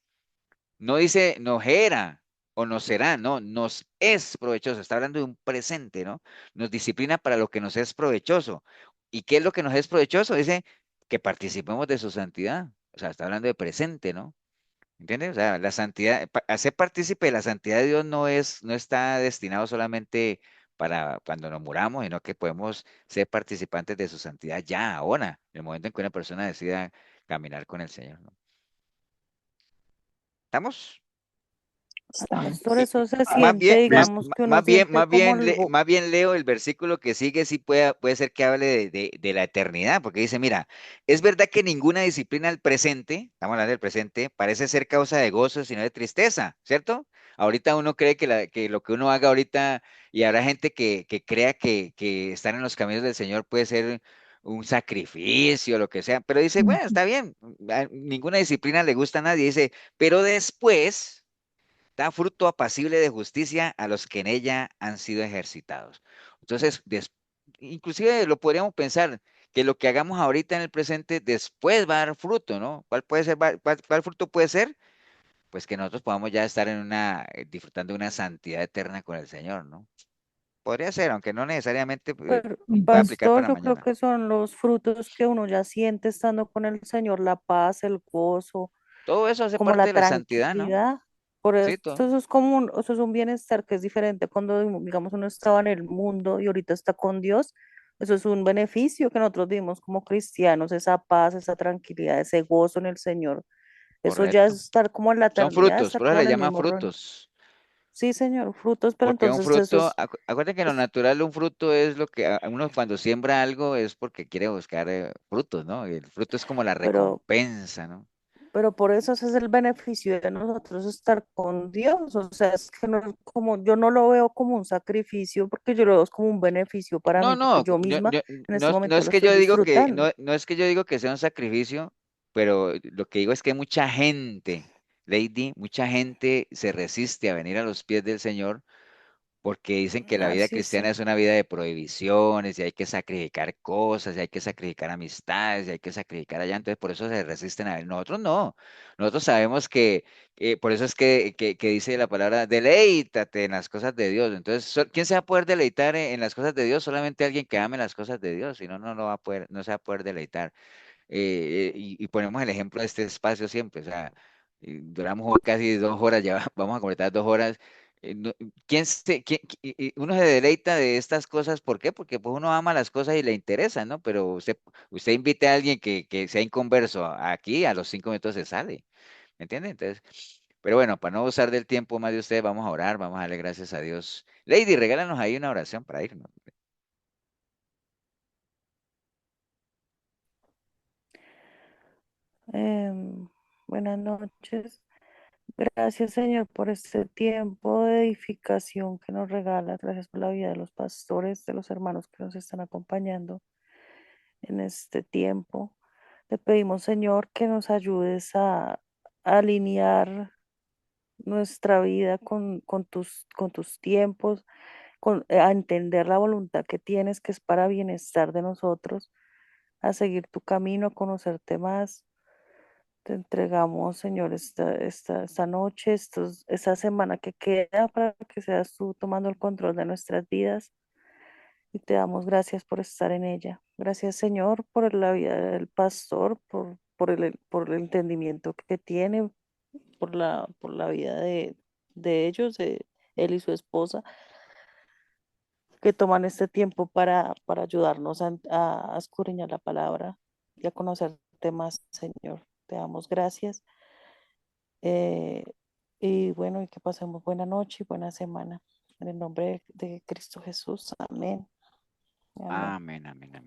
no dice nos era o nos será, no, nos es provechoso, está hablando de un presente, ¿no? Nos disciplina para lo que nos es provechoso. ¿Y qué es lo que nos es provechoso? Dice que participemos de su santidad, o sea, está hablando de presente, ¿no? ¿Entiendes? O sea, la santidad, hacer partícipe de la santidad de Dios no está destinado solamente para cuando nos muramos, sino que podemos ser participantes de su santidad ya, ahora, en el momento en que una persona decida caminar con el Señor, ¿no? ¿Estamos? Estamos. Pastor, eso se Más siente, bien, digamos que uno siente como más bien leo el versículo que sigue, sí puede ser que hable de la eternidad, porque dice, mira, es verdad que ninguna disciplina del presente, estamos hablando del presente, parece ser causa de gozo, sino de tristeza, ¿cierto? Ahorita uno cree que lo que uno haga ahorita, y habrá gente que crea que estar en los caminos del Señor puede ser un sacrificio, lo que sea, pero dice, bueno, está bien, ninguna disciplina le gusta a nadie, dice, pero después da fruto apacible de justicia a los que en ella han sido ejercitados. Entonces, inclusive lo podríamos pensar que lo que hagamos ahorita en el presente después va a dar fruto, ¿no? ¿Cuál puede ser, cuál fruto puede ser? Pues que nosotros podamos ya estar disfrutando de una santidad eterna con el Señor, ¿no? Podría ser, aunque no necesariamente pero, pueda aplicar pastor, para yo creo mañana. que son los frutos que uno ya siente estando con el Señor, la paz, el gozo, Todo eso hace como parte la de la santidad, ¿no? tranquilidad. Por Sí, eso todo. eso es como eso es un bienestar que es diferente cuando, digamos, uno estaba en el mundo y ahorita está con Dios. Eso es un beneficio que nosotros vivimos como cristianos, esa paz, esa tranquilidad, ese gozo en el Señor. Eso ya es Correcto. estar como en la Son eternidad, frutos, estar por eso como se en el llama mismo reino. frutos. Sí, Señor, frutos, pero Porque un entonces eso fruto, acuérdate que en lo natural un fruto es lo que uno cuando siembra algo es porque quiere buscar frutos, ¿no? Y el fruto es como la pero recompensa, ¿no? por eso ese es el beneficio de nosotros estar con Dios. O sea, es que no es como, yo no lo veo como un sacrificio, porque yo lo veo como un beneficio para No, mí, porque no, yo misma en este no momento es lo que estoy yo digo que, disfrutando. no es que yo digo que sea un sacrificio, pero lo que digo es que mucha gente, Lady, mucha gente se resiste a venir a los pies del Señor porque dicen que la vida Así cristiana sí. es una vida de prohibiciones y hay que sacrificar cosas y hay que sacrificar amistades y hay que sacrificar allá, entonces por eso se resisten a ver. Nosotros no, nosotros sabemos que, por eso es que dice la palabra, deleítate en las cosas de Dios. Entonces, ¿quién se va a poder deleitar en las cosas de Dios? Solamente alguien que ame las cosas de Dios, si no, no lo va a poder, no se va a poder deleitar. Y ponemos el ejemplo de este espacio siempre, o sea, duramos hoy casi 2 horas, ya vamos a completar 2 horas. Uno se deleita de estas cosas, ¿por qué? Porque pues uno ama las cosas y le interesa, ¿no? Pero usted invite a alguien que sea inconverso aquí, a los 5 minutos se sale, ¿me entiende? Entonces, pero bueno, para no usar del tiempo más de ustedes, vamos a orar, vamos a darle gracias a Dios. Lady, regálanos ahí una oración para irnos. Em, Buenas noches. Gracias, Señor, por este tiempo de edificación que nos regalas. Gracias por la vida de los pastores, de los hermanos que nos están acompañando en este tiempo. Te pedimos, Señor, que nos ayudes a alinear nuestra vida con tus tiempos, a entender la voluntad que tienes, que es para bienestar de nosotros, a seguir tu camino, a conocerte más. Te entregamos, Señor, esta noche, esta semana que queda para que seas tú tomando el control de nuestras vidas y te damos gracias por estar en ella. Gracias, Señor, por la vida del pastor, por el entendimiento que tiene, por la vida de ellos, de él y su esposa, que toman este tiempo para ayudarnos a escudriñar la palabra y a conocerte más, Señor. Te damos gracias. eh, y bueno, y que pasemos buena noche y buena semana. En el nombre de Cristo Jesús. Amén. Amén. Amén, amén, amén.